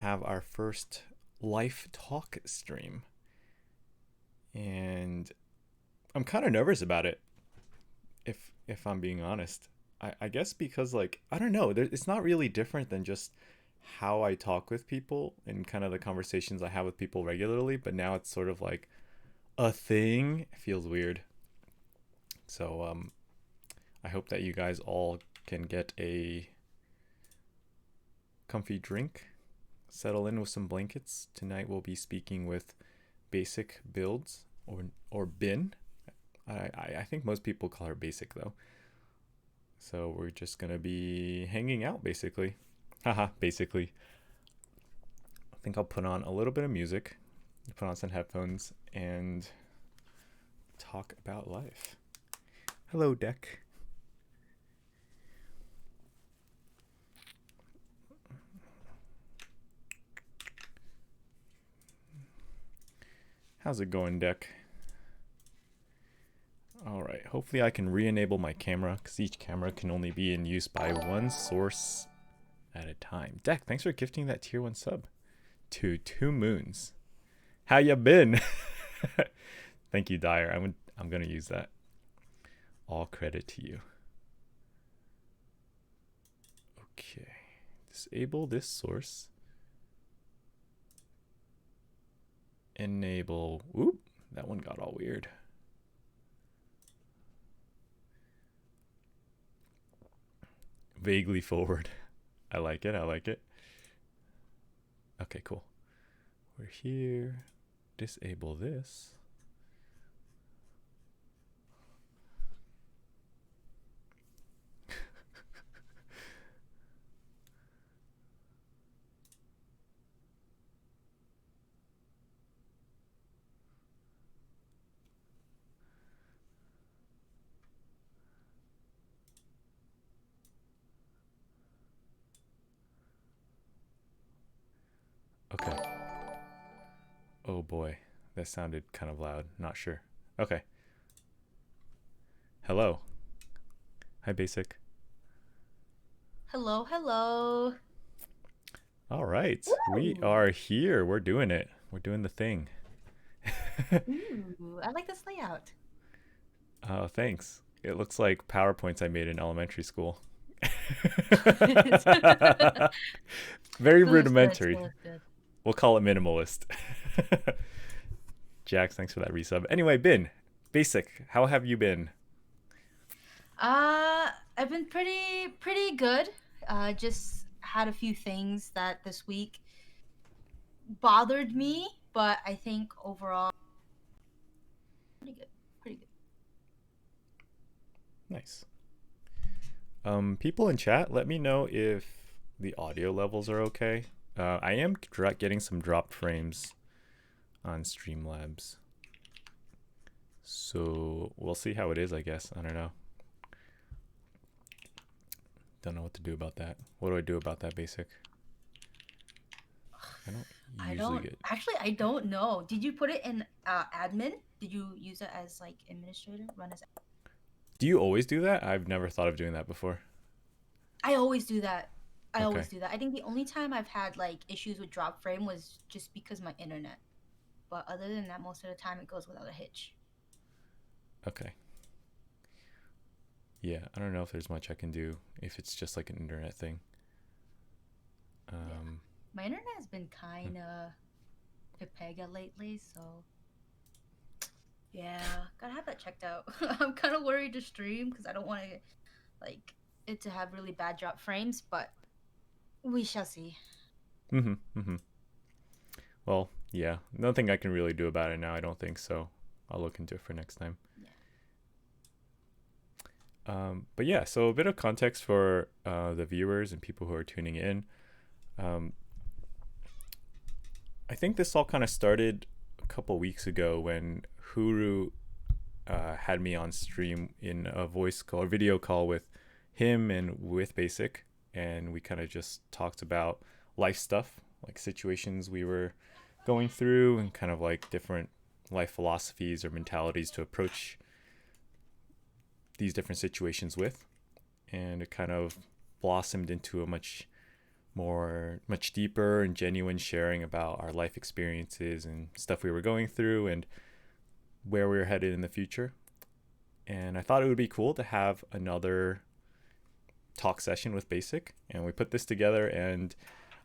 Have our first life talk stream, and I'm kind of nervous about it. If I'm being honest, I guess because like I don't know, it's not really different than just how I talk with people and kind of the conversations I have with people regularly. But now it's sort of like a thing. It feels weird. So I hope that you guys all can get a comfy drink, settle in with some blankets. Tonight we'll be speaking with Basic Builds or Bin. I think most people call her Basic though. So we're just gonna be hanging out basically. Haha, basically. I think I'll put on a little bit of music, put on some headphones, and talk about life. Hello, Deck. How's it going, Deck? Alright, hopefully I can re-enable my camera, because each camera can only be in use by one source at a time. Deck, thanks for gifting that tier 1 sub to 2 moons. How ya been? Thank you, Dyer. I'm gonna use that. All credit to you. Okay. Disable this source. Enable. Oop, that one got all weird. Vaguely forward. I like it. I like it. Okay, cool. We're here. Disable this. Okay. Oh boy, that sounded kind of loud. Not sure. Okay. Hello. Hi, Basic. Hello, hello. All right. We Ooh. are here. We're doing it. We're doing the thing. Ooh, I like this layout. Oh, thanks. It looks like PowerPoints I made in elementary school. It Very still looks good, rudimentary. still looks good. We'll call it minimalist. Jax, thanks for that resub. Anyway, Bin, Basic, how have you been? I've been pretty good. Just had a few things that this week bothered me, but I think overall pretty good. Pretty good. Nice. People in chat, let me know if the audio levels are okay. I am getting some dropped frames on Streamlabs. So we'll see how it is, I guess. I don't know. Don't know what to do about that. What do I do about that, Basic? I don't I usually don't get. actually I don't know. Did you put it in admin? Did you use it as like administrator? Run as Do you always do that? I've never thought of doing that before. I always do that. I Okay. always do that. I think the only time I've had like issues with drop frame was just because my internet. But other than that, most of the time it goes without a hitch. Okay. Yeah, I don't know if there's much I can do if it's just like an internet thing. Yeah. Um, My internet has been hmm. kind of pepega lately, so yeah, gotta have that checked out. I'm kind of worried to stream because I don't want to like it to have really bad drop frames, but we shall see. Mm-hmm. Mm-hmm. Well, yeah, nothing I can really do about it now. I don't think so. I'll look into it for next time. Yeah. But yeah, so a bit of context for the viewers and people who are tuning in. Um, I think this all kind of started a couple weeks ago when Huru had me on stream in a voice call or video call with him and with Basic, and we kind of just talked about life stuff, like situations we were going through, and kind of like different life philosophies or mentalities to approach these different situations with. And it kind of blossomed into a much much deeper and genuine sharing about our life experiences and stuff we were going through and where we were headed in the future. And I thought it would be cool to have another talk session with Basic. And we put this together, and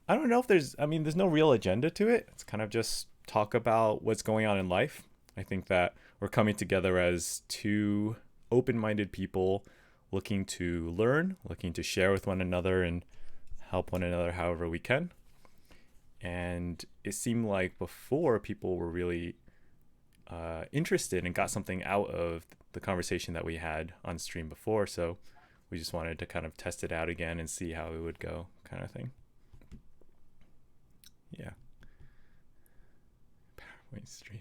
I don't know if there's no real agenda to it. It's kind of just talk about what's going on in life. I think that we're coming together as two open-minded people looking to learn, looking to share with one another and help one another however we can. And it seemed like before people were really interested and got something out of the conversation that we had on stream before. So we just wanted to kind of test it out again and see how it would go, kind of thing. Yeah. PowerPoint stream.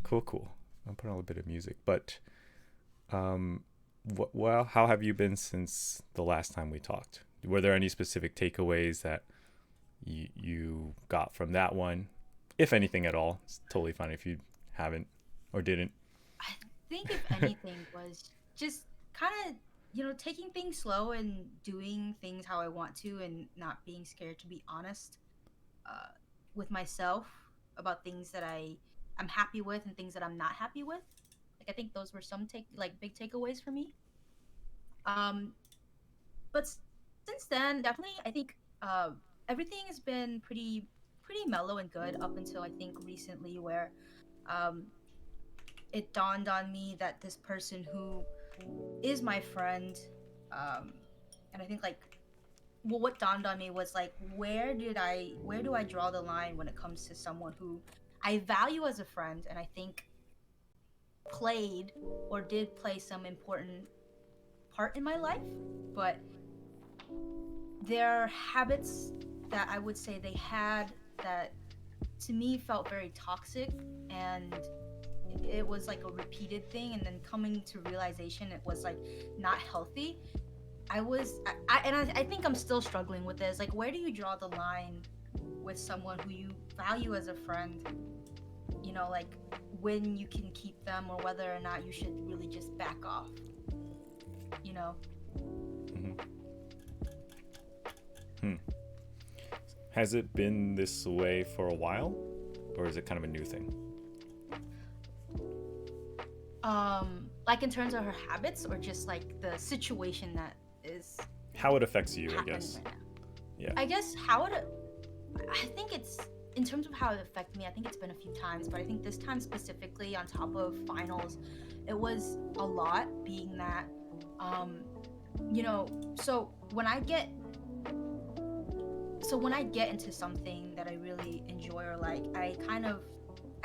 Cool. I'll put on a little bit of music. But how have you been since the last time we talked? Were there any specific takeaways that you got from that one? If anything at all. It's totally fine if you haven't or didn't. I think if anything was just kind of, taking things slow and doing things how I want to and not being scared to be honest with myself about things that I'm happy with and things that I'm not happy with. Like I think those were some big takeaways for me. But since then, definitely, I think everything has been pretty mellow and good up until I think recently, where it dawned on me that this person who is my friend, and I think what dawned on me was like, where do I draw the line when it comes to someone who I value as a friend, and I think did play some important part in my life, but their habits that I would say they had that to me felt very toxic, and it was like a repeated thing, and then coming to realization it was like not healthy. I think I'm still struggling with this. Like, where do you draw the line with someone who you value as a friend? Like when you can keep them, or whether or not you should really just back off. Mm-hmm. Has it been this way for a while, or is it kind of a new thing? Like in terms of her habits, or just like the situation that is how it affects you, I guess. Right now. Yeah. I guess I think it's in terms of how it affected me. I think it's been a few times, but I think this time specifically, on top of finals, it was a lot. Being that, so when I get into something that I really enjoy or like, I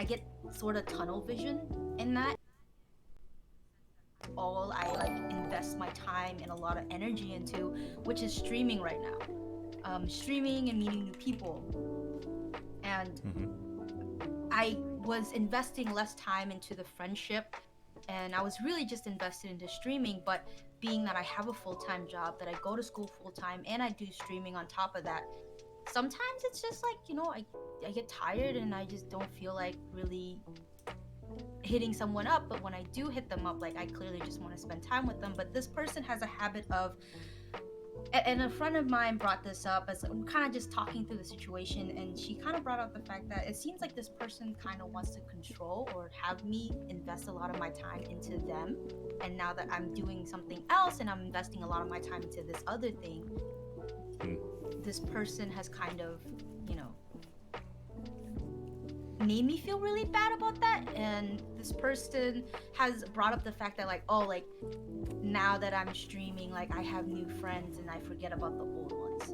get sort of tunnel vision in that. All I invest my time and a lot of energy into, which is streaming right now. Streaming and meeting new people. And I was investing less time into the friendship, and I was really just invested into streaming. But being that I have a full-time job, that I go to school full-time, and I do streaming on top of that, sometimes it's just like, I get tired and I just don't feel like really hitting someone up. But when I do hit them up, like, I clearly just want to spend time with them. But this person has a habit of, and a friend of mine brought this up as I'm kind of just talking through the situation, and she kind of brought up the fact that it seems like this person kind of wants to control or have me invest a lot of my time into them. And now that I'm doing something else and I'm investing a lot of my time into this other thing, this person has kind of, made me feel really bad about that. And this person has brought up the fact that now that I'm streaming, like, I have new friends and I forget about the old ones,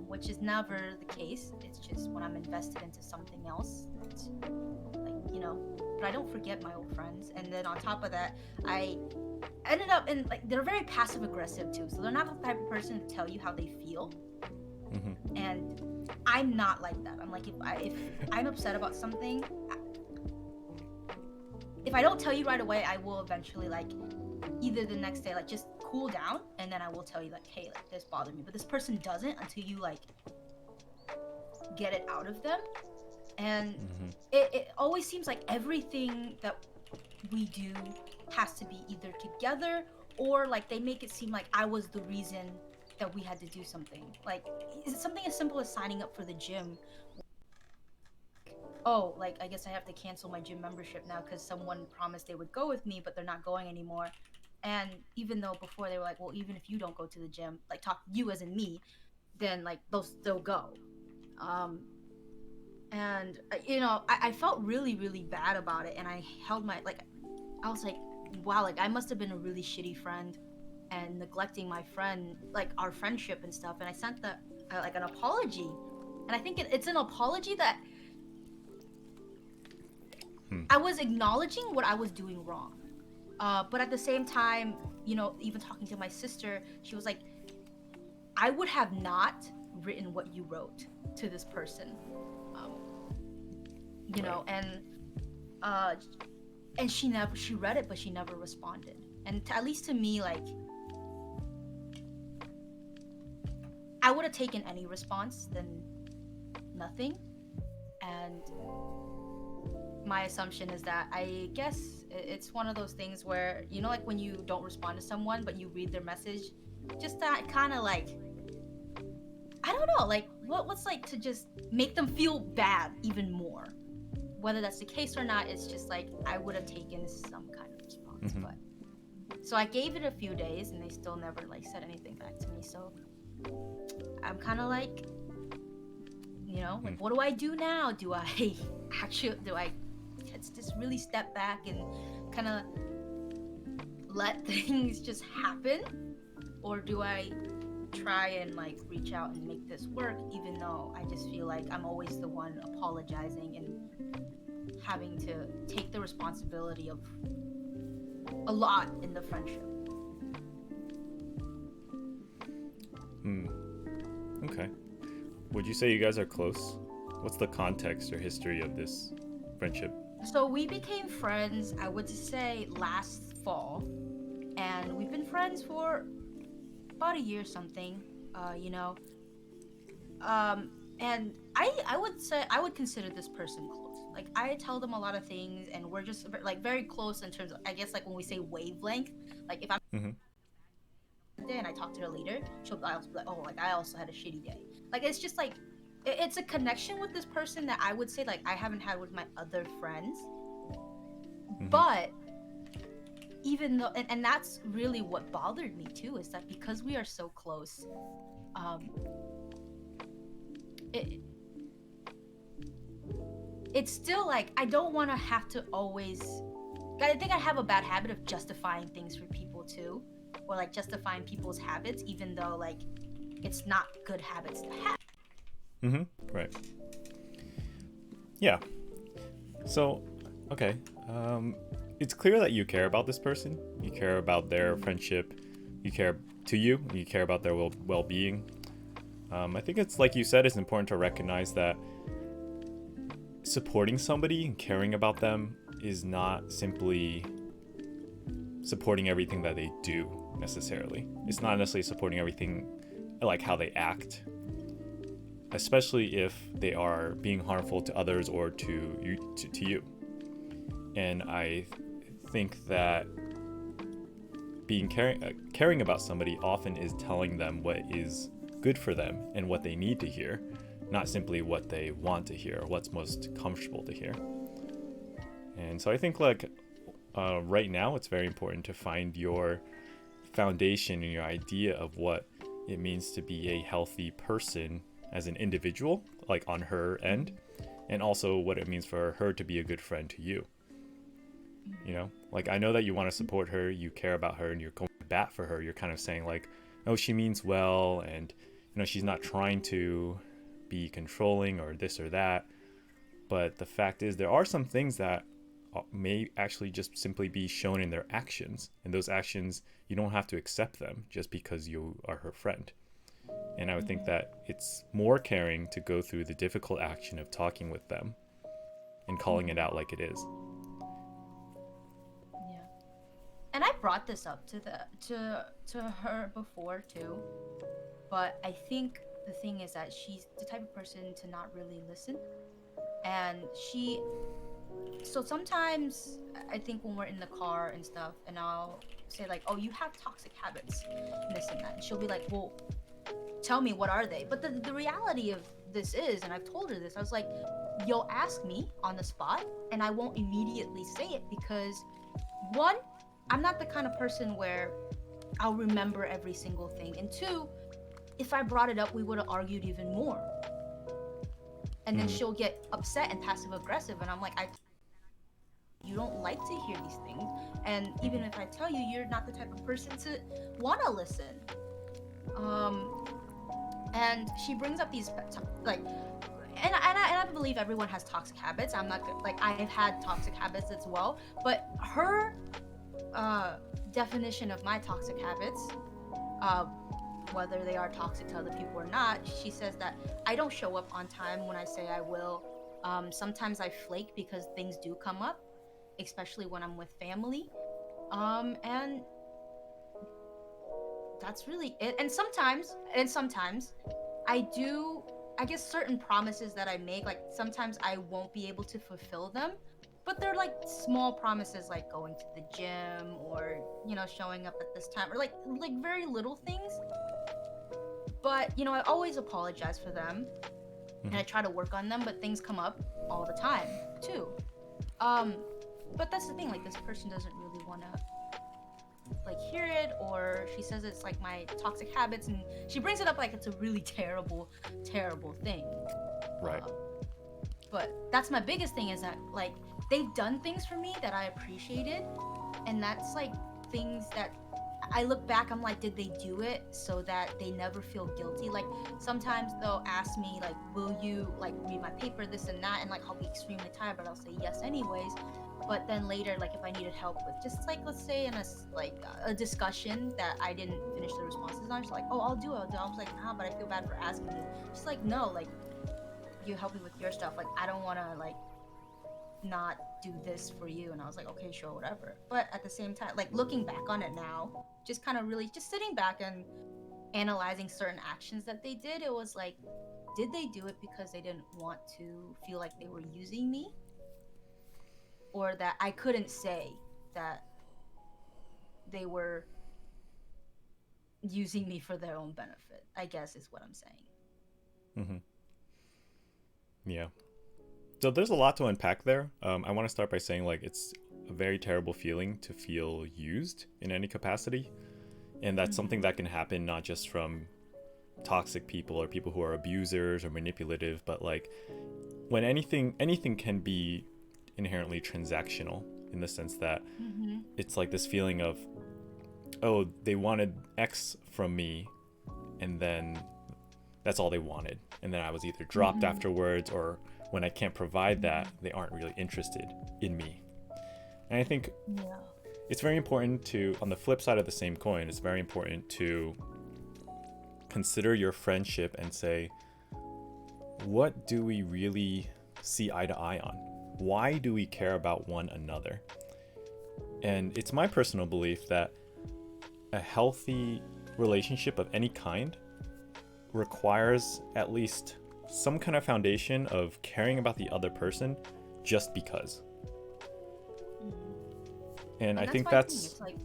which is never the case. It's just when I'm invested into something else, it's but I don't forget my old friends. And then on top of that, I ended up in, they're very passive aggressive too, so they're not the type of person to tell you how they feel. And I'm not like that. I'm like, if I'm upset about something, if I don't tell you right away, I will eventually, either the next day, just cool down, and then I will tell you, hey, this bothered me. But this person doesn't until you get it out of them. And it always seems like everything that we do has to be either together, or they make it seem like I was the reason that we had to do something. Like, something as simple as signing up for the gym. Oh, like, I guess I have to cancel my gym membership now because someone promised they would go with me, but they're not going anymore. And even though before they were like, well, even if you don't go to the gym, like, talk you as in me, then like they'll still go. Um, and I felt really, really bad about it, and I held my like, I was like, wow, like I must have been a really shitty friend and neglecting my friend, like our friendship and stuff. And I sent the like an apology, and I think it's an apology that I was acknowledging what I was doing wrong. But at the same time, even talking to my sister, she was like, I would have not written what you wrote to this person. Um, you know, uh, and she read it, but she never responded. And at least to me, like, I would have taken any response than nothing. And my assumption is that, I guess it's one of those things where, like when you don't respond to someone but you read their message, just that kind of like, I don't know, like what's like to just make them feel bad even more. Whether that's the case or not, it's just like I would have taken some kind of response. But so I gave it a few days and they still never like said anything back to me. So I'm kind of like, like, what do I do now? Do I just really step back and kind of let things just happen, or do I try and like reach out and make this work, even though I just feel like I'm always the one apologizing and having to take the responsibility of a lot in the friendship. Okay. Would you say you guys are close? What's the context or history of this friendship? So we became friends, I would say, last fall, and we've been friends for about a year something. And I would say I would consider this person close. Like, I tell them a lot of things, and we're just like very close in terms of, I guess, like when we say wavelength. Like, if I'm day and I talk to her later, she'll also be like, oh, like I also had a shitty day. Like, it's just like it's a connection with this person that I would say like I haven't had with my other friends. But even though, and that's really what bothered me too, is that because we are so close, it's still like I don't want to have to always. I think I have a bad habit of justifying things for people too, or like justifying people's habits, even though like it's not good habits to have. Right. Yeah. So, okay. It's clear that you care about this person. You care about their friendship. You care about their well-being. I think it's like you said, it's important to recognize that supporting somebody and caring about them is not simply supporting everything that they do necessarily. It's not necessarily supporting everything like how they act, especially if they are being harmful to others or to you. And I think that being caring about somebody often is telling them what is good for them and what they need to hear, not simply what they want to hear or what's most comfortable to hear. And so I think like right now it's very important to find your foundation and your idea of what it means to be a healthy person as an individual, like on her end, and also what it means for her to be a good friend to you. Like I know that you want to support her, you care about her, and you're going to bat for her. You're kind of saying like, oh, she means well, and she's not trying to be controlling or this or that. But the fact is, there are some things that may actually just simply be shown in their actions, and those actions, you don't have to accept them just because you are her friend. And I would think that it's more caring to go through the difficult action of talking with them and calling it out like it is. Yeah. And I brought this up to her before too, but I think the thing is that she's the type of person to not really listen, and so sometimes I think when we're in the car and stuff, and I'll say like, oh, you have toxic habits and this and that, and she'll be like, well, tell me what are they. But the reality of this is, and I've told her this, I was like, you'll ask me on the spot and I won't immediately say it because one, I'm not the kind of person where I'll remember every single thing, and two, if I brought it up we would have argued even more, and then Mm-hmm. she'll get upset and passive aggressive, and I'm like, you don't like to hear these things, and even if I tell you, you're not the type of person to want to listen. um and she brings up these like, and I believe everyone has toxic habits. I'm not like, I've had toxic habits as well, but her uh definition of my toxic habits, uh whether they are toxic to other people or not, she says that I don't show up on time when I say I will. Sometimes I flake because things do come up, especially when I'm with family. And that's really it. And sometimes I do, I guess, certain promises that I make, like sometimes I won't be able to fulfill them, but they're like small promises, like going to the gym, or showing up at this time, or like very little things. But I always apologize for them, and Mm-hmm. I try to work on them, but things come up all the time too. um but that's the thing, like, this person doesn't really want to like hear it, or she says it's like my toxic habits, and she brings it up like it's a really terrible thing. Right. um but that's my biggest thing, is that, like, they've done things for me that I appreciated, and that's like things that I look back, I'm like, did they do it so that they never feel guilty? Like, sometimes they'll ask me, like, will you like read my paper, this and that, and like I'll be extremely tired, but I'll say yes anyways. But then later, like, if I needed help with just like, let's say in a discussion that I didn't finish the responses on, she's like, oh, I'll do. I was like, nah, but I feel bad for asking you. She's like, no, like, you help me with your stuff, like I don't want to like not do this for you. And I was like, okay, sure, whatever. But at the same time, like, looking back on it now, just kind of really just sitting back and analyzing certain actions that they did, it was like, did they do it because they didn't want to feel like they were using me, or that I couldn't say that they were using me for their own benefit, I guess is what I'm saying. Mm-hmm. Yeah. So there's a lot to unpack there. I want to start by saying, like, it's a very terrible feeling to feel used in any capacity, and that's something Mm-hmm. that can happen not just from toxic people or people who are abusers or manipulative, but like when anything can be inherently transactional, in the sense that Mm-hmm. it's like this feeling of, oh, they wanted X from me, and then that's all they wanted, and then I was either dropped Mm-hmm. afterwards, or when I can't provide that, they aren't really interested in me. And I think Yeah. it's very important to, on the flip side of the same coin, it's very important to consider your friendship and say, what do we really see eye to eye on? Why do we care about one another? And it's my personal belief that a healthy relationship of any kind requires at least some kind of foundation of caring about the other person just because. Mm-hmm. And I And that's think my thing. that's, It's like,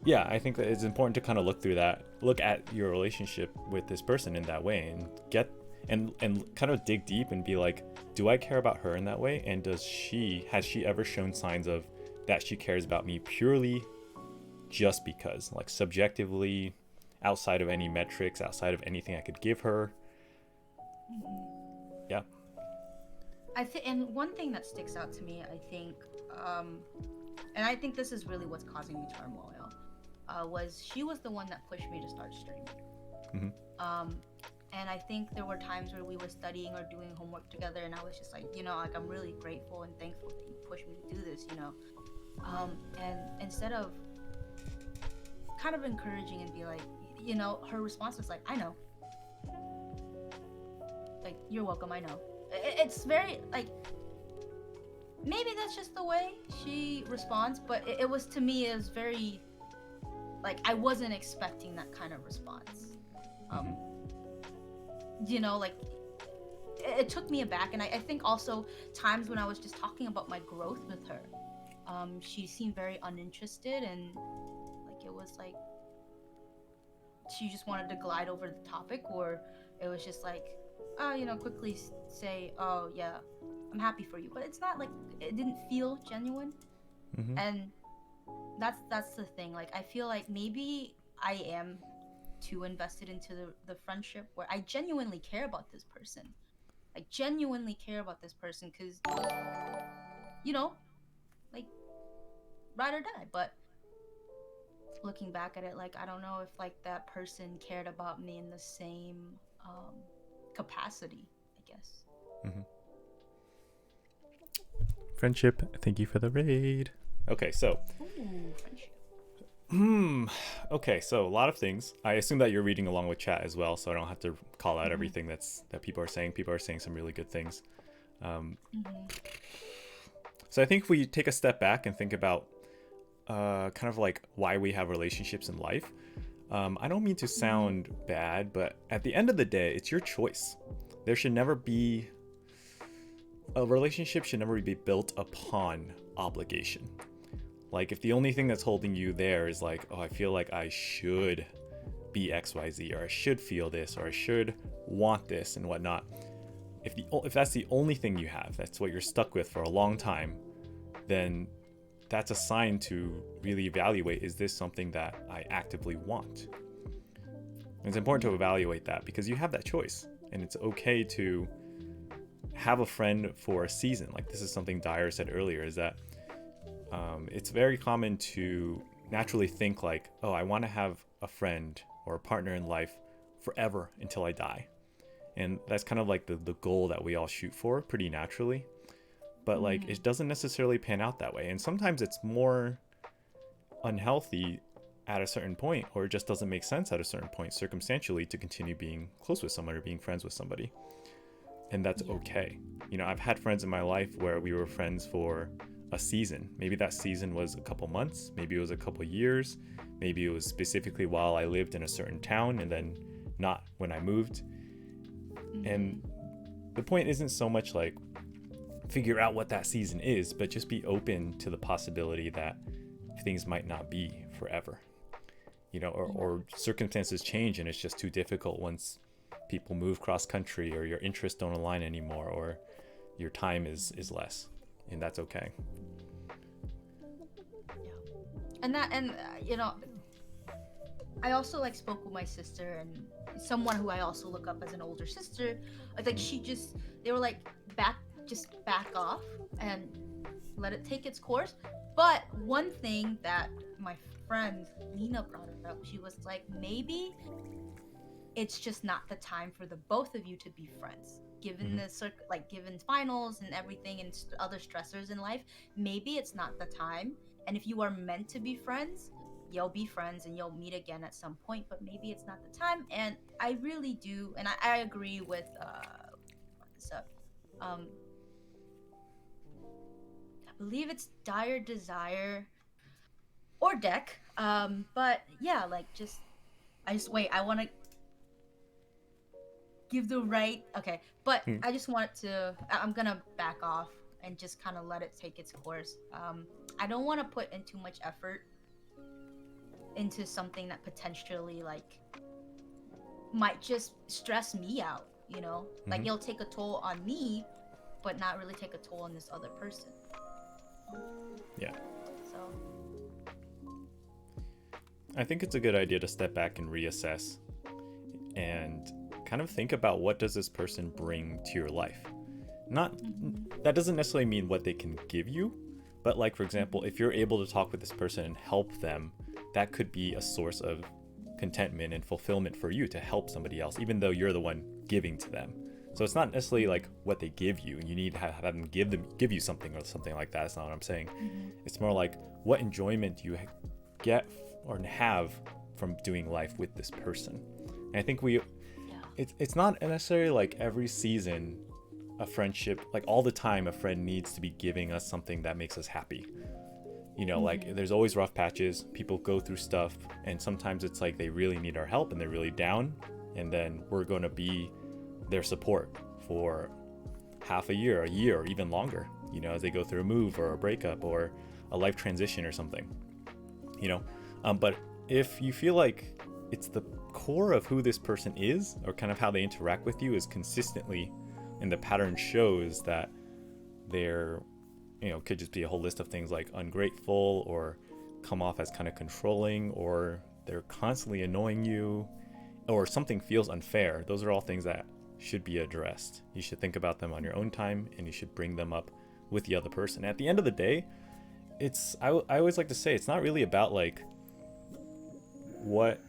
yeah, I think that it's important to kind of look through that, look at your relationship with this person in that way, and get and kind of dig deep and be like, do I care about her in that way? And has she ever shown signs of that she cares about me purely just because, like subjectively, outside of any metrics, outside of anything I could give her? mm-hmm. Yeah. I think, and one thing that sticks out to me, I think, um, and I think this is really what's causing me turmoil, was she was the one that pushed me to start streaming. Mm-hmm. Um, and I think there were times where we were studying or doing homework together, and I was just like, like, I'm really grateful and thankful that you pushed me to do this. And instead of kind of encouraging and be like, her response was like, I know, like, you're welcome, I know. It's very like, maybe that's just the way she responds, but it was, to me, it was very like, I wasn't expecting that kind of response. Mm-hmm. um like, it took me aback, and I think also times when I was just talking about my growth with her, she seemed very uninterested, and like, it was like, she just wanted to glide over the topic, or it was just like, quickly say, oh yeah, I'm happy for you, but it's not like it didn't feel genuine. Mm-hmm. And that's the thing. Like, I feel like maybe I am too invested into the friendship, where I genuinely care about this person. I genuinely care about this person because, you know, like, ride or die. But looking back at it, like, I don't know if like that person cared about me in the same capacity, I guess. Mm-hmm. Friendship, thank you for the raid. Okay, so. Ooh, friendship. Okay, so a lot of things. I assume that you're reading along with chat as well, so I don't have to call out Mm-hmm. everything that people are saying. People are saying some really good things. Mm-hmm. So I think if we take a step back and think about kind of like why we have relationships in life, I don't mean to sound bad, but at the end of the day, it's your choice. There should never be a relationship should never be built upon obligation. Like, if the only thing that's holding you there is like, oh, I feel like I should be XYZ, or I should feel this, or I should want this and whatnot. If that's the only thing you have, that's what you're stuck with for a long time, then that's a sign to really evaluate, is this something that I actively want? And it's important to evaluate that because you have that choice, and it's okay to have a friend for a season. Like, this is something Dyer said earlier, is that it's very common to naturally think like, oh, I want to have a friend or a partner in life forever until I die. And that's kind of like the goal that we all shoot for pretty naturally. But like, it doesn't necessarily pan out that way. And sometimes it's more unhealthy at a certain point, or it just doesn't make sense at a certain point circumstantially to continue being close with someone or being friends with somebody. And that's okay. I've had friends in my life where we were friends for a season. Maybe that season was a couple months, maybe it was a couple years, maybe it was specifically while I lived in a certain town and then not when I moved. And the point isn't so much like figure out what that season is, but just be open to the possibility that things might not be forever, or circumstances change and it's just too difficult once people move cross country, or your interests don't align anymore, or your time is less, and that's okay. Yeah. And I also like spoke with my sister and someone who I also look up as an older sister. Like, they were like, back off and let it take its course. But one thing that my friend Nina brought up, she was like, maybe it's just not the time for the both of you to be friends, given given finals and everything and other stressors in life. Maybe it's not the time, and if you are meant to be friends, you'll be friends and you'll meet again at some point, but maybe it's not the time. And I really do, and I agree with I believe it's Dire Desire or Deck. But yeah, like, I want to give the right, okay, but I just want I'm gonna back off and just kind of let it take its course. I don't want to put in too much effort into something that potentially like might just stress me out, like it'll take a toll on me but not really take a toll on this other person. Yeah. So I think it's a good idea to step back and reassess and kind of think about, what does this person bring to your life? That doesn't necessarily mean what they can give you, but like, for example, if you're able to talk with this person and help them, that could be a source of contentment and fulfillment for you to help somebody else, even though you're the one giving to them. So it's not necessarily like what they give you, and you need to have them give you something or something like that. That's not what I'm saying. It's more like, what enjoyment do you get or have from doing life with this person? And I think it's not necessarily like every season a friendship, like all the time a friend needs to be giving us something that makes us happy. Like, there's always rough patches, people go through stuff, and sometimes it's like they really need our help and they're really down, and then we're going to be their support for half a year, or even longer, as they go through a move or a breakup or a life transition or something, but if you feel like it's the core of who this person is, or kind of how they interact with you, is consistently, and the pattern shows that they're, could just be a whole list of things like ungrateful, or come off as kind of controlling, or they're constantly annoying you, or something feels unfair. Those are all things that should be addressed. You should think about them on your own time, and you should bring them up with the other person. At the end of the day, I always like to say, it's not really about like what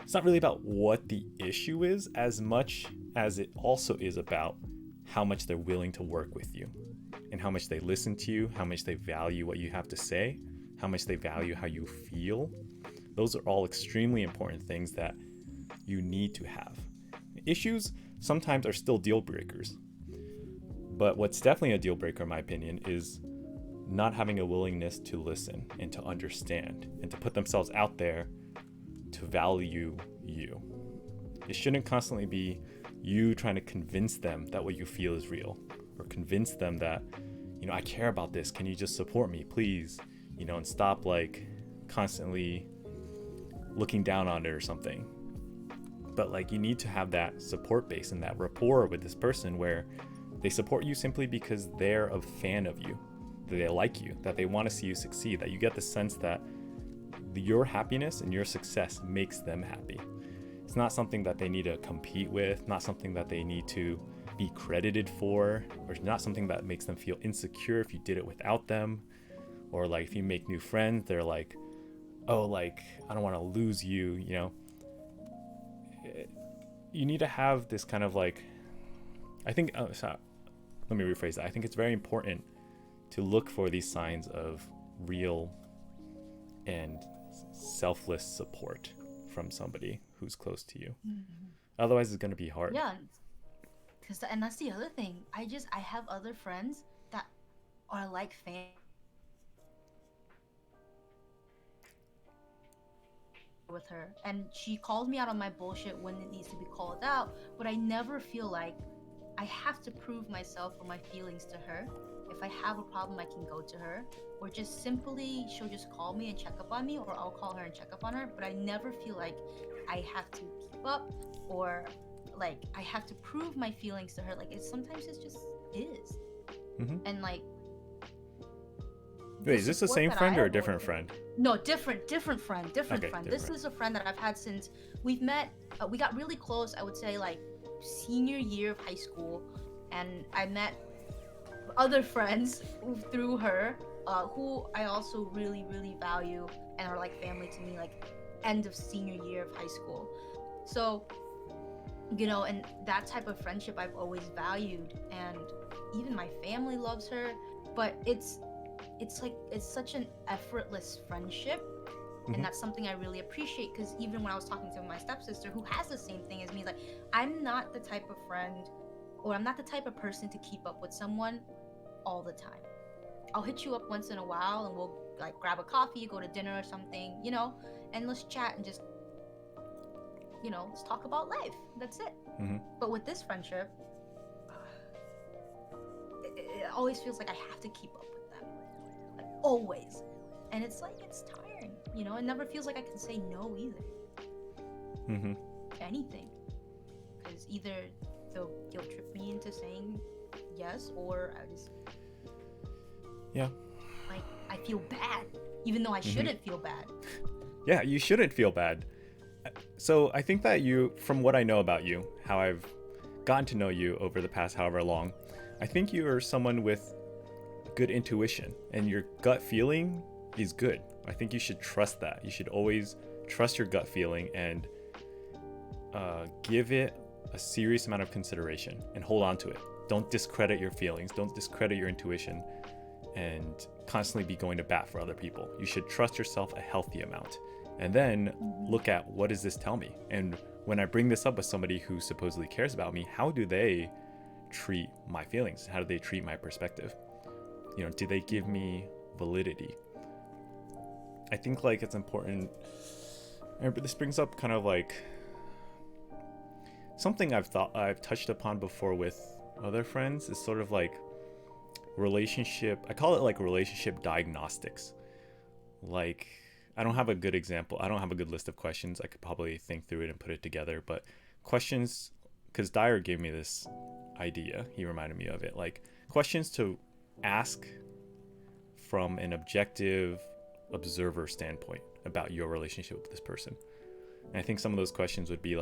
it's not really about what the issue is, as much as it also is about how much they're willing to work with you, and how much they listen to you, how much they value what you have to say, how much they value how you feel. Those are all extremely important things that you need to have. Issues sometimes are still deal breakers, but what's definitely a deal breaker in my opinion is not having a willingness to listen and to understand and to put themselves out there to value you. It shouldn't constantly be you trying to convince them that what you feel is real, or convince them that, I care about this, can you just support me please, and stop like constantly looking down on it or something. But like, you need to have that support base and that rapport with this person where they support you simply because they're a fan of you, that they like you, that they want to see you succeed, that you get the sense that your happiness and your success makes them happy. It's not something that they need to compete with, not something that they need to be credited for, or not something that makes them feel insecure if you did it without them. Or like, if you make new friends, they're like, oh, like, I don't want to lose you, You need to have this kind of like, I think, let me rephrase that. I think it's very important to look for these signs of real and selfless support from somebody who's close to you. Mm-hmm. Otherwise, it's going to be hard. Yeah, and that's the other thing. I have other friends that are like fans with her, and she calls me out on my bullshit when it needs to be called out, but I never feel like I have to prove myself or my feelings to her. If I have a problem, I can go to her, or just simply she'll just call me and check up on me, or I'll call her and check up on her. But I never feel like I have to keep up, or like I have to prove my feelings to her. Like, sometimes it just is. Mm-hmm. And like, wait, is this the same friend or a different friend? No, different friend. Okay, Friend. This is a friend that I've had since we've met. We got really close, I would say, like senior year of high school, and I met other friends through her, who I also really, really value and are like family to me, like end of senior year of high school. So, and that type of friendship I've always valued, and even my family loves her, but it's such an effortless friendship. Mm-hmm. And that's something I really appreciate, because even when I was talking to my stepsister, who has the same thing as me, like, I'm not the type of friend, or I'm not the type of person to keep up with someone all the time. I'll hit you up once in a while, and we'll like grab a coffee, go to dinner or something, and let's chat and just, let's talk about life. That's it. Mm-hmm. But with this friendship, it always feels like I have to keep up with them, like always, and it's like, it's tiring. It never feels like I can say no either. Mm-hmm. To anything, because either they'll guilt trip me into saying yes, or I just, like, I feel bad, even though I shouldn't feel bad. Yeah, you shouldn't feel bad. So I think that from what I know about you, how I've gotten to know you over the past however long, I think you are someone with good intuition, and your gut feeling is good. I think you should trust that. You should always trust your gut feeling and give it a serious amount of consideration and hold on to it. Don't discredit your feelings. Don't discredit your intuition and constantly be going to bat for other people. You should trust yourself a healthy amount, and then look at, what does this tell me? And when I bring this up with somebody who supposedly cares about me, how do they treat my feelings? How do they treat my perspective? Do they give me validity? I think like it's important. This brings up kind of like something I've touched upon before with other friends, is sort of like relationship. I call it like relationship diagnostics. Like, I don't have a good example. I don't have a good list of questions. I could probably think through it and put it together. But questions, because Dyer gave me this idea. He reminded me of it. Like questions to ask from an objective observer standpoint about your relationship with this person. And I think some of those questions would be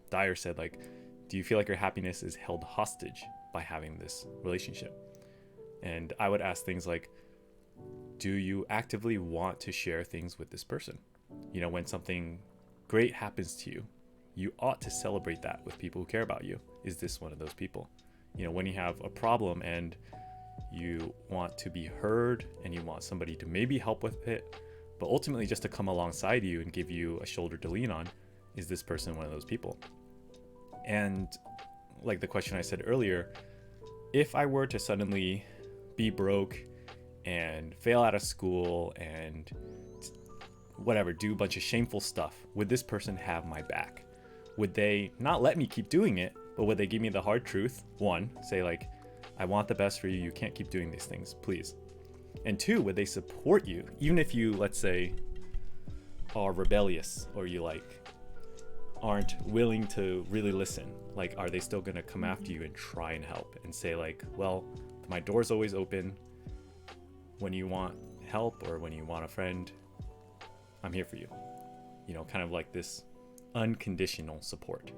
Dyer said, like, do you feel like your happiness is held hostage by having this relationship? And I would ask things like, do you actively want to share things with this person? You know, when something great happens to you, you ought to celebrate that with people who care about you. Is this one of those people? You know, when you have a problem and you want to be heard and you want somebody to maybe help with it, but ultimately just to come alongside you and give you a shoulder to lean on, is this person one of those people? And like the question I said earlier, if I were to suddenly be broke and fail out of school and whatever, do a bunch of shameful stuff, would this person have my back? Would they not let me keep doing it, but would they give me the hard truth? One, say like, I want the best for you. You can't keep doing these things, please. And two, would they support you? Even if you, let's say, are rebellious or you like aren't willing to really listen, like, are they still gonna come after you and try and help and say like, well, my door's always open. When you want help or when you want a friend, I'm here for you. You know, kind of like this unconditional support.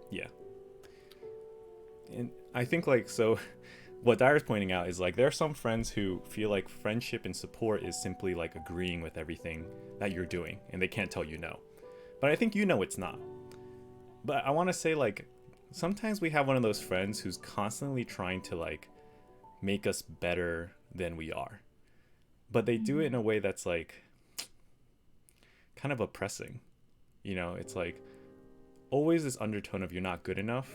Yeah. And I think like, so what Dyer's pointing out is like, there are some friends who feel like friendship and support is simply like agreeing with everything that you're doing and they can't tell you no. But I think you know it's not. But I want to say like, sometimes we have one of those friends who's constantly trying to like make us better than we are. But they do it in a way that's like kind of oppressing. You know, it's like always this undertone of you're not good enough,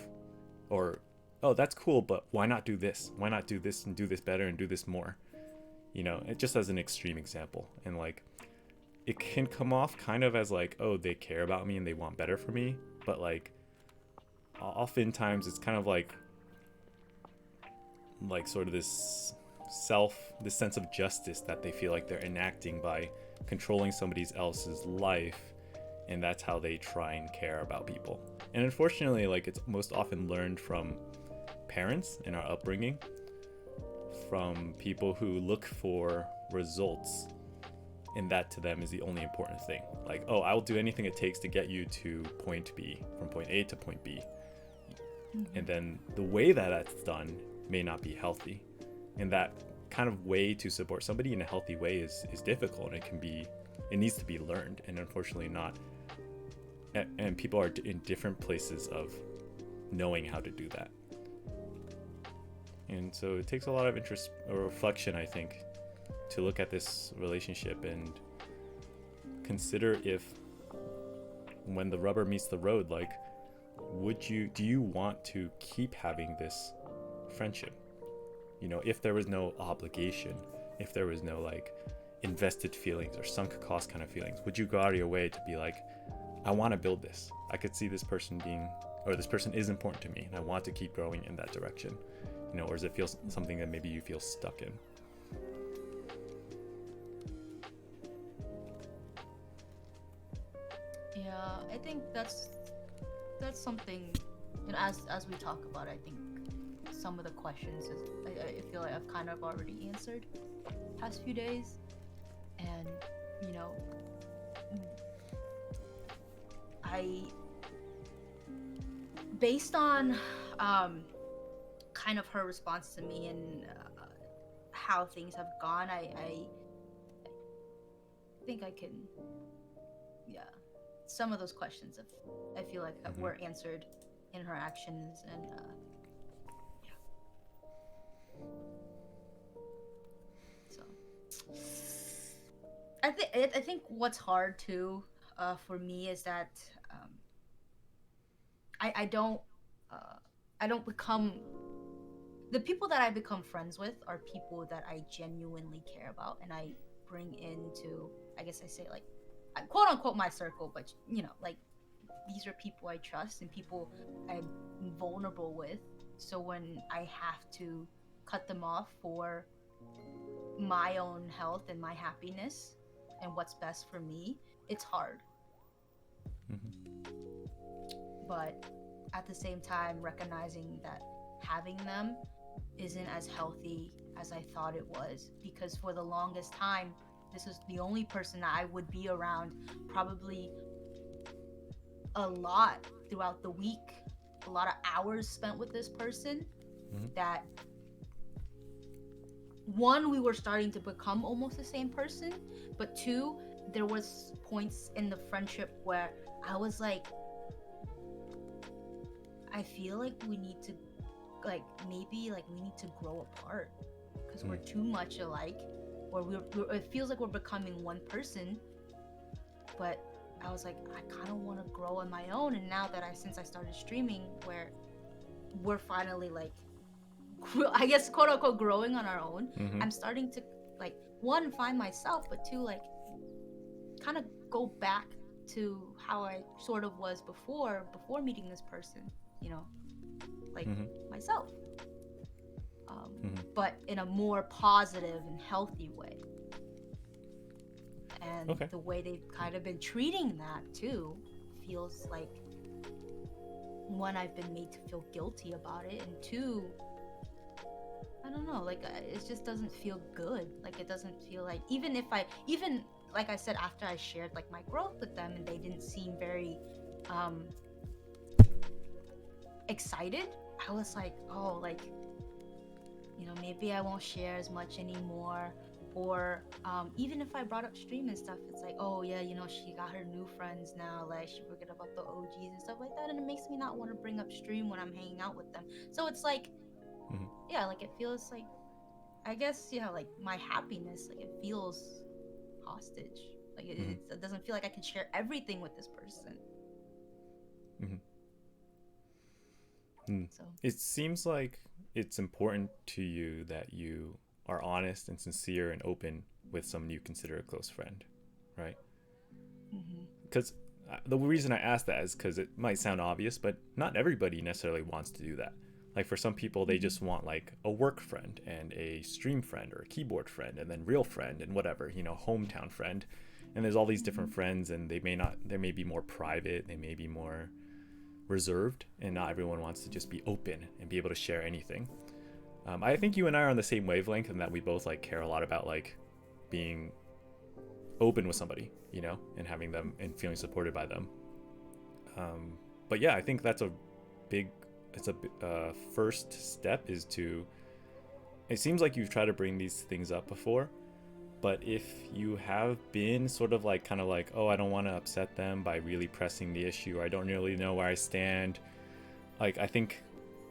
or oh, that's cool, but why not do this? Why not do this and do this better and do this more? You know, it just as an extreme example. And like it can come off kind of as like, oh, they care about me and they want better for me, but like oftentimes it's kind of like sort of this sense of justice that they feel like they're enacting by controlling somebody else's life, and that's how they try and care about people. And unfortunately, like, it's most often learned from parents in our upbringing, from people who look for results, and that to them is the only important thing. Like, oh, I will do anything it takes to get you to point B, from point A to point B. And then the way that that's done may not be healthy, and that kind of way to support somebody in a healthy way is difficult, and it needs to be learned, and unfortunately not, and people are in different places of knowing how to do that. And so it takes a lot of interest or reflection, I think, to look at this relationship and consider if, when the rubber meets the road, like, do you want to keep having this friendship? You know, if there was no obligation, if there was no like invested feelings or sunk cost kind of feelings, would you go out of your way to be like, I want to build this, I could see this person this person is important to me and I want to keep growing in that direction, you know? Or does it feel something that maybe you feel stuck in? Yeah, I think that's something, you know, as we talk about, I think some of the questions I feel like I've kind of already answered past few days. And you know, I, based on kind of her response to me and how things have gone, I think I can, yeah, some of those questions I feel like were answered in her actions. And so I think what's hard too for me is that I don't become, the people that I become friends with are people that I genuinely care about and I bring into, I guess I say like, quote unquote, my circle, but you know, like, these are people I trust and people I'm vulnerable with. So when I have to cut them off for my own health and my happiness and what's best for me, it's hard. Hmm. But at the same time, recognizing that having them isn't as healthy as I thought it was, because for the longest time, this is the only person that I would be around probably a lot throughout the week, a lot of hours spent with this person. Hmm. That one, we were starting to become almost the same person, but two, there was points in the friendship where I was like, I feel like we need to, like, maybe like we need to grow apart because we're too much alike, or it feels like we're becoming one person. But I was like, I kind of want to grow on my own. And now that since I started streaming, where we're finally like, I guess, quote unquote, growing on our own, Hmm. I'm starting to, like, one, find myself, but two, like, kind of go back to how I sort of was before meeting this person, you know, like Hmm. myself, Hmm. but in a more positive and healthy way. And Okay. the way they've kind of been treating that too feels like, one, I've been made to feel guilty about it, and two, I don't know, like, it just doesn't feel good. Like, it doesn't feel like, even like I said, after I shared like my growth with them and they didn't seem very um excited, I was like, oh, like, maybe I won't share as much anymore. Or even if I brought up stream and stuff, it's like, oh yeah, she got her new friends now, like she forget about the OGs and stuff like that, and it makes me not want to bring up stream when I'm hanging out with them. So it's like, Hmm. yeah, like it feels like, I guess, like my happiness, like it feels hostage. Like Hmm. it doesn't feel like I can share everything with this person. Hmm. Mm. So It seems like it's important to you that you are honest and sincere and open with someone you consider a close friend, right? mhm. Because the reason I ask that is because it might sound obvious, but not everybody necessarily wants to do that. Like for some people, they Mhm. just want like a work friend and a stream friend or a keyboard friend and then real friend and whatever, hometown friend. And there's all these different Mhm. friends, and they may be more private, they may be more reserved, and not everyone wants to just be open and be able to share anything. I think you and I are on the same wavelength in that we both like care a lot about like being open with somebody, and having them and feeling supported by them. But yeah, I think that's a big, it's a first step is to. It seems like you've tried to bring these things up before, but if you have been sort of like kind of like, oh, I don't want to upset them by really pressing the issue, or I don't really know where I stand, like I think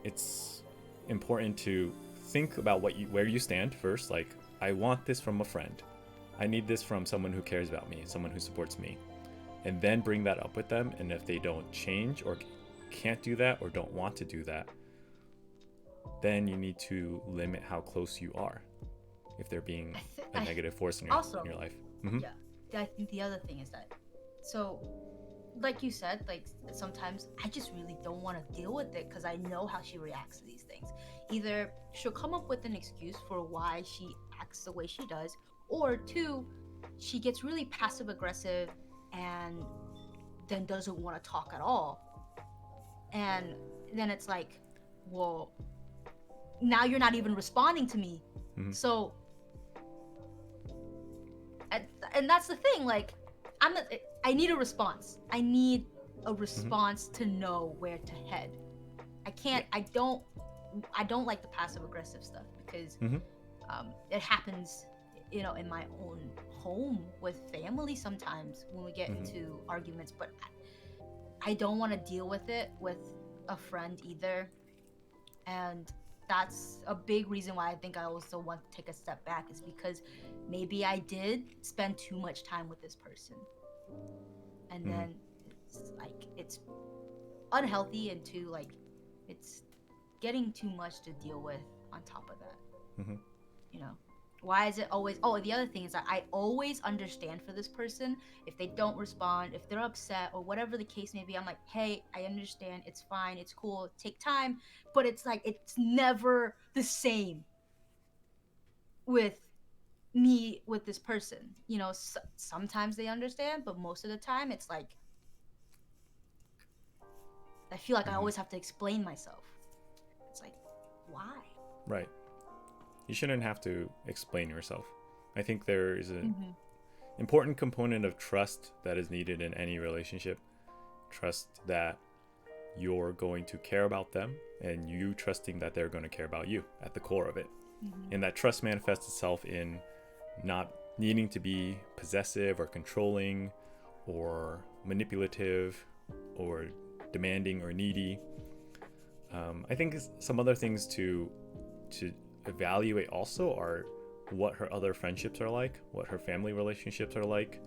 it's important to think about where you stand first. Like, I want this from a friend, I need this from someone who cares about me, someone who supports me, and then bring that up with them. And if they don't change or can't do that or don't want to do that, then you need to limit how close you are if they're being a I negative force in also, your life. Mm-hmm. yeah, I think the other thing is that, so, like you said, like sometimes I just really don't want to deal with it because I know how she reacts to these things. Either she'll come up with an excuse for why she acts the way she does, or two, she gets really passive aggressive and then doesn't want to talk at all. And then it's like, well, now you're not even responding to me. Mm-hmm. So, and, and that's the thing, like, I'm not, I need a response. I need a Mm-hmm. response to know where to head. I Yeah. can't, I don't like the passive aggressive stuff because Mm-hmm. it happens, in my own home with family sometimes when we get Mm-hmm. into arguments. But I don't want to deal with it with a friend either. And that's a big reason why I think I also want to take a step back, is because maybe I did spend too much time with this person, and Mm-hmm. then it's unhealthy, and two, like, it's getting too much to deal with on top of that. Mm-hmm. you know why is it always, oh, the other thing is that I always understand for this person. If they don't respond, if they're upset or whatever the case may be, I'm like, hey, I understand, it's fine, it's cool, take time. But it's like, it's never the same. with me with this person. You know, sometimes they understand, but most of the time it's like I feel like I Hmm. always have to explain myself. It's like, why? Right. You shouldn't have to explain yourself. I think there is an Mm-hmm. important component of trust that is needed in any relationship. Trust that you're going to care about them and you trusting that they're going to care about you at the core of it. Mm-hmm. And that trust manifests itself in not needing to be possessive or controlling or manipulative or demanding or needy. I think some other things to evaluate also are what her other friendships are like, what her family relationships are like,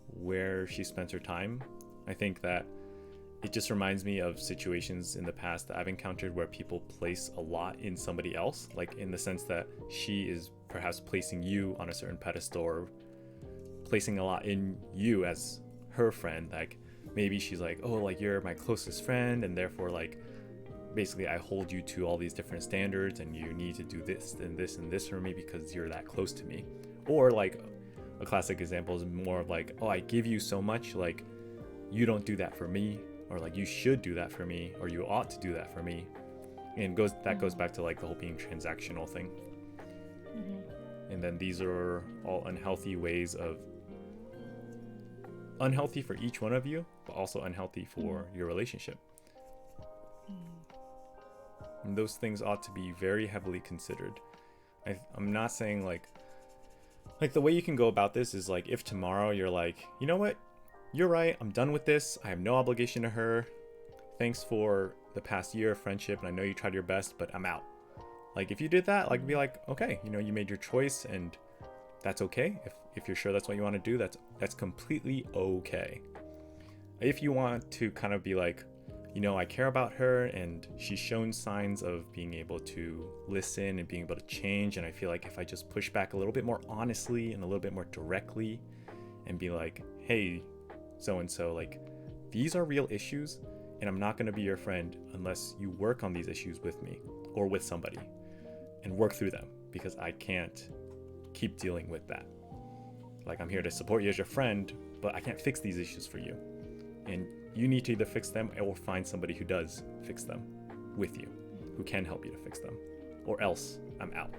where she spends her time. I think that it just reminds me of situations in the past that I've encountered where people place a lot in somebody else, like in the sense that she is perhaps placing you on a certain pedestal or placing a lot in you as her friend. Like maybe she's like, oh, like you're my closest friend, and therefore, like, basically, I hold you to all these different standards, and you need to do this and this and this for me because you're that close to me. Or, like, a classic example is more of like, oh, I give you so much, like, you don't do that for me, or like you should do that for me, or you ought to do that for me. And goes back to like the whole being transactional thing. Mm-hmm. And then these are all unhealthy ways of unhealthy for each one of you, but also unhealthy for your relationship. Mm-hmm. And those things ought to be very heavily considered. I'm not saying like the way you can go about this is like if tomorrow you're like, you know what, you're right, I'm done with this, I have no obligation to her, thanks for the past year of friendship, and I know you tried your best, but I'm out. Like if you did that, like be like, okay, you know, you made your choice, and that's okay. If you're sure that's what you want to do, that's completely okay. If you want to kind of be like, you know, I care about her and she's shown signs of being able to listen and being able to change, and I feel like if I just push back a little bit more honestly and a little bit more directly and be like, hey, so and so, like, these are real issues, and I'm not going to be your friend unless you work on these issues with me or with somebody and work through them, because I can't keep dealing with that. Like, I'm here to support you as your friend, but I can't fix these issues for you. And you need to either fix them or find somebody who does fix them with you, who can help you to fix them, or else I'm out.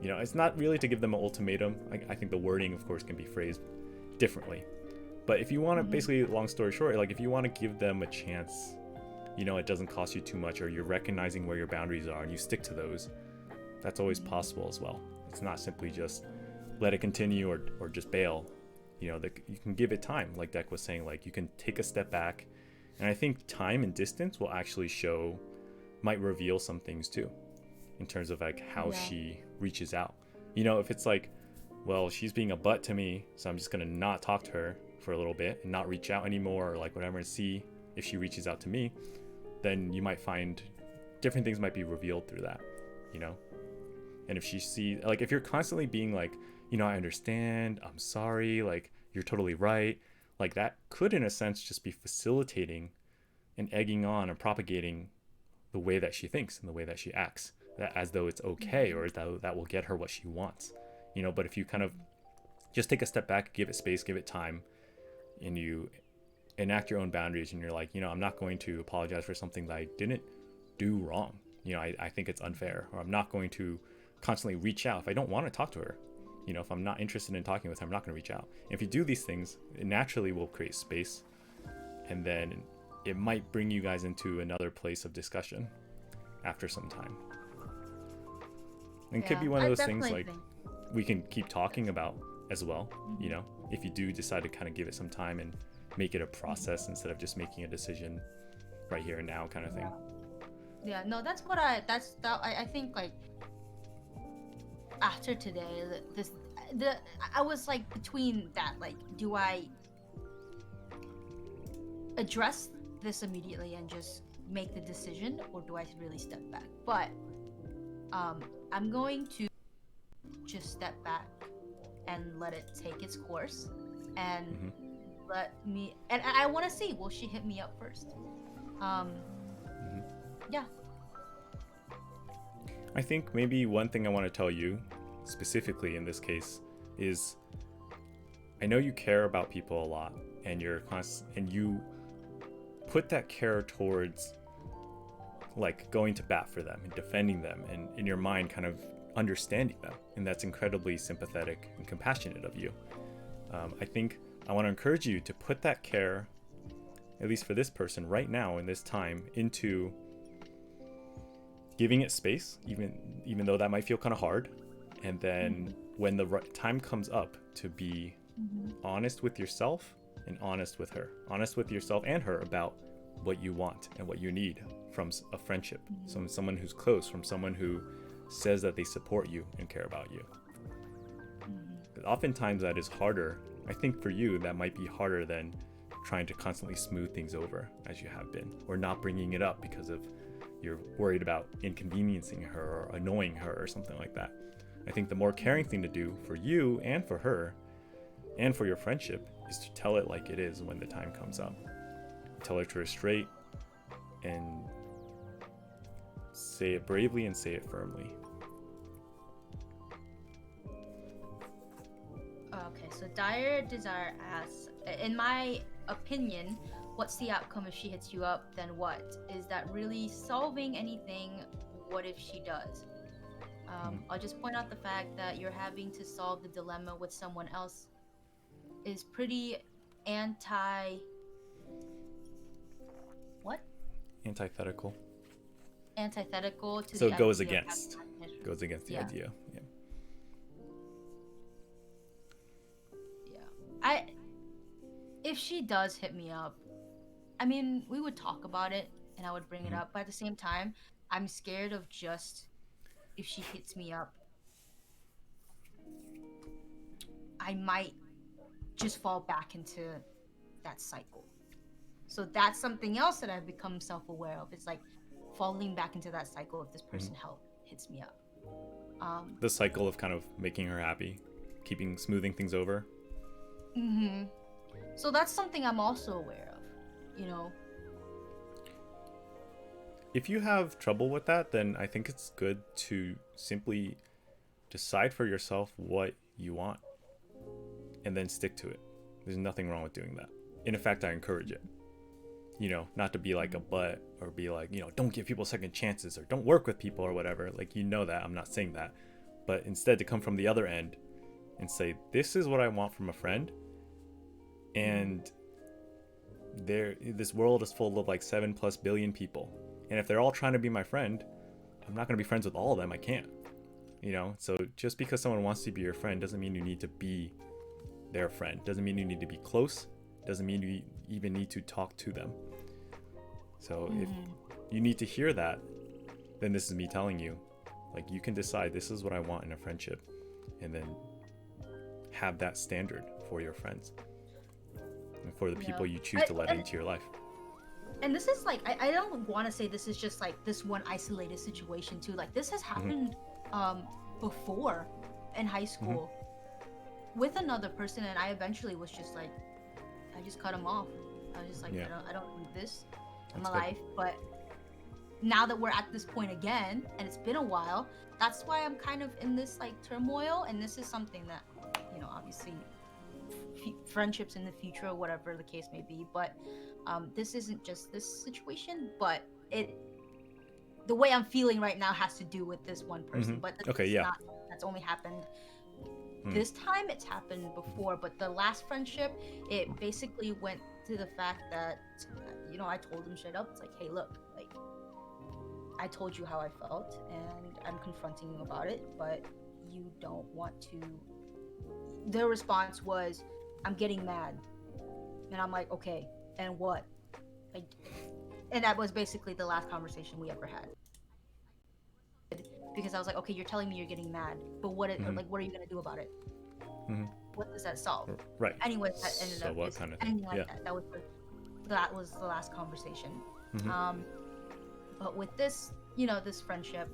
You know, it's not really to give them an ultimatum. I think the wording, of course, can be phrased differently. But if you want to, Mm-hmm. basically, long story short, like if you want to give them a chance, you know, it doesn't cost you too much, or you're recognizing where your boundaries are and you stick to those, that's always possible as well. It's not simply just let it continue or just bail. You know, you can give it time, like Deck was saying, like you can take a step back, and I think time and distance will actually might reveal some things too, in terms of like how Yeah. she reaches out. You know, if it's like, well, she's being a butt to me, so I'm just gonna not talk to her for a little bit and not reach out anymore, or like whatever, and see if she reaches out to me, then you might find different things might be revealed through that, you know. And if she sees, like, if you're constantly being like, you know, I understand, I'm sorry, like, you're totally right, like, that could, in a sense, just be facilitating and egging on and propagating the way that she thinks and the way that she acts, that as though it's okay, or that will get her what she wants, you know. But if you kind of just take a step back, give it space, give it time, and you enact your own boundaries, and you're like, you know, I'm not going to apologize for something that I didn't do wrong. You know, I think it's unfair, or I'm not going to constantly reach out if I don't want to talk to her. You know, if I'm not interested in talking with her, I'm not going to reach out. And if you do these things, it naturally will create space, and then it might bring you guys into another place of discussion after some time. And it could Yeah. be one of I those things definitely like think. we can keep talking about as well, you Mm-hmm. know, if you do decide to kind of give it some time and make it a process instead of just making a decision right here and now kind of thing. Yeah. Yeah. No, that's what I. That's that. I think like after today, the I was like between that. Like, do I address this immediately and just make the decision, or do I really step back? But I'm going to just step back and let it take its course, and Mm-hmm. let me. And I want to see, will she hit me up first? Um, Mm-hmm. yeah. I think maybe one thing I want to tell you specifically in this case is, I know you care about people a lot, and and you put that care towards like going to bat for them and defending them, and in your mind kind of understanding them, and that's incredibly sympathetic and compassionate of you. I think I want to encourage you to put that care, at least for this person right now in this time, into giving it space, even though that might feel kind of hard, and then when the right time comes up, to be honest with yourself and honest with her, honest with yourself and her about what you want and what you need from a friendship, from someone who's close, from someone who says that they support you and care about you. Oftentimes that is harder. I think for you that might be harder than trying to constantly smooth things over as you have been, or not bringing it up because of you're worried about inconveniencing her or annoying her or something like that. I think the more caring thing to do for you and for her and for your friendship is to tell it like it is when the time comes up. Tell her to her straight and say it bravely and say it firmly. Okay, so Dire Desire asks, in my opinion, what's the outcome if she hits you up? Then what? Is that really solving anything? What if she does? I'll just point out the fact that you're having to solve the dilemma with someone else is pretty Antithetical. Antithetical to so the it goes idea against the idea. If she does hit me up, I mean, we would talk about it and I would bring it up, but at the same time, I'm scared of just, if she hits me up, I might just fall back into that cycle. So that's something else that I've become self-aware of. It's like falling back into that cycle if this person hits me up. The cycle of kind of making her happy, smoothing things over. So that's something I'm also aware of, you know. If you have trouble with that, then I think it's good to simply decide for yourself what you want and then stick to it. There's nothing wrong with doing that. And in fact, I encourage it. You know, not to be like a butt or be like, you know, don't give people second chances or don't work with people or whatever. Like, you know that. I'm not saying that. But instead to come from the other end and say, this is what I want from a friend. And this world is full of like 7+ billion people. And if they're all trying to be my friend, I'm not going to be friends with all of them. I can't. You know, so just because someone wants to be your friend doesn't mean you need to be their friend. Doesn't mean you need to be close. Doesn't mean you even need to talk to them. So if you need to hear that, then this is me telling you, like, you can decide this is what I want in a friendship, and then have that standard for your friends and for the people you choose to let into your life. And this is like, I don't want to say this is just like this one isolated situation too. Like, this has happened before in high school with another person, and I eventually was just like, I just cut him off. I was just like, I don't need this in my life. But now that we're at this point again, and it's been a while, that's why I'm kind of in this like turmoil. And this is something that, you know, obviously friendships in the future or whatever the case may be, but this isn't just this situation, but the way I'm feeling right now has to do with this one person. But that's only happened this time. It's happened before, but the last friendship, it basically went to the fact that, you know, I told him straight up, it's like, hey, look, like, I told you how I felt and I'm confronting you about it, but you don't want to. Their response was, I'm getting mad. And I'm like, okay, and what? And that was basically the last conversation we ever had. Because I was like, okay, you're telling me you're getting mad, but what are you gonna do about it? What does that solve? Right. Anyway, that ended so up what kind of ending like that. That was the last conversation. But with this, you know, this friendship,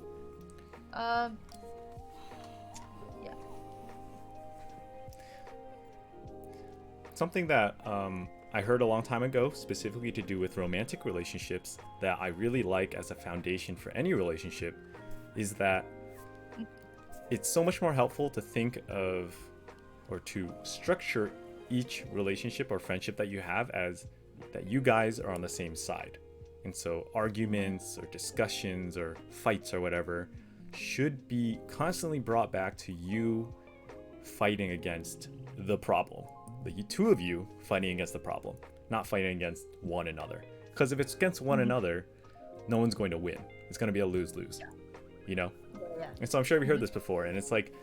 something that I heard a long time ago, specifically to do with romantic relationships, that I really like as a foundation for any relationship, is that it's so much more helpful to think of or to structure each relationship or friendship that you have as that you guys are on the same side. And so arguments or discussions or fights or whatever should be constantly brought back to you fighting against the problem. The two of you fighting against the problem, not fighting against one another. Because if it's against one another, no one's going to win. It's going to be a lose-lose, you know? Yeah. And so I'm sure you've heard this before. And it's like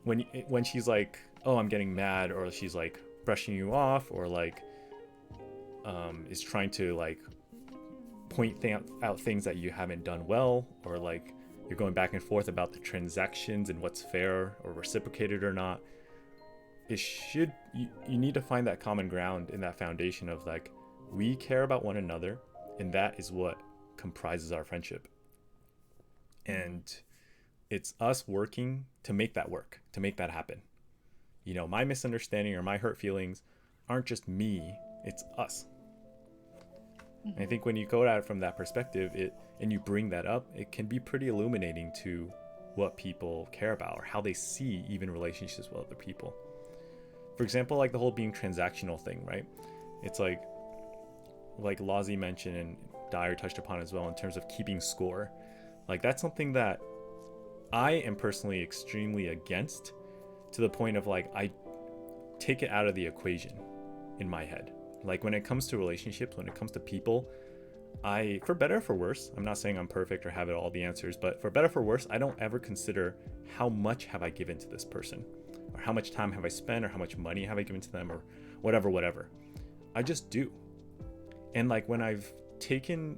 when she's like, oh, I'm getting mad, or she's like brushing you off, or like is trying to like point out things that you haven't done well, or like you're going back and forth about the transactions and what's fair or reciprocated or not. You need to find that common ground in that foundation of like, we care about one another, and that is what comprises our friendship. And it's us working to make that work, to make that happen. You know, my misunderstanding or my hurt feelings aren't just me, it's us. And I think when you go at it from that perspective, and you bring that up, it can be pretty illuminating to what people care about or how they see even relationships with other people. For example, like the whole being transactional thing, right? It's like Lazi mentioned and Dyer touched upon as well in terms of keeping score. Like that's something that I am personally extremely against, to the point of like I take it out of the equation in my head. Like when it comes to relationships, when it comes to people, for better or for worse, I'm not saying I'm perfect or have all the answers, but for better or for worse, I don't ever consider how much have I given to this person, or how much time have I spent, or how much money have I given to them, or whatever. I just do. And like when I've taken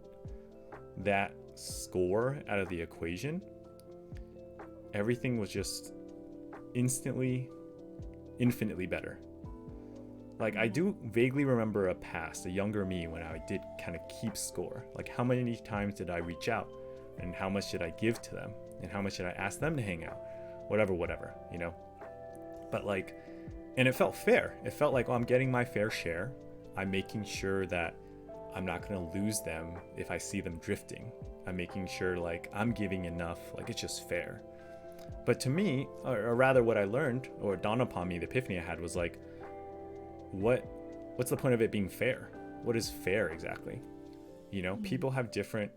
that score out of the equation, everything was just infinitely better. Like I do vaguely remember a younger me, when I did kind of keep score. Like how many times did I reach out, and how much did I give to them, and how much did I ask them to hang out, whatever, you know? But like, and it felt fair. It felt like, oh, I'm getting my fair share. I'm making sure that I'm not going to lose them if I see them drifting. I'm making sure like I'm giving enough, like it's just fair. But to me, or rather what I learned, or dawned upon me, the epiphany I had was like, what's the point of it being fair? What is fair exactly? You know, people have different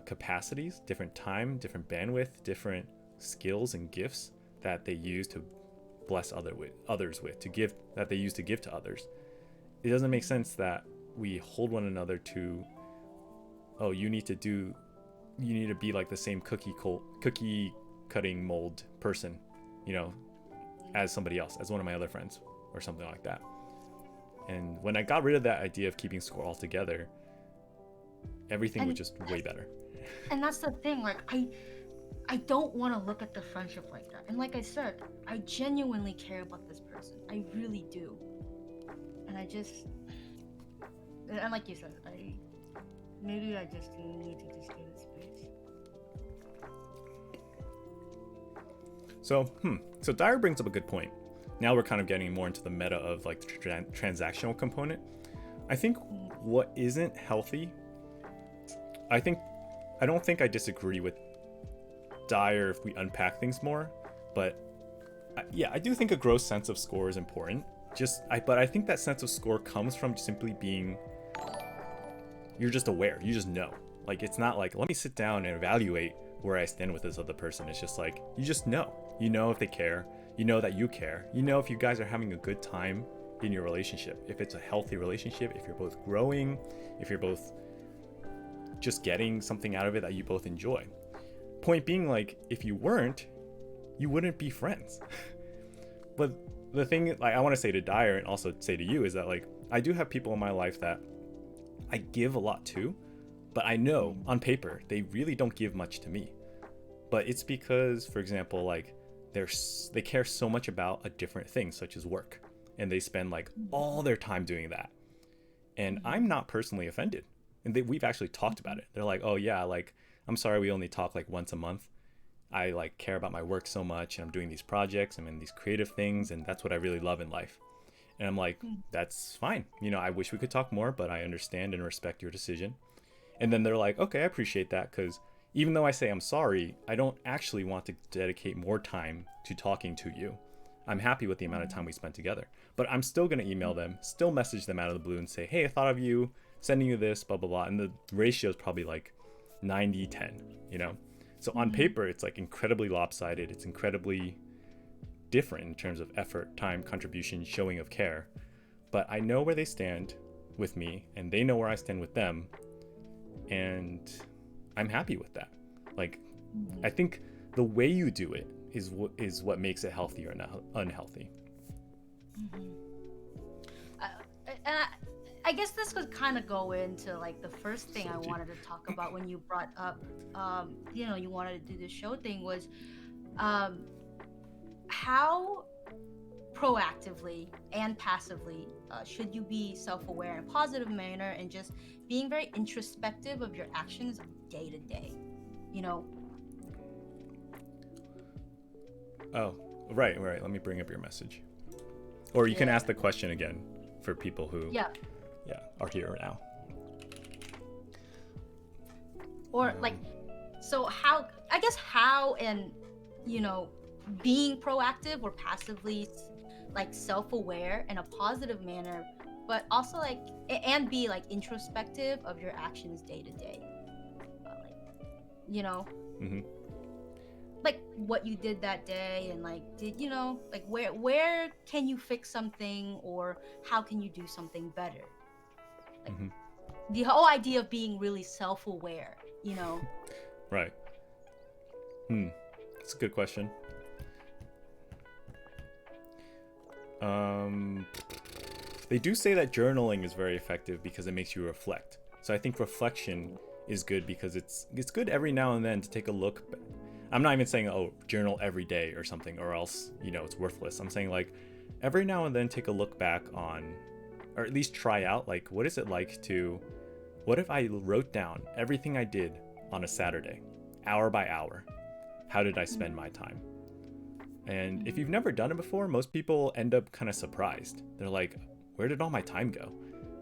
capacities, different time, different bandwidth, different skills and gifts that they use to bless others with, that they use to give to others. It doesn't make sense that we hold one another to, oh, you need to be like the same cookie cutting mold person, you know, as somebody else, as one of my other friends, or something like that. And when I got rid of that idea of keeping score altogether, everything was just way better. And that's the thing, like I don't want to look at the friendship like that. And like I said, I genuinely care about this person. I really do. And and like you said, maybe I just need to just give it space. So Dyer brings up a good point. Now we're kind of getting more into the meta of like the transactional component. I think what isn't healthy, I don't think I disagree with Dyer if we unpack things more, but yeah, I do think a gross sense of score is important. But I think that sense of score comes from simply being, you're just aware, you just know. Like it's not like, let me sit down and evaluate where I stand with this other person. It's just like, you just know. You know if they care. You know that you care. You know if you guys are having a good time in your relationship. If it's a healthy relationship, if you're both growing, if you're both just getting something out of it that you both enjoy. Point being, like, if you weren't, you wouldn't be friends. But the thing like I want to say to Dyer and also say to you is that like I do have people in my life that I give a lot to, but I know on paper they really don't give much to me. But it's because, for example, like they care so much about a different thing, such as work, and they spend like all their time doing that. And I'm not personally offended, and we've actually talked about it. They're like, oh yeah, like I'm sorry we only talk like once a month. I like care about my work so much, and I'm doing these projects, I'm in these creative things, and that's what I really love in life. And I'm like, that's fine. You know, I wish we could talk more, but I understand and respect your decision. And then they're like, okay, I appreciate that, because Even though I say I'm sorry, I don't actually want to dedicate more time to talking to you. I'm happy with the amount of time we spent together. But I'm still going to email them, still message them out of the blue and say, hey, I thought of you, sending you this, blah, blah, blah. And the ratio is probably like 90-10, you know? So on paper, it's like incredibly lopsided. It's incredibly different in terms of effort, time, contribution, showing of care. But I know where they stand with me, and they know where I stand with them. And I'm happy with that. Like, I think the way you do it is what makes it healthy or not unhealthy. And I guess this would kind of go into like the first thing I wanted to talk about when you brought up, you wanted to do the show thing was, how proactively and passively should you be self-aware in a positive manner and just being very introspective of your actions day to day, you know? Oh, right. Let me bring up your message. Or you can ask the question again for people who are here now. Or like, so how, I guess how, and, being proactive or passively like self-aware in a positive manner, but also like, and be like introspective of your actions day to day. Like what you did that day, and like like where can you fix something, or how can you do something better? Like the whole idea of being really self-aware, Right. That's a good question. They do say that journaling is very effective because it makes you reflect. So I think reflection is good because it's good every now and then to take a look. I'm not even saying, journal every day or something, or else, it's worthless. I'm saying like every now and then take a look back on, or at least try out, like, what is it like to, what if I wrote down everything I did on a Saturday, hour by hour? How did I spend my time? And if you've never done it before, most people end up kind of surprised. They're like, where did all my time go?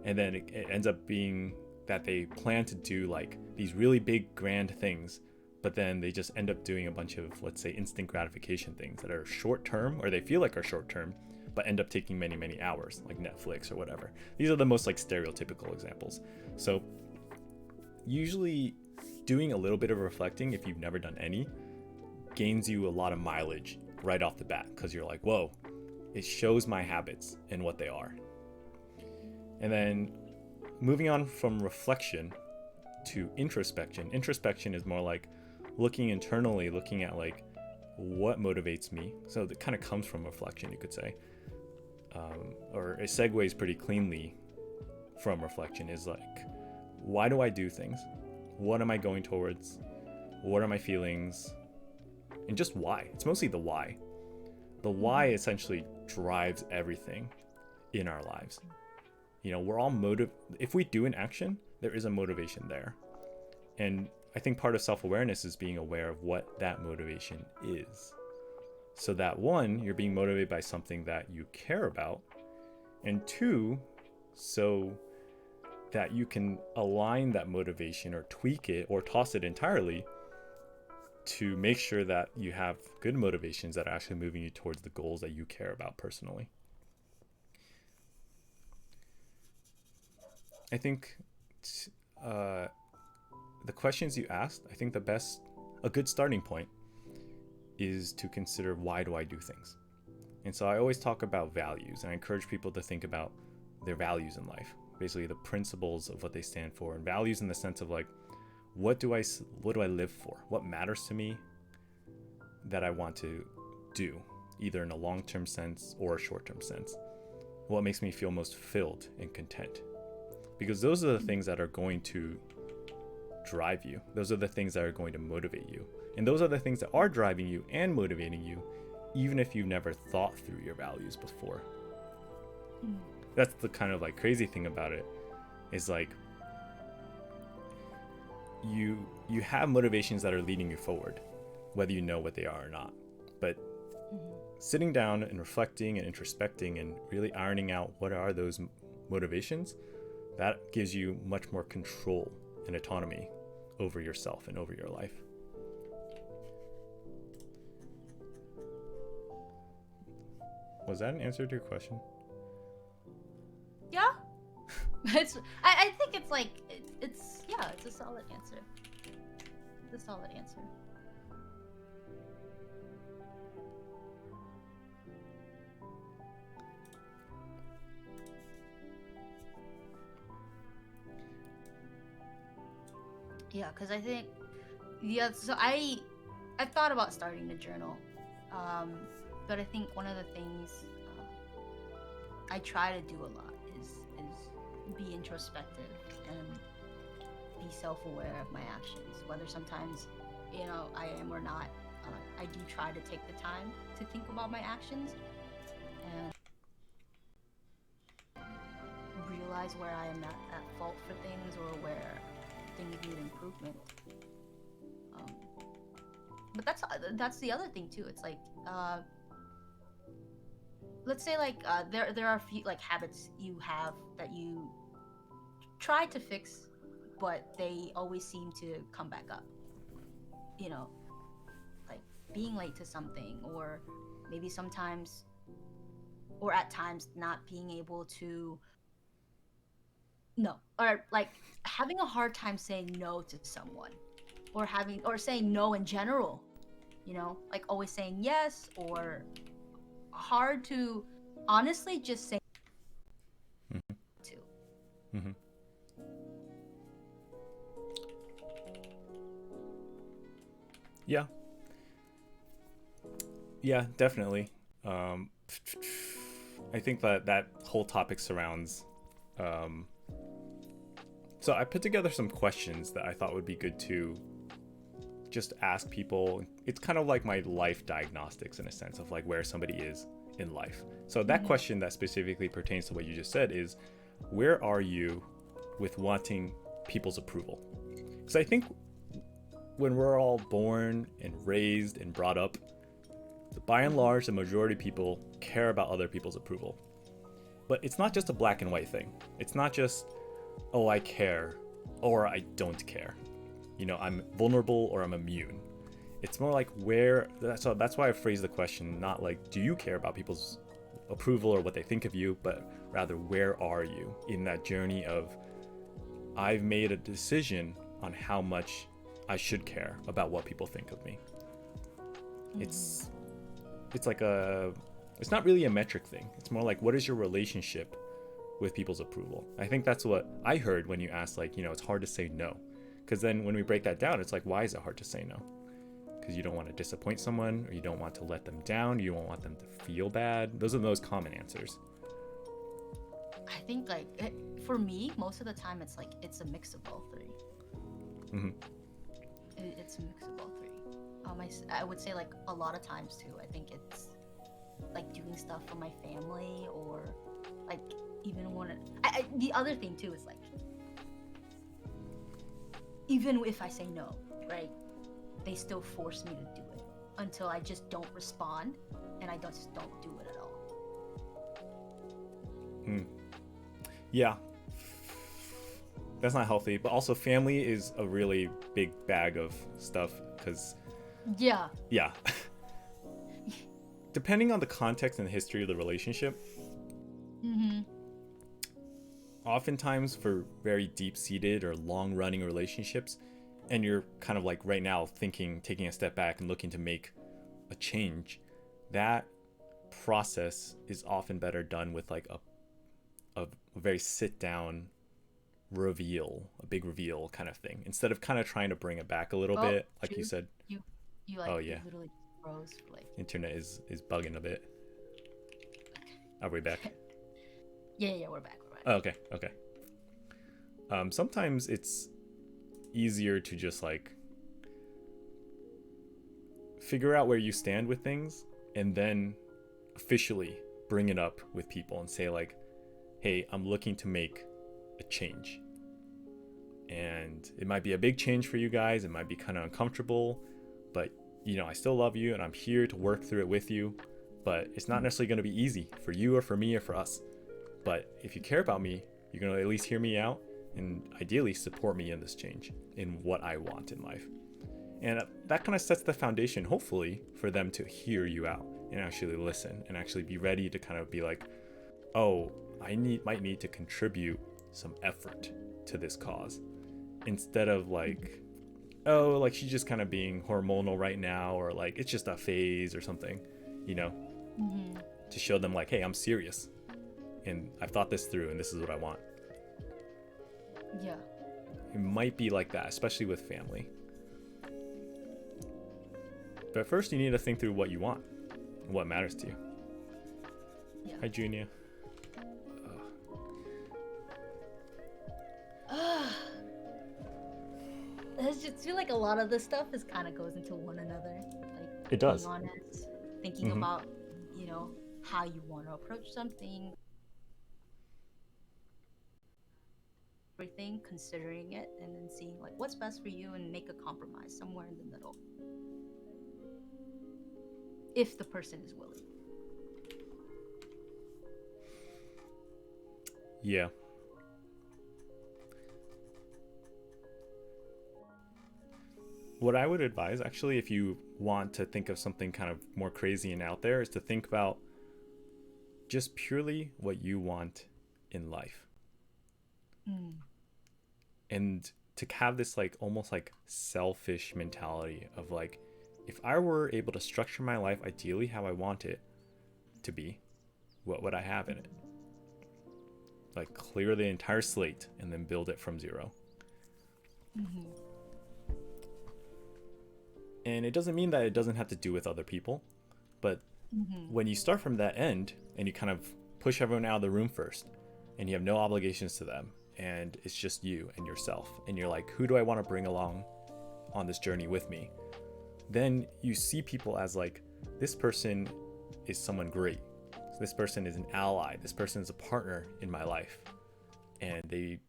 And then it ends up being that they plan to do like these really big grand things, but then they just end up doing a bunch of, let's say, instant gratification things that are short term, or they feel like are short term, but end up taking many, many hours, like Netflix or whatever. These are the most like stereotypical examples. So usually doing a little bit of reflecting, if you've never done any, gains you a lot of mileage right off the bat, because you're like, whoa, it shows my habits and what they are. And then moving on from reflection to introspection. Introspection is more like looking internally, looking at like what motivates me. So that kind of comes from reflection, you could say. Or it segues pretty cleanly from reflection, is like, why do I do things? What am I going towards? What are my feelings? And just why. It's mostly the why. The why essentially drives everything in our lives. We're all if we do an action, there is a motivation there. And I think part of self-awareness is being aware of what that motivation is. So that one, you're being motivated by something that you care about. And two, so that you can align that motivation or tweak it or toss it entirely to make sure that you have good motivations that are actually moving you towards the goals that you care about personally. I think the questions you asked, I think a good starting point is to consider, why do I do things? And so I always talk about values, and I encourage people to think about their values in life, basically the principles of what they stand for, and values in the sense of like, what do I live for? What matters to me that I want to do, either in a long-term sense or a short-term sense? What makes me feel most fulfilled and content? Because those are the things that are going to drive you. Those are the things that are going to motivate you. And those are the things that are driving you and motivating you, even if you've never thought through your values before. That's the kind of like crazy thing about it, is like, you have motivations that are leading you forward, whether you know what they are or not. But sitting down and reflecting and introspecting and really ironing out what are those motivations, that gives you much more control and autonomy over yourself and over your life. Was that an answer to your question? Yeah. I think it's like it's a solid answer. It's a solid answer. Yeah, because I think so I thought about starting a journal, but I think one of the things I try to do a lot is be introspective and be self-aware of my actions, whether sometimes I am or not. I do try to take the time to think about my actions and realize where I am at fault for things or where things need improvement. But that's the other thing too. It's like let's say like there are a few like habits you have that you try to fix, but they always seem to come back up. Like being late to something, or maybe sometimes, or at times not being able to no, or like having a hard time saying no to someone, or saying no in general. Like always saying yes, or hard to honestly just say Mm-hmm. to. Mm-hmm. Yeah. Yeah, definitely. I think that whole topic surrounds. So I put together some questions that I thought would be good to just ask people. It's kind of like my life diagnostics in a sense of like where somebody is in life. So that question that specifically pertains to what you just said is, where are you with wanting people's approval? Because I think when we're all born and raised and brought up, by and large, the majority of people care about other people's approval. But it's not just a black and white thing. It's not just, oh, I care or I don't care. I'm vulnerable or I'm immune. It's more like so that's why I phrased the question, not like, do you care about people's approval or what they think of you, but rather, where are you in that journey of, I've made a decision on how much I should care about what people think of me. It's like it's not really a metric thing. It's more like, what is your relationship with people's approval? I think that's what I heard when you asked, like, it's hard to say no. Because then when we break that down, it's like, why is it hard to say no? Because you don't want to disappoint someone, or you don't want to let them down, you don't want them to feel bad. Those are the most common answers. I think like for me, most of the time it's like it's a mix of all three. Mm-hmm. It's a mix of all three. I would say like a lot of times too, I think it's like doing stuff for my family, or like even when the other thing too is like, even if I say no, right, they still force me to do it until I just don't respond, and I just don't do it at all. Yeah, that's not healthy. But also, family is a really big bag of stuff, because yeah depending on the context and the history of the relationship, oftentimes for very deep-seated or long-running relationships, and you're kind of like right now taking a step back and looking to make a change, that process is often better done with like a very sit-down a big reveal kind of thing, instead of kind of trying to bring it back a little bit, like you said. You like, oh yeah, you literally froze for like. Internet is bugging a bit. Are we back? Yeah, we're back. Oh, okay. Sometimes it's easier to just like figure out where you stand with things, and then officially bring it up with people and say like, hey, I'm looking to make a change. And it might be a big change for you guys. It might be kind of uncomfortable, but I still love you and I'm here to work through it with you. But it's not necessarily going to be easy for you or for me or for us. But if you care about me, you're going to at least hear me out, and ideally support me in this change, in what I want in life. And that kind of sets the foundation, hopefully, for them to hear you out and actually listen and actually be ready to kind of be like, oh, might need to contribute some effort to this cause, instead of like, oh, like she's just kind of being hormonal right now, or like it's just a phase or something, you know, Mm-hmm. to show them like, hey, I'm serious and I've thought this through and this is what I want. Yeah. It might be like that, especially with family. But first, you need to think through what you want, what matters to you. Yeah. Hi, Junior. I just feel like a lot of this stuff is kind of goes into one another. Like It does. being honest, thinking Mm-hmm. about, how you want to approach something, everything, considering it, and then seeing like what's best for you and make a compromise somewhere in the middle. If the person is willing. Yeah. What I would advise, actually, if you want to think of something kind of more crazy and out there, is to think about just purely what you want in life. Mm. And to have this like almost like selfish mentality of like, if I were able to structure my life ideally how I want it to be, what would I have in it? Like clear the entire slate and then build it from zero. Mm-hmm. And it doesn't mean that it doesn't have to do with other people, but Mm-hmm. when you start from that end and you kind of push everyone out of the room first and you have no obligations to them and it's just you and yourself and you're like, who do I want to bring along on this journey with me? Then you see people as like, this person is someone great. This person is an ally. This person is a partner in my life. And they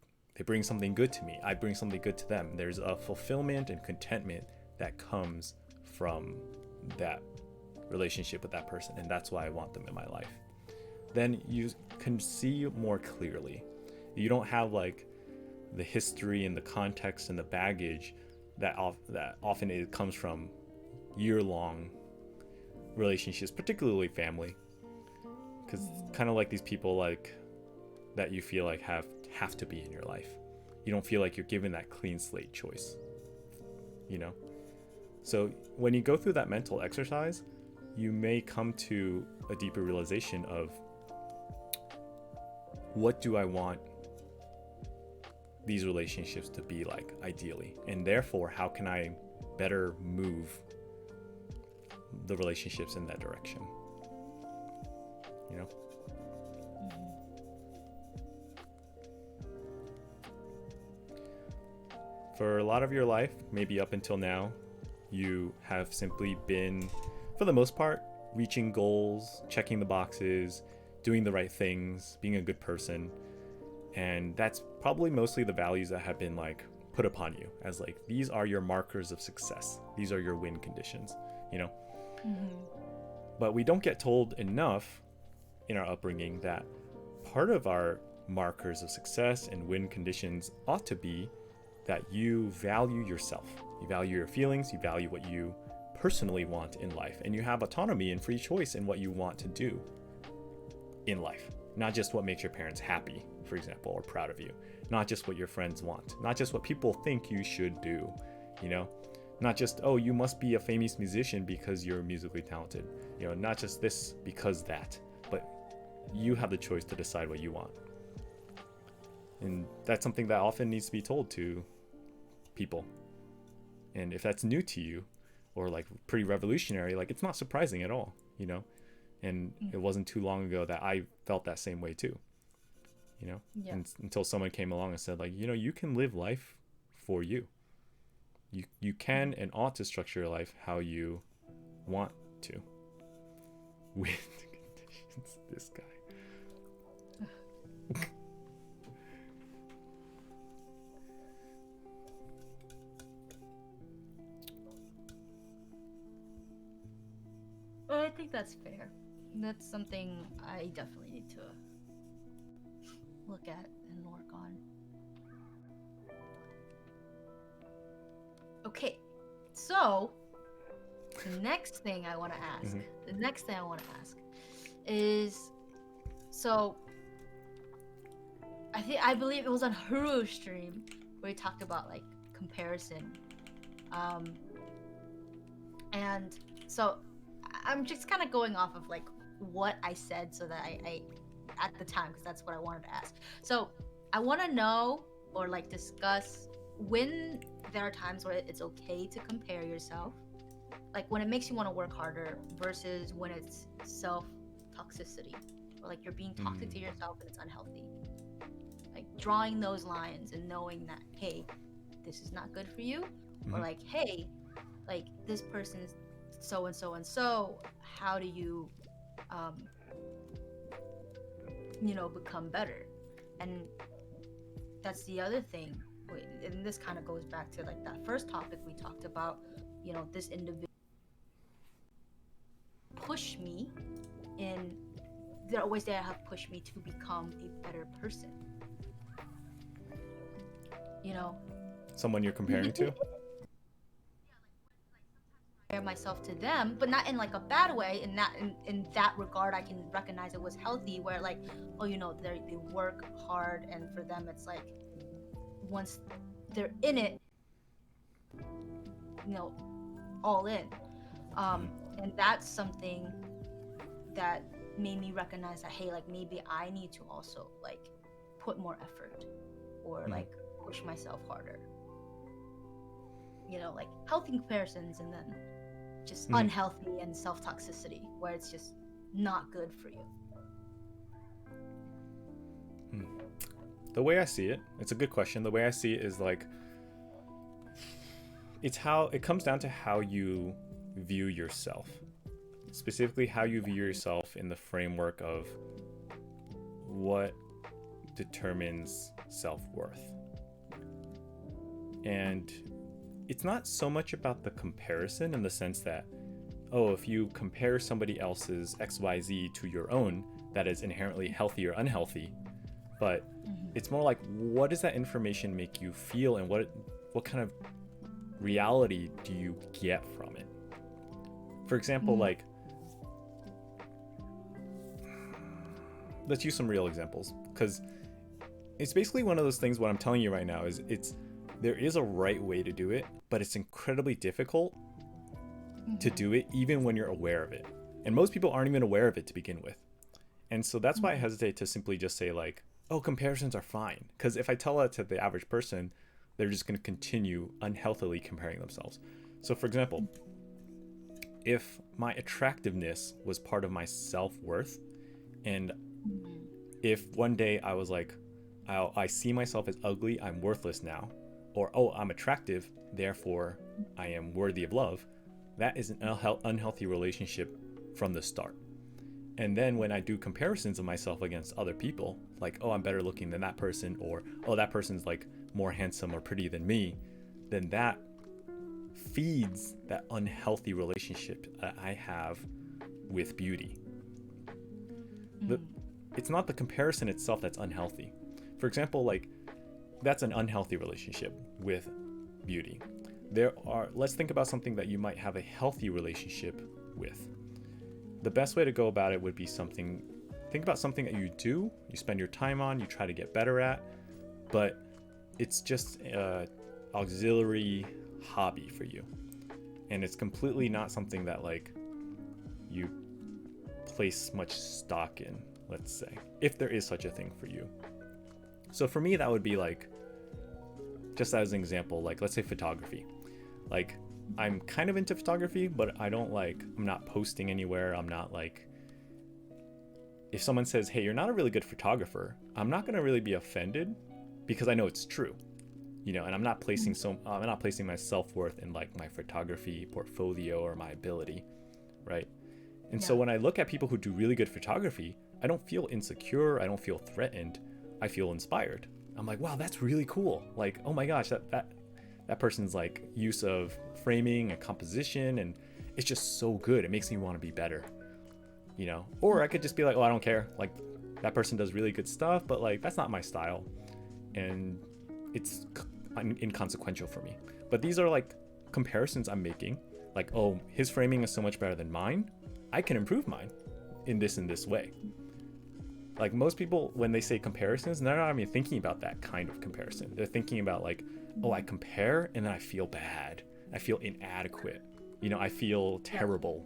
bring something good to me. I bring something good to them. There's a fulfillment and contentment that comes from that relationship with that person, and that's why I want them in my life. Then you can see more clearly. You don't have like the history and the context and the baggage that often it comes from year-long relationships, particularly family, because kind of like these people like that you feel like have to be in your life. You don't feel like you're given that clean slate choice, you know? So when you go through that mental exercise, you may come to a deeper realization of, what do I want these relationships to be like ideally? And therefore, how can I better move the relationships in that direction? You know? For a lot of your life, maybe up until now, you have simply been, for the most part, reaching goals, checking the boxes, doing the right things, being a good person. And that's probably mostly the values that have been like put upon you as like, these are your markers of success. These are your win conditions, you know? Mm-hmm. But we don't get told enough in our upbringing that part of our markers of success and win conditions ought to be that you value yourself. You value your feelings, you value what you personally want in life, and you have autonomy and free choice in what you want to do in life. Not just what makes your parents happy, for example, or proud of you. Not just what your friends want. Not just what people think you should do, you know? Not just, oh, you must be a famous musician because you're musically talented. You know, not just this because that, but you have the choice to decide what you want. And that's something that often needs to be told to people. And if that's new to you, or like pretty revolutionary, like it's not surprising at all, you know? And it wasn't too long ago that I felt that same way too, you know? Yeah. And until someone came along and said like, you know, you can live life for you. You can and ought to structure your life how you want to. With conditions, this guy. Well, I think that's fair. That's something I definitely need to look at and work on. Okay, so the next thing I want to ask, is, so I believe it was on Huru's stream where he talked about like comparison, um, and so I'm just kind of going off of like what I said so that I at the time, because that's what I wanted to ask. So I want to know or like discuss when there are times where it's okay to compare yourself, like when it makes you want to work harder versus when it's self toxicity, or like you're being toxic to yourself and it's unhealthy. Like drawing those lines and knowing that, hey, this is not good for you, or like, hey, like this person's so and so and so. How do you, become better? And that's the other thing. And this kind of goes back to like that first topic we talked about. This individual push me in. There are ways that have pushed me to become a better person. Someone you're comparing to? Compare myself to them, but not in like a bad way. In that regard, I can recognize it was healthy. Where like, they work hard, and for them, it's like once they're in it, all in. And that's something that made me recognize that, hey, like maybe I need to also like put more effort, or like push myself harder. Like healthy comparisons, and then just unhealthy and self-toxicity where it's just not good for you. The way I see it, it's a good question. The way I see it is like, it comes down to how you view yourself. Specifically, how you view yourself in the framework of what determines self-worth. And it's not so much about the comparison in the sense that, if you compare somebody else's XYZ to your own, that is inherently healthy or unhealthy. But it's more like, what does that information make you feel, and what kind of reality do you get from it? For example, like, let's use some real examples, because it's basically one of those things. What I'm telling you right now is there is a right way to do it, but it's incredibly difficult to do it even when you're aware of it. And most people aren't even aware of it to begin with. And so that's why I hesitate to simply just say like, comparisons are fine. Because if I tell that to the average person, they're just going to continue unhealthily comparing themselves. So for example, if my attractiveness was part of my self-worth, and if one day I was like, I see myself as ugly, I'm worthless now, or I'm attractive, therefore I am worthy of love, that is an unhealthy relationship from the start. And then when I do comparisons of myself against other people, like, I'm better looking than that person, or that person's like more handsome or pretty than me, then that feeds that unhealthy relationship that I have with beauty. It's not the comparison itself that's unhealthy. For example, like, that's an unhealthy relationship with beauty. Let's think about something that you might have a healthy relationship with. The best way to go about it would be think about something that you spend your time on, you try to get better at, but it's just an auxiliary hobby for you. And it's completely not something that like you place much stock in, let's say, if there is such a thing for you. So for me, that would be like, just as an example, like, let's say photography. Like, I'm kind of into photography, but I'm not posting anywhere. I'm not like, if someone says, hey, you're not a really good photographer, I'm not going to really be offended, because I know it's true, and I'm not placing my self-worth in like my photography portfolio or my ability, right? And so when I look at people who do really good photography, I don't feel insecure. I don't feel threatened. I feel inspired. I'm like, wow, that's really cool. Like, oh my gosh, that person's like use of framing and composition, and it's just so good. It makes me want to be better, Or I could just be like, I don't care. Like, that person does really good stuff, but like, that's not my style, and it's inconsequential for me. But these are like comparisons I'm making, like, oh, his framing is so much better than mine, I can improve mine in this way. Like, most people, when they say comparisons, they're not even thinking about that kind of comparison. They're thinking about like, oh, I compare and then I feel bad, I feel inadequate, I feel terrible.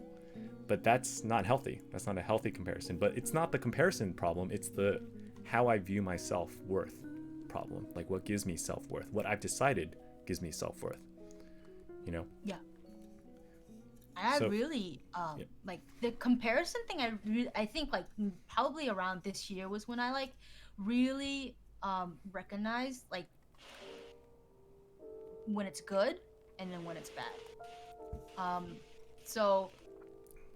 But that's not healthy. That's not a healthy comparison. But it's not the comparison problem, it's the how I view my self-worth problem. Like, what gives me self-worth, what I've decided gives me self-worth. Yeah. I So really like the comparison thing. I think like probably around this year was when I like really recognized like when it's good and then when it's bad. So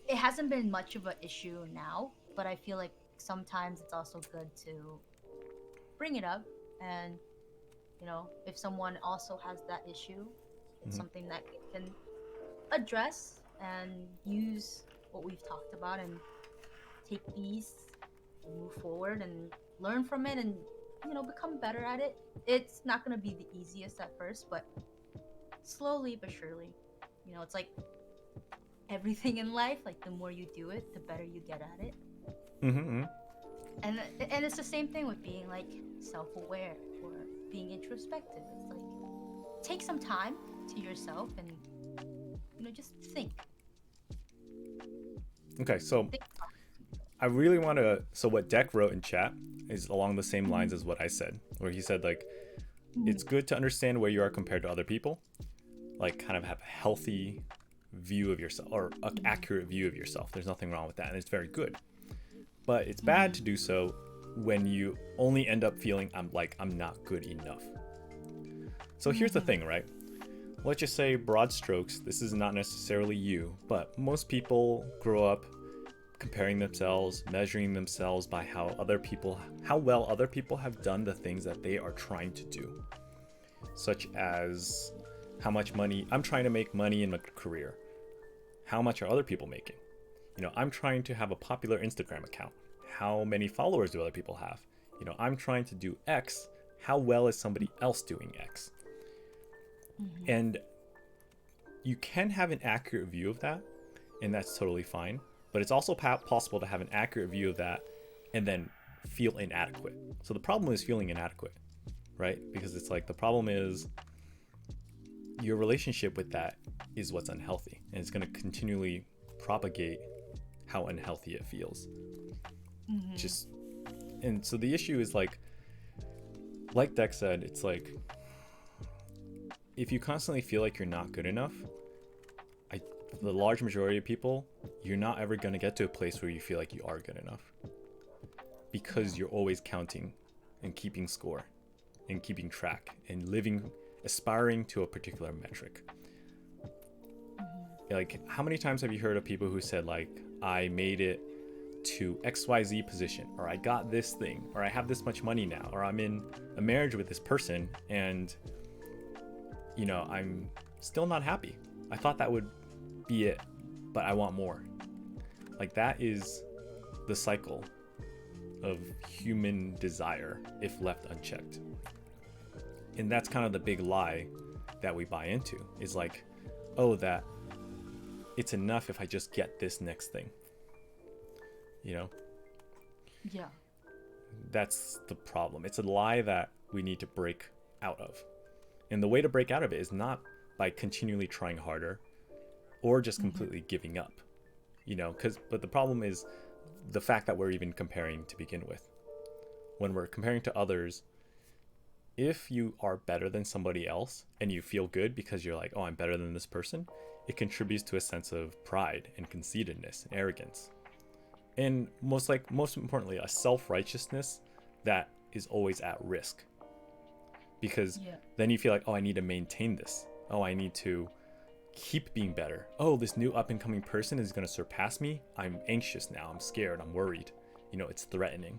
it hasn't been much of an issue now, but I feel like sometimes it's also good to bring it up. And if someone also has that issue, it's something that we can address and use what we've talked about and take these and move forward and learn from it and become better at it. It's not going to be the easiest at first, but slowly but surely. It's like everything in life, like the more you do it, the better you get at it. mm-hmm. And it's the same thing with being like self-aware or being introspective. It's like take some time to yourself and just think. Okay, so Think. I really want to. So what Deck wrote in chat is along the same lines as what I said, where he said like, it's good to understand where you are compared to other people, like kind of have a healthy view of yourself or an accurate view of yourself. There's nothing wrong with that, and it's very good. But it's bad to do so when you only end up feeling I'm not good enough. So here's the thing, right? Let's just say broad strokes, this is not necessarily you, but most people grow up comparing themselves, measuring themselves by how well other people have done the things that they are trying to do. Such as how much money, I'm trying to make money in my career. How much are other people making? I'm trying to have a popular Instagram account. How many followers do other people have? I'm trying to do X. How well is somebody else doing X? And you can have an accurate view of that, and that's totally fine. But it's also possible to have an accurate view of that and then feel inadequate. So the problem is feeling inadequate, right? Because it's like the problem is your relationship with that is what's unhealthy, and it's going to continually propagate how unhealthy it feels. And so the issue is like Deck said, it's like if you constantly feel like you're not good enough, the large majority of people, you're not ever going to get to a place where you feel like you are good enough, because you're always counting and keeping score and keeping track and aspiring to a particular metric. Like, how many times have you heard of people who said like, I made it to XYZ position, or I got this thing, or I have this much money now, or I'm in a marriage with this person and I'm still not happy. I thought that would be it, but I want more. Like, that is the cycle of human desire if left unchecked. And that's kind of the big lie that we buy into, is like, oh, that it's enough if I just get this next thing. Yeah. That's the problem. It's a lie that we need to break out of. And the way to break out of it is not by continually trying harder or just completely giving up. But the problem is the fact that we're even comparing to begin with. When we're comparing to others, if you are better than somebody else and you feel good because you're like, oh, I'm better than this person, it contributes to a sense of pride and conceitedness and arrogance. And most importantly, a self-righteousness that is always at risk. Because then you feel like, oh, I need to maintain this. Oh, I need to keep being better. Oh, this new up-and-coming person is going to surpass me. I'm anxious now. I'm scared. I'm worried. It's threatening.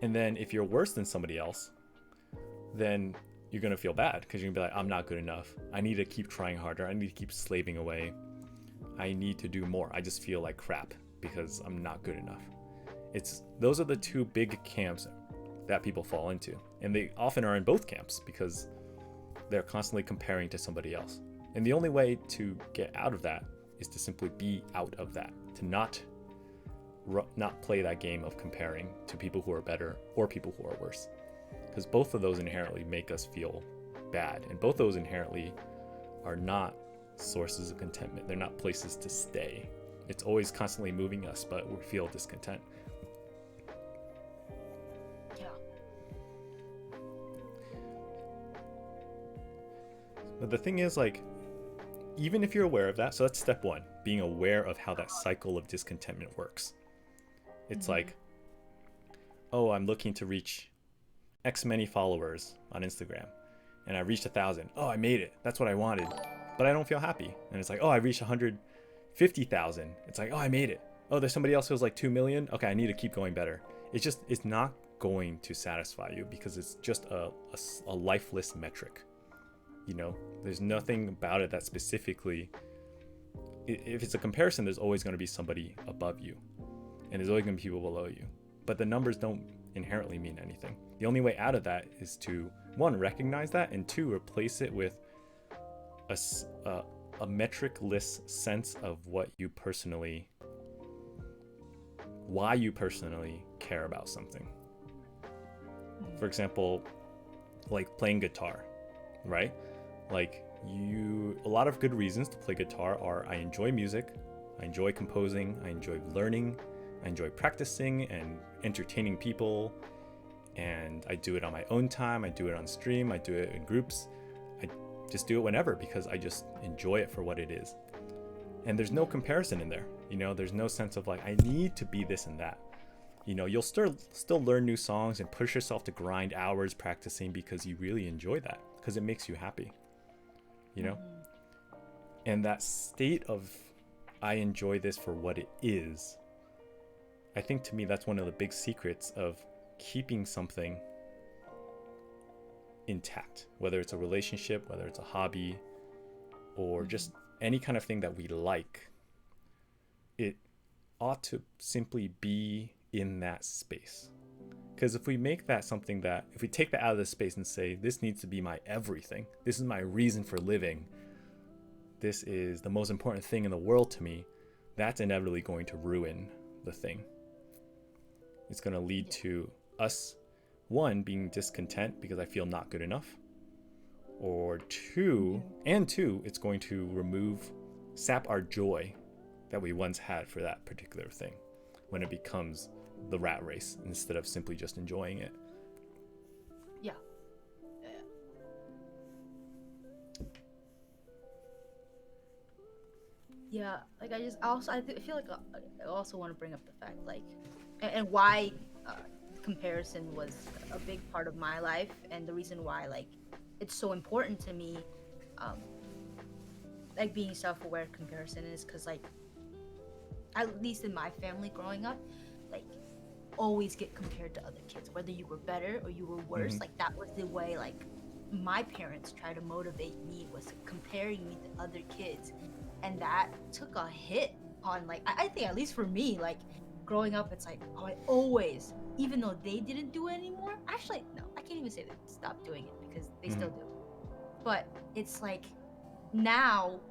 And then if you're worse than somebody else, then you're going to feel bad because you're going to be like, I'm not good enough. I need to keep trying harder. I need to keep slaving away. I need to do more. I just feel like crap because I'm not good enough. Those are the two big camps that people fall into. And they often are in both camps because they're constantly comparing to somebody else. And the only way to get out of that is to simply be out of that, to not play that game of comparing to people who are better or people who are worse. Because both of those inherently make us feel bad. And both those inherently are not sources of contentment. They're not places to stay. It's always constantly moving us, but we feel discontent. Yeah. But the thing is, like, even if you're aware of that, so that's step one, being aware of how that cycle of discontentment works. It's like, oh, I'm looking to reach X many followers on Instagram, and I reached 1,000. Oh, I made it. That's what I wanted. But I don't feel happy. And it's like, oh, I reached 150,000. It's like, oh, I made it. Oh, there's somebody else who's like 2 million. Okay, I need to keep going better. It's not going to satisfy you because it's just a lifeless metric. You know, there's nothing about it that specifically, if it's a comparison, there's always going to be somebody above you, and there's always going to be people below you. But the numbers don't inherently mean anything. The only way out of that is to, one, recognize that, and two, replace it with a metric-less sense of why you personally care about something. For example, like playing guitar, right? Like, a lot of good reasons to play guitar are I enjoy music, I enjoy composing, I enjoy learning, I enjoy practicing and entertaining people, and I do it on my own time, I do it on stream, I do it in groups, I just do it whenever because I just enjoy it for what it is. And there's no comparison in there, you know, there's no sense of like, I need to be this and that. You know, you'll still learn new songs and push yourself to grind hours practicing because you really enjoy that, because it makes you happy, you know? And that state of, I enjoy this for what it is, I think to me that's one of the big secrets of keeping something intact, whether it's a relationship, whether it's a hobby, or just any kind of thing that we like. It ought to simply be in that space. Because if we make that something that, if we take that out of this space and say, this needs to be my everything, this is my reason for living, this is the most important thing in the world to me, that's inevitably going to ruin the thing. It's going to lead to us, one, being discontent because I feel not good enough, or two, it's going to sap our joy that we once had for that particular thing when it becomes the rat race instead of simply just enjoying it. Yeah. Yeah, like I feel like I also want to bring up the fact, like, and why comparison was a big part of my life, and the reason why, like, it's so important to me, like, being self-aware comparison is because, like, at least in my family growing up, like, always get compared to other kids, whether you were better or you were worse. Like, that was the way, like, my parents tried to motivate me, was comparing me to other kids, and that took a hit on, like, I think at least for me, like, growing up, it's like, oh, I always, even though they didn't do it anymore, actually, no, I can't even say they stopped doing it because they still do, but it's like, now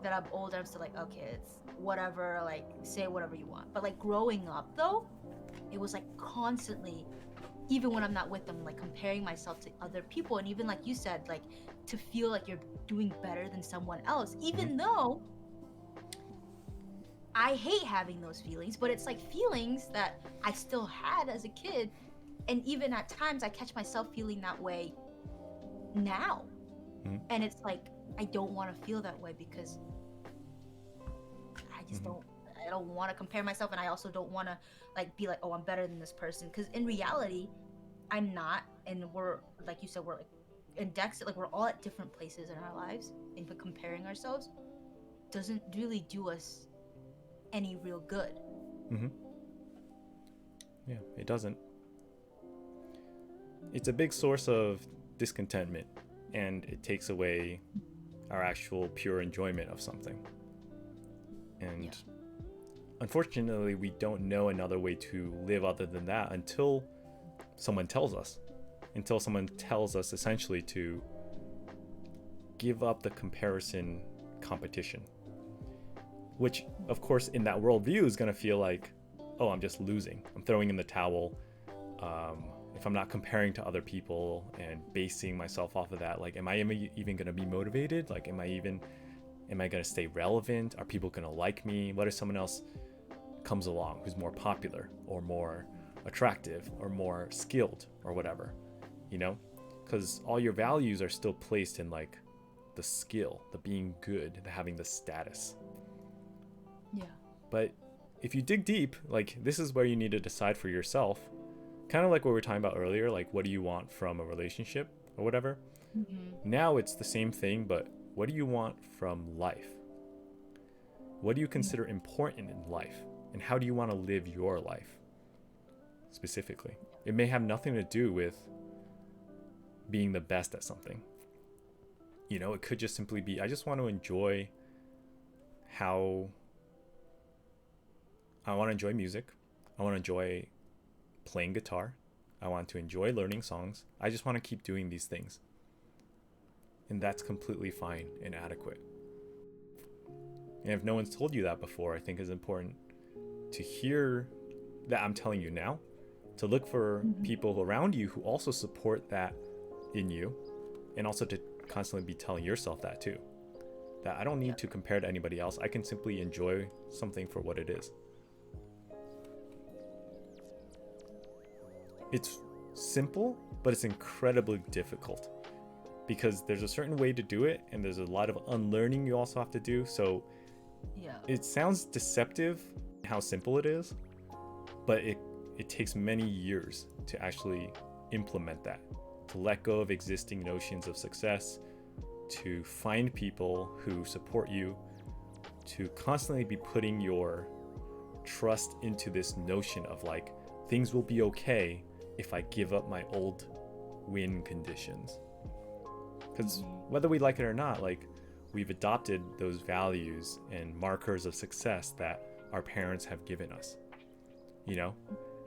that I'm older, I'm still like, okay, it's whatever, like, say whatever you want. But like growing up though, it was like constantly, even when I'm not with them, like comparing myself to other people, and even like you said, like, to feel like you're doing better than someone else, even though I hate having those feelings, but it's like feelings that I still had as a kid, and even at times I catch myself feeling that way now. And it's like, I don't want to feel that way because I just I don't want to compare myself, and I also don't want to like be like, oh, I'm better than this person, because in reality I'm not. And we're, like you said, we're like indexed, like we're all at different places in our lives, and comparing ourselves doesn't really do us any real good. Yeah, it doesn't. It's a big source of discontentment, and it takes away our actual pure enjoyment of something. And unfortunately, we don't know another way to live other than that until someone tells us essentially to give up the comparison competition, which of course in that worldview is going to feel like, oh, I'm just losing, I'm throwing in the towel. If I'm not comparing to other people and basing myself off of that, like, am I even going to be motivated? Like, am I going to stay relevant? Are people going to like me? What if someone else comes along who's more popular or more attractive or more skilled or whatever, you know? Because all your values are still placed in like the skill, the being good, the having the status. Yeah. But if you dig deep, like, this is where you need to decide for yourself, kind of like what we were talking about earlier, like, what do you want from a relationship or whatever? Mm-hmm. Now it's the same thing, but what do you want from life? What do you consider important in life? And how do you want to live your life specifically? It may have nothing to do with being the best at something. You know, it could just simply be, I just want to enjoy music. I want to enjoy playing guitar. I want to enjoy learning songs. I just want to keep doing these things. And that's completely fine and adequate. And if no one's told you that before, I think it's important to hear that I'm telling you now, to look for people around you who also support that in you, and also to constantly be telling yourself that too, that I don't need to compare to anybody else. I can simply enjoy something for what it is. It's simple, but it's incredibly difficult because there's a certain way to do it, and there's a lot of unlearning you also have to do. So it sounds deceptive how simple it is, but it takes many years to actually implement that, to let go of existing notions of success, to find people who support you, to constantly be putting your trust into this notion of like, things will be okay if I give up my old win conditions. Because whether we like it or not, like, we've adopted those values and markers of success that our parents have given us, you know?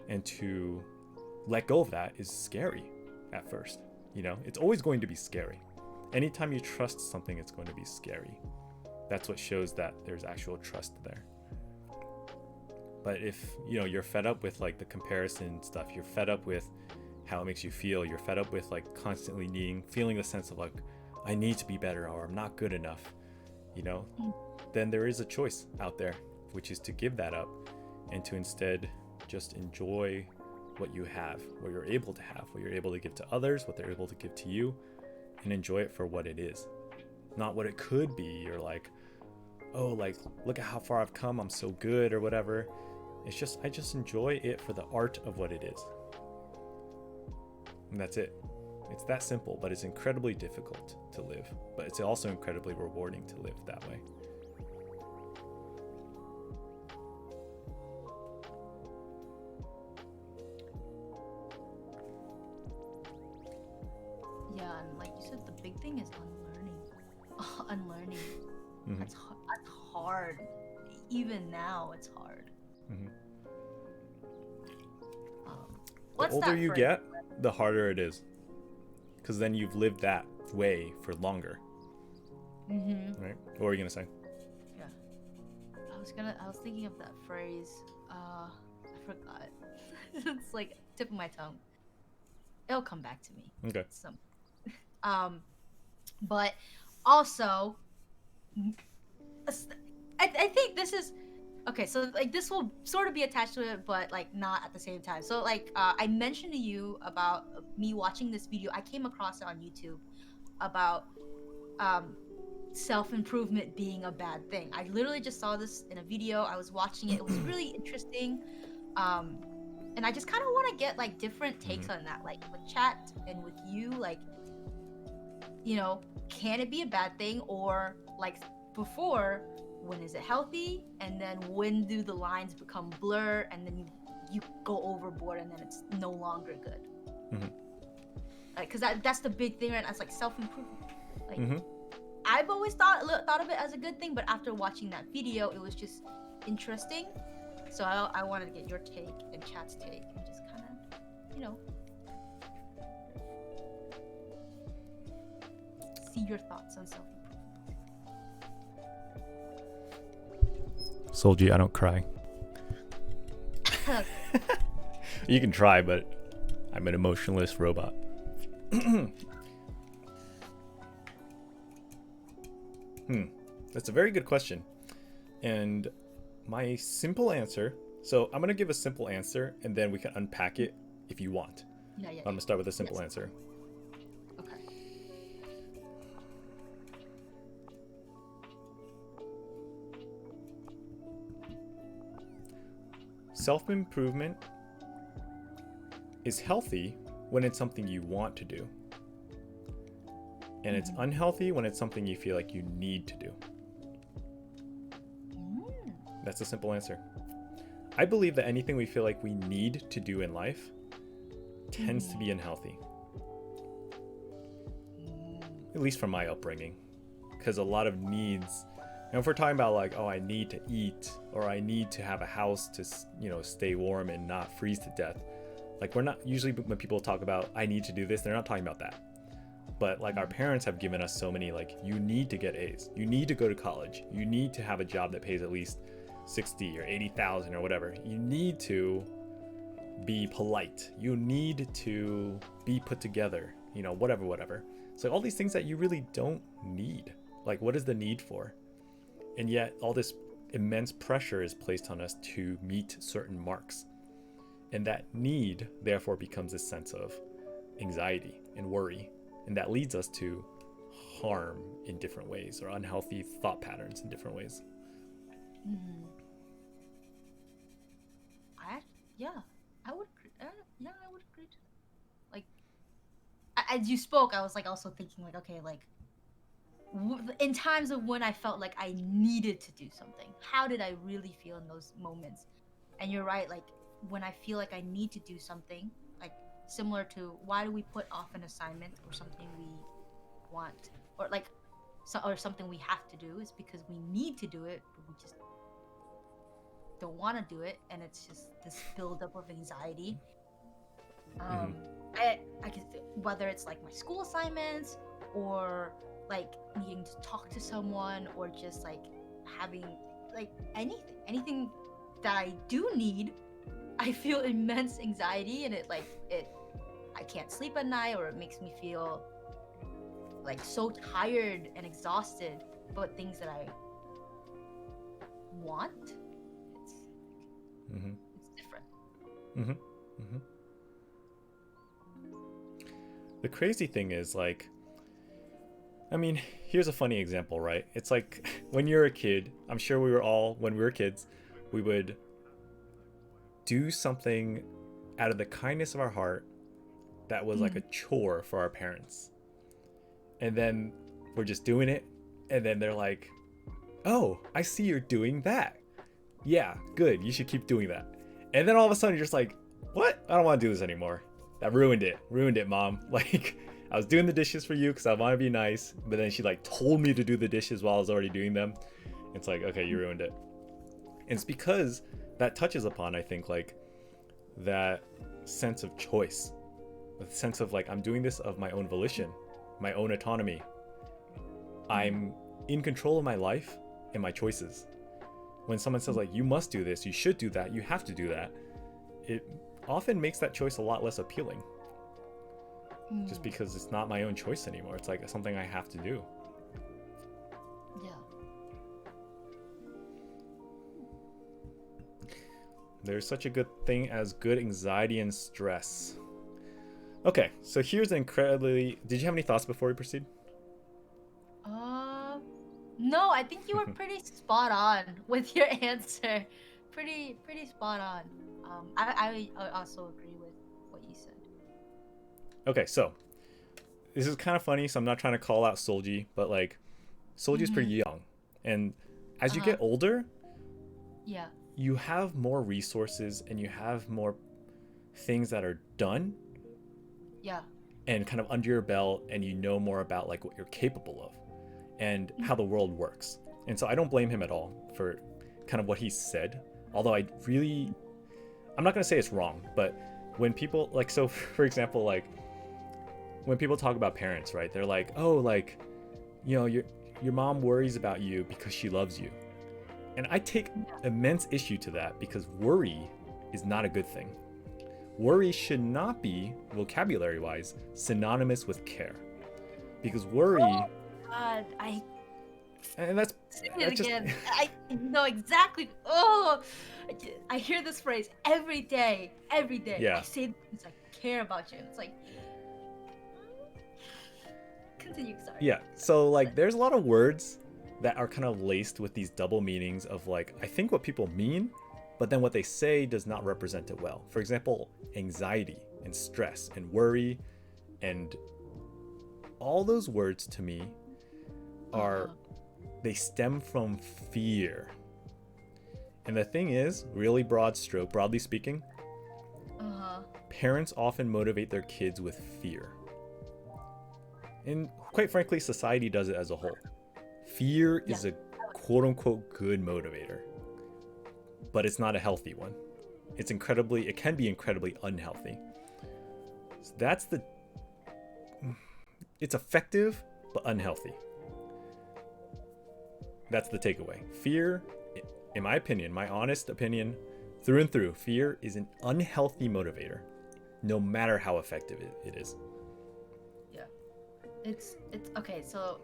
And to let go of that is scary at first, you know? It's always going to be scary. Anytime you trust something, it's going to be scary. That's what shows that there's actual trust there. But if, you know, you're fed up with like the comparison stuff, you're fed up with how it makes you feel, you're fed up with like constantly feeling the sense of like, I need to be better or I'm not good enough, you know, then there is a choice out there, which is to give that up and to instead just enjoy what you have, what you're able to have, what you're able to give to others, what they're able to give to you, and enjoy it for what it is, not what it could be. You're like, oh, like, look at how far I've come, I'm so good or whatever. It's just, I just enjoy it for the art of what it is. And that's it. It's that simple, but it's incredibly difficult to live. But it's also incredibly rewarding to live that way. Yeah, and like you said, the big thing is unlearning. Mm-hmm. That's hard. Even now, it's hard. Mm-hmm. What's the older that you phrase? get, the harder it is. Because then you've lived that way for longer. Mm-hmm. Right? What were you going to say? Yeah. I was thinking of that phrase. I forgot. It's like tip of my tongue. It'll come back to me. Okay. But also, I think this is okay. So like this will sort of be attached to it, but like not at the same time. So like I mentioned to you about me watching this video. I came across it on YouTube about self-improvement being a bad thing. I literally just saw this in a video. I was watching it. It was really interesting. And I just kind of want to get like different takes on that, like with chat and with you, like, you know, can it be a bad thing? Or like before, when is it healthy? And then when do the lines become blur and then you go overboard and then it's no longer good? Because that's the big thing, right? That's like self-improvement. Like I've always thought of it as a good thing, but after watching that video, it was just interesting. So I wanted to get your take and chat's take and just kind of, you know, see your thoughts on self-improvement. Solji, I don't cry. You can try, but I'm an emotionless robot. That's a very good question. And my simple answer, so I'm going to give a simple answer and then we can unpack it if you want. Yeah. I'm going to start with a simple answer. Okay. Self-improvement is healthy when it's something you want to do. And it's unhealthy when it's something you feel like you need to do. That's a simple answer. I believe that anything we feel like we need to do in life tends to be unhealthy. At least from my upbringing. Because a lot of needs, and if we're talking about like, oh, I need to eat, or I need to have a house to, stay warm and not freeze to death. Like, we're not, usually when people talk about, I need to do this, they're not talking about that. But like, our parents have given us so many, like, you need to get A's, you need to go to college, you need to have a job that pays at least 60 or 80,000 or whatever. You need to be polite, you need to be put together, whatever. So all these things that you really don't need. Like, what is the need for? And yet all this immense pressure is placed on us to meet certain marks. And that need, therefore, becomes a sense of anxiety and worry. And that leads us to harm in different ways, or unhealthy thought patterns in different ways. I would agree to that. Like, as you spoke, I was like also thinking like, okay, like in times of when I felt like I needed to do something, how did I really feel in those moments? And you're right, like when I feel like I need to do something, like similar to why do we put off an assignment or something we want, or like or something we have to do, is because we need to do it, but we just don't want to do it, and it's just this buildup of anxiety. I can, whether it's like my school assignments, or like needing to talk to someone, or just like having like anything that I do need, I feel immense anxiety, and I can't sleep at night, or it makes me feel like so tired and exhausted about things that I want. It's different. The crazy thing is, like, I mean, here's a funny example, right? It's like when you're a kid, I'm sure we were all, when we were kids, we would do something out of the kindness of our heart that was like a chore for our parents. And then we're just doing it, and then they're like, oh, I see you're doing that. Yeah, good, you should keep doing that. And then all of a sudden you're just like, what? I don't want to do this anymore. That ruined it, Mom. Like, I was doing the dishes for you because I want to be nice, but then she like told me to do the dishes while I was already doing them. It's like, okay, you ruined it. And it's because that touches upon, I think, like that sense of choice, the sense of like, I'm doing this of my own volition, my own autonomy. I'm in control of my life and my choices. When someone says like, you must do this, you should do that, you have to do that, it often makes that choice a lot less appealing. Just because it's not my own choice anymore. It's like something I have to do. Yeah. There's such a good thing as good anxiety and stress. Okay, so here's an incredibly... Did you have any thoughts before we proceed? No, I think you were pretty spot on with your answer. Pretty spot on. I also agree with what you said. Okay, so this is kind of funny, so I'm not trying to call out Solji, but like Solji's pretty young, and as you get older, you have more resources and you have more things that are done, and kind of under your belt, and you know more about like what you're capable of and how the world works. And so I don't blame him at all for kind of what he said, although I'm not gonna say it's wrong, but when people like, so for example, like when people talk about parents, right, they're like, oh, like your mom worries about you because she loves you. And I take immense issue to that because worry is not a good thing. Worry should not be, vocabulary wise, synonymous with care. Because worry, God, and that's say it just again. I know exactly. Oh, I hear this phrase every day. Every day. Yeah. I say things like care about you. It's like, continue. Sorry. Yeah. So like there's a lot of words that are kind of laced with these double meanings of like I think what people mean, but then what they say does not represent it well. For example, anxiety and stress and worry and all those words to me are they stem from fear. And the thing is, really broadly speaking, parents often motivate their kids with fear. And quite frankly, society does it as a whole. Fear is a quote unquote good motivator, but it's not a healthy one. It can be incredibly unhealthy. So it's effective, but unhealthy. That's the takeaway. Fear, in my opinion, my honest opinion, through and through, fear is an unhealthy motivator, no matter how effective it is. Yeah. It's okay, so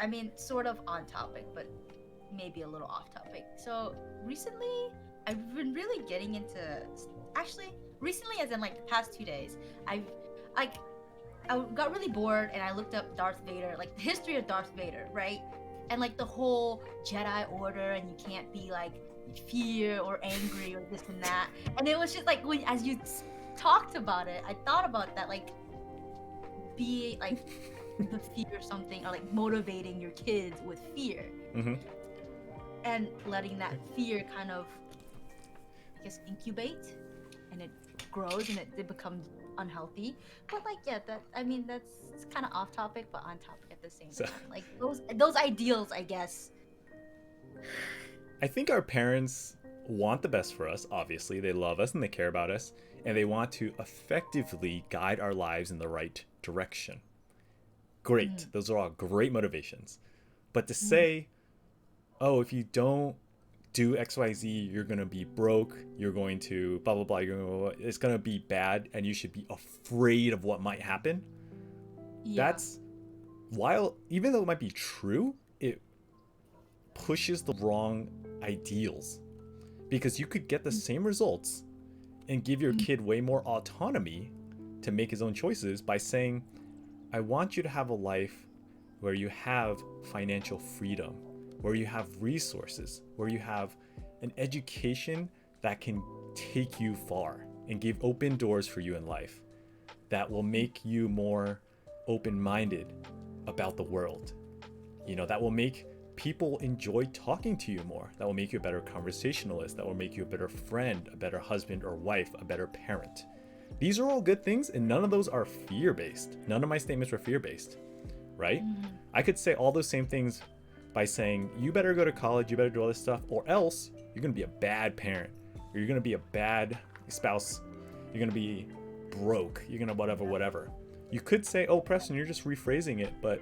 I mean sort of on topic, but maybe a little off topic. So recently I've been really getting into recently as in like the past 2 days, I got really bored and I looked up Darth Vader, like the history of Darth Vader, right? And like the whole Jedi Order, and you can't be like fear or angry or this and that. And it was just like as you talked about it, I thought about that, like be like the fear something, or like motivating your kids with fear, and letting that fear kind of, I guess, incubate, and it grows and it becomes unhealthy. But like that's kind of off topic but on topic at the same time. Like those ideals, I guess. I think our parents want the best for us. Obviously they love us and they care about us, and they want to effectively guide our lives in the right direction. Great. Those are all great motivations. But to say, oh, if you don't do XYZ, you're going to be broke, you're going to blah, blah, blah, it's going to be bad, and you should be afraid of what might happen. Yeah. That's, even though it might be true, it pushes the wrong ideals. Because you could get the same results and give your kid way more autonomy to make his own choices by saying, I want you to have a life where you have financial freedom, where you have resources, where you have an education that can take you far and give open doors for you in life, that will make you more open-minded about the world. That will make people enjoy talking to you more. That will make you a better conversationalist. That will make you a better friend, a better husband or wife, a better parent. These are all good things, and none of those are fear-based. None of my statements were fear-based, right? I could say all those same things by saying, you better go to college, you better do all this stuff, or else you're going to be a bad parent, or you're going to be a bad spouse, you're going to be broke, you're going to whatever. You could say, oh, Preston, you're just rephrasing it, but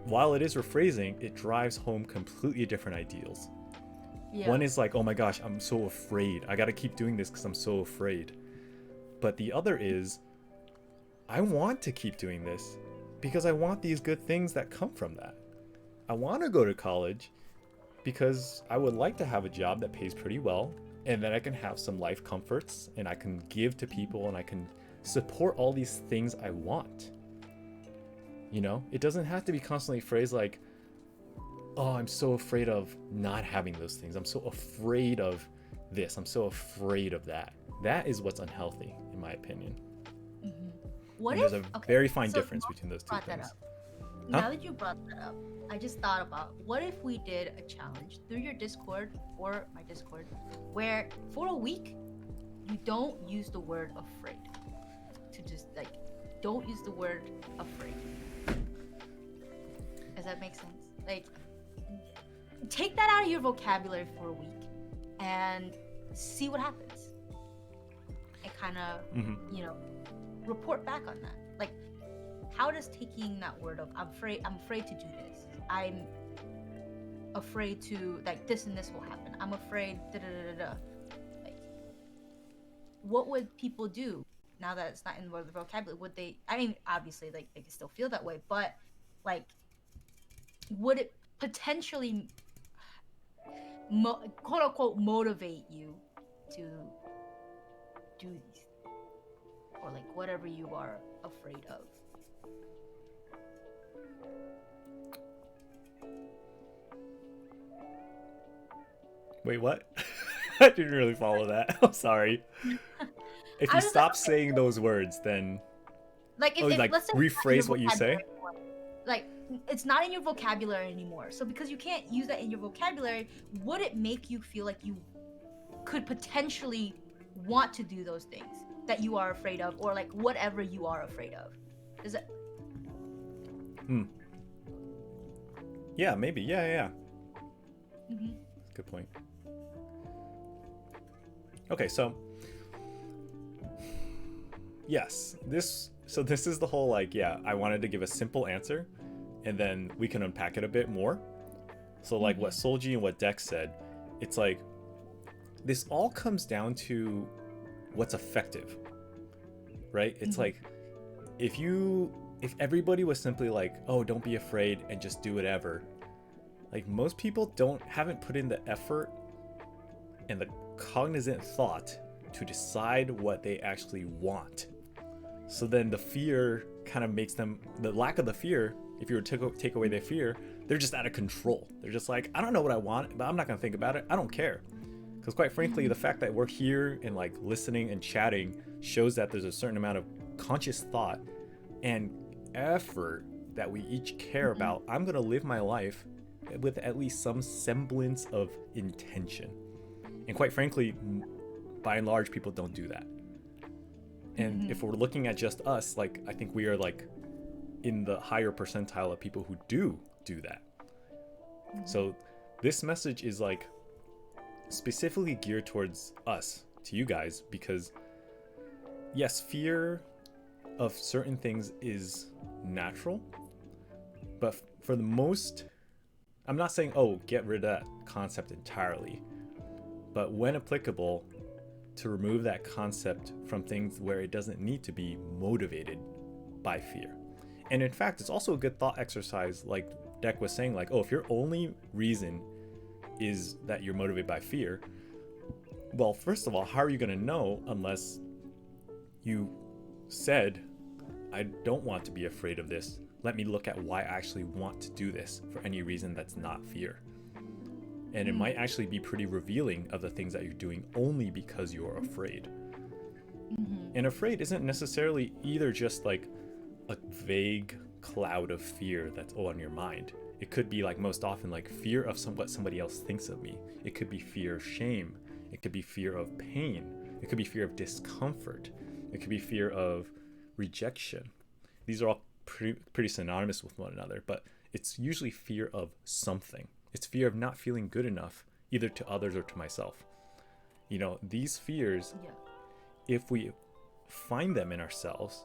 while it is rephrasing, it drives home completely different ideals. Yeah. One is like, oh my gosh, I'm so afraid. I got to keep doing this because I'm so afraid. But the other is, I want to keep doing this because I want these good things that come from that. I want to go to college because I would like to have a job that pays pretty well, and then I can have some life comforts, and I can give to people, and I can support all these things I want. It doesn't have to be constantly phrased like, oh, I'm so afraid of not having those things. I'm so afraid of this. I'm so afraid of that. That is what's unhealthy, in my opinion. There's a very fine difference between those two things. Now that you brought that up, I just thought about, what if we did a challenge through your Discord or my Discord, where for a week you don't use the word afraid. To just don't use the word afraid. Does that make sense? Like, take that out of your vocabulary for a week and see what happens. And kind of, report back on that. Like, how does taking that word of I'm afraid to do this, I'm afraid to, like, this and this will happen. I'm afraid da da da da da. Like, what would people do now that it's not in the vocabulary? Would they? I mean, obviously, like they can still feel that way, but like, would it potentially, quote unquote, motivate you to do these, or like whatever you are afraid of? Wait, what? I didn't really follow that. I'm sorry. If you I was like, stop okay, saying those words, then like oh, if like let's say it's not in your rephrase what you say. vocabulary anymore, like it's not in your vocabulary anymore. So because you can't use that in your vocabulary, would it make you feel like you could potentially want to do those things that you are afraid of, or like whatever you are afraid of? Is it? Yeah, maybe. Yeah. Mm-hmm. Good point. Okay, so yes, this is the whole, like, yeah, I wanted to give a simple answer and then we can unpack it a bit more. So like what Solji and what Dex said, it's like this all comes down to what's effective, right? It's like if everybody was simply like, oh, don't be afraid and just do whatever, like most people haven't put in the effort and the cognizant thought to decide what they actually want. So then the fear kind of makes them, the lack of the fear, if you were to take away their fear, they're just out of control. They're just like, I don't know what I want, but I'm not gonna think about it. I don't care. Because quite frankly, the fact that we're here and like listening and chatting shows that there's a certain amount of conscious thought and effort that we each care about. I'm gonna live my life with at least some semblance of intention. And quite frankly, by and large, people don't do that. And if we're looking at just us, like, I think we are like in the higher percentile of people who do that. So this message is like specifically geared towards us, to you guys, because yes, fear of certain things is natural, but for the most, I'm not saying, oh, get rid of that concept entirely, but when applicable, to remove that concept from things where it doesn't need to be motivated by fear. And in fact, it's also a good thought exercise, like Deck was saying, like, oh, if your only reason is that you're motivated by fear, well, first of all, how are you going to know unless you said, I don't want to be afraid of this. Let me look at why I actually want to do this for any reason that's not fear. And it might actually be pretty revealing of the things that you're doing only because you're afraid. And afraid isn't necessarily either just like a vague cloud of fear that's on your mind. It could be like most often like fear of what somebody else thinks of me. It could be fear of shame. It could be fear of pain. It could be fear of discomfort. It could be fear of rejection. These are all pretty synonymous with one another, but it's usually fear of something. It's fear of not feeling good enough, either to others or to myself. You know, these fears, if we find them in ourselves,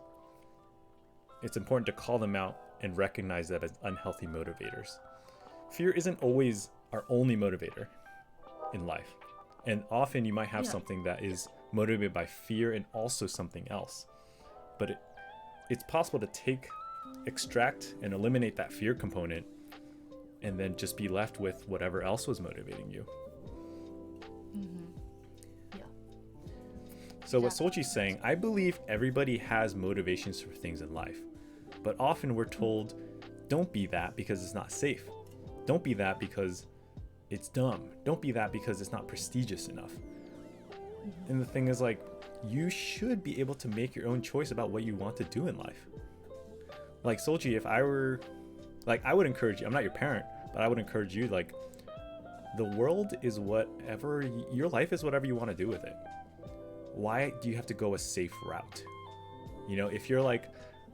it's important to call them out and recognize them as unhealthy motivators. Fear isn't always our only motivator in life. And often you might have something that is motivated by fear and also something else. But it's possible to extract and eliminate that fear component and then just be left with whatever else was motivating you. So what Sochi's saying, I believe everybody has motivations for things in life, but often we're told, don't be that because it's not safe. Don't be that because it's dumb. Don't be that because it's not prestigious enough. And the thing is, like, you should be able to make your own choice about what you want to do in life. Like Sochi, if I were, like, I would encourage you, I'm not your parent, but I would encourage you, like, the world is whatever, your life is whatever you want to do with it. Why do you have to go a safe route? You know, if you're like,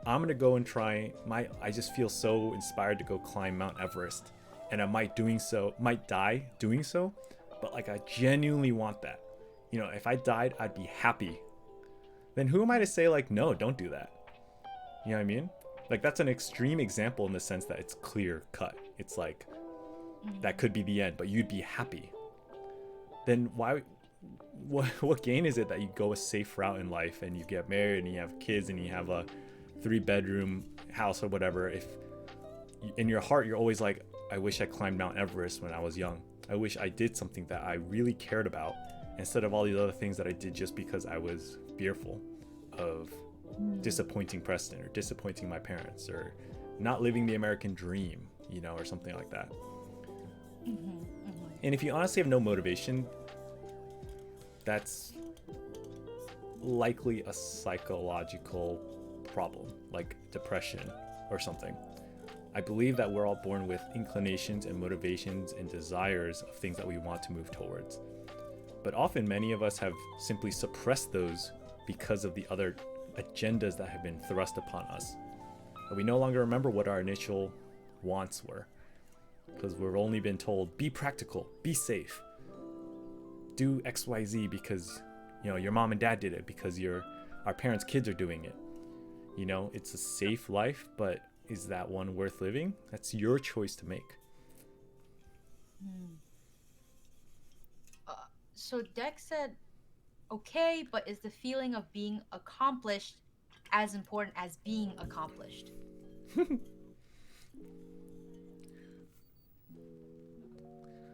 I'm going to go and I just feel so inspired to go climb Mount Everest, and I might die doing so, but like, I genuinely want that. You know, if I died, I'd be happy. Then who am I to say, like, no, don't do that? You know what I mean? Like, that's an extreme example in the sense that it's clear cut. it's like that Mm-hmm. could be the end, but you'd be happy. Then why? What gain is it that you go a safe route in life and you get married and you have kids and you have a 3 bedroom house or whatever? If in your heart you're always like, I wish I climbed Mount Everest when I was young. I wish I did something that I really cared about instead of all these other things that I did just because I was fearful of disappointing Preston or disappointing my parents or not living the American dream, or something like that. Mm-hmm. Mm-hmm. And if you honestly have no motivation, that's likely a psychological problem, like depression or something. I believe that we're all born with inclinations and motivations and desires of things that we want to move towards. But often, many of us have simply suppressed those because of the other agendas that have been thrust upon us. And we no longer remember what our initial wants were because we've only been told, be practical, be safe, do XYZ because your mom and dad did it, because our parents' kids are doing it. It's a safe life, but is that one worth living? That's your choice to make. Mm. Uh, so Dex said, okay, but is the feeling of being accomplished as important as being accomplished?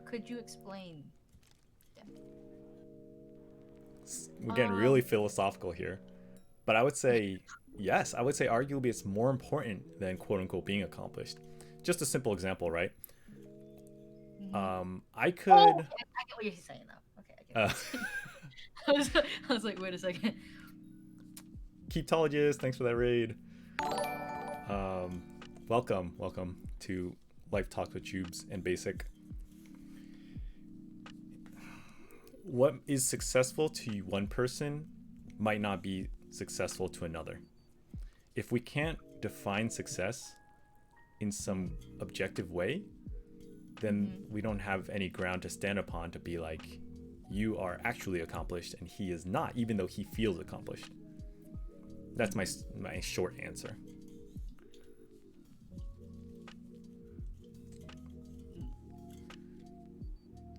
Could you explain that? We're getting really Um, philosophical here. But I would say, yes, I would say arguably it's more important than quote unquote being accomplished. Just a simple example, right? mhm. I Oh, could. okay, I get what you're saying now. Okay, I get what Uh, you're saying. I was like, wait a second. Keeptologist, thanks for that raid. Um, welcome to Life Talk with Choobs and Basic. What is successful to one person might not be successful to another. If we can't define success in some objective way, then Mm-hmm. we don't have any ground to stand upon to be like, you are actually accomplished and he is not, even though he feels accomplished. That's my short answer.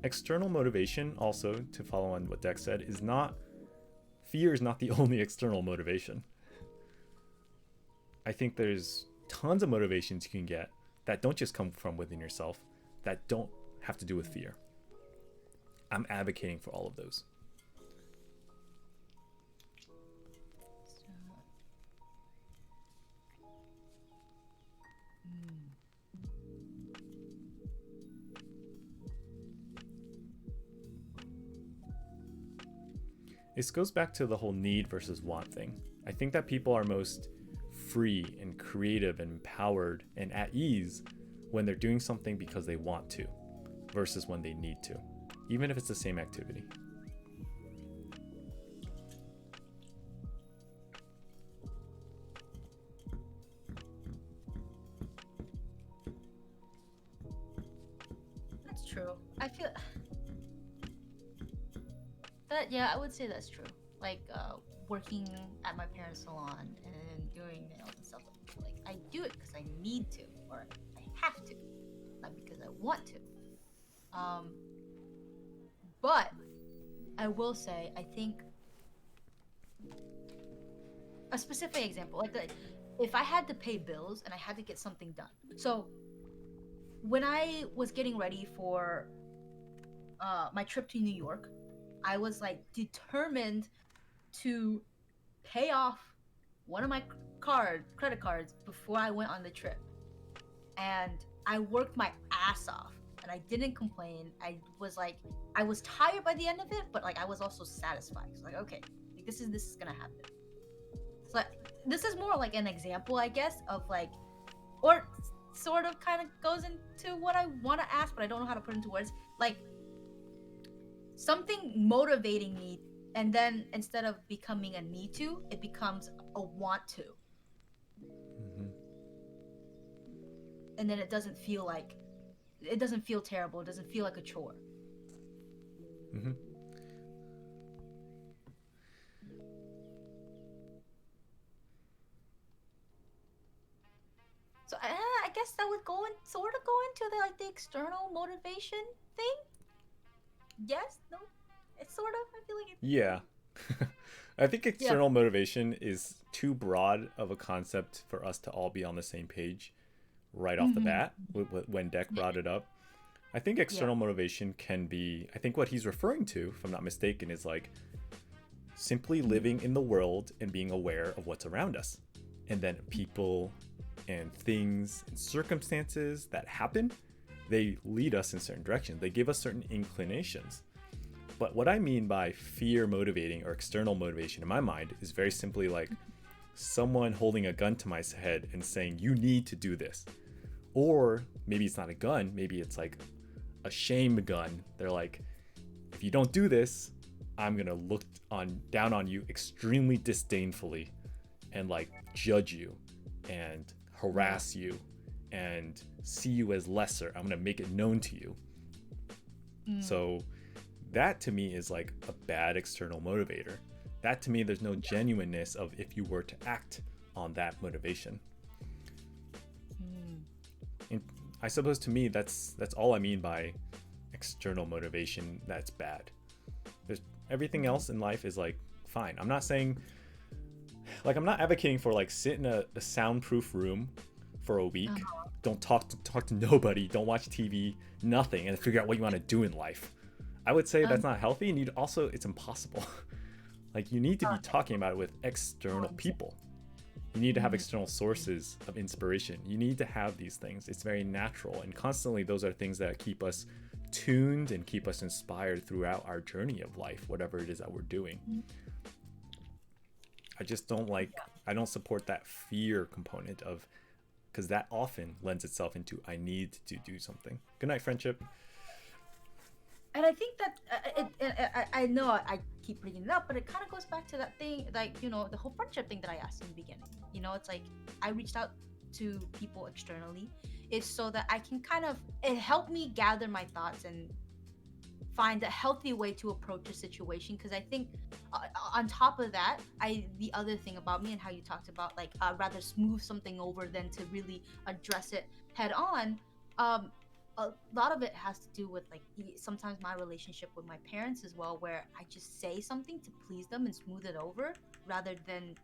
External motivation, also to follow on what Dex said, is not fear is not the only external motivation. I think there's tons of motivations you can get that don't just come from within yourself, that don't have to do with fear. I'm advocating for all of those. So, mm, This goes back to the whole need versus want thing. I think that people are most free and creative and empowered and at ease when they're doing something because they want to versus when they need to, even if it's the same activity. that's true. I feel that, yeah, I would say that's true. Like, working at my parents' salon and doing nails and stuff. Like, I do it because I need to, or I have to, not because I want to. Um, but I will say, I think a specific example, like if I had to pay bills and I had to get something done. So when I was getting ready for my trip to New York, I was like determined to pay off one of my credit cards before I went on the trip. And I worked my ass off and I didn't complain. I was tired by the end of it, but like I was also satisfied. It's like, okay, like this is gonna happen. So this is more like an example, I guess, of like, or sort of kind of goes into what I want to ask, but I don't know how to put into words. Like something motivating me, and then instead of becoming a need to, it becomes a want to, Mm-hmm. and then it doesn't feel terrible. It doesn't feel like a chore. Mm-hmm. So I guess that would go sort of go into the like the external motivation thing. Yes, no, it's sort of. I feel like it. Yeah. I think Yeah. external motivation is too broad of a concept for us to all be on the same page right off the Mm-hmm. bat when Deck brought it up. I think Yeah. external motivation can be, I think what he's referring to, if I'm not mistaken, is like simply living in the world and being aware of what's around us. And then people and things and circumstances that happen, they lead us in certain directions. They give us certain inclinations. But what I mean by fear motivating or external motivation in my mind is very simply like someone holding a gun to my head and saying, you need to do this. Or maybe it's not a gun, maybe it's like a shame gun. They're like, if you don't do this, I'm gonna look down on you extremely disdainfully and like judge you and Yeah. harass you and see you as lesser. I'm gonna make it known to you. Mm. So that to me is like a bad external motivator. That to me, there's no genuineness of if you were to act on that motivation. Mm. And I suppose to me, that's all I mean by external motivation that's bad. There's everything Mm. else in life is like fine. I'm not saying like I'm not advocating for like sit in a soundproof room for a week. Uh-huh. Don't talk to nobody. Don't watch TV. Nothing, and figure out what you want to do in life. I would say Um. that's not healthy, and you'd also it's impossible. Like you need to be Okay. talking about it with external people. You need to have Mm. external sources of inspiration. You need to have these things. It's very natural, and constantly those are things that keep us tuned and keep us inspired throughout our journey of life, whatever it is that we're doing. I just don't like, Yeah. I don't support that fear component of, because that often lends itself into I need to do something. Good night, friendship. And I think that I know I keep bringing it up, but it kind of goes back to that thing, like the whole friendship thing that I asked in the beginning. It's like I reached out to people externally, is so that I can kind of it helped me gather my thoughts and find a healthy way to approach a situation. Because I think on top of that, the other thing about me and how you talked about like rather smooth something over than to really address it head on. um a lot of it has to do with like sometimes my relationship with my parents as well, where I just say something to please them and smooth it over rather than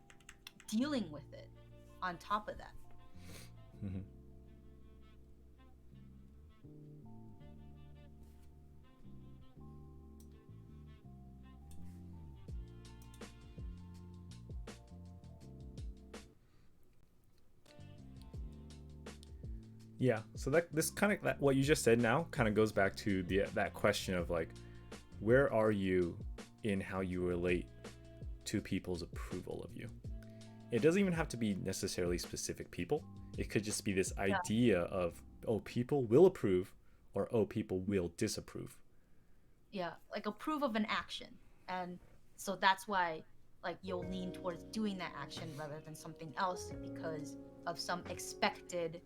dealing with it on top of that. Mm-hmm. Yeah, so that this kind of that what you just said now kind of goes back to the that question of like, where are you in how you relate to people's approval of you? It doesn't even have to be necessarily specific people. It could just be this Yeah. idea of, oh, people will approve or oh, people will disapprove. Yeah, like approve of an action. And so that's why like you'll lean towards doing that action rather than something else because of some expected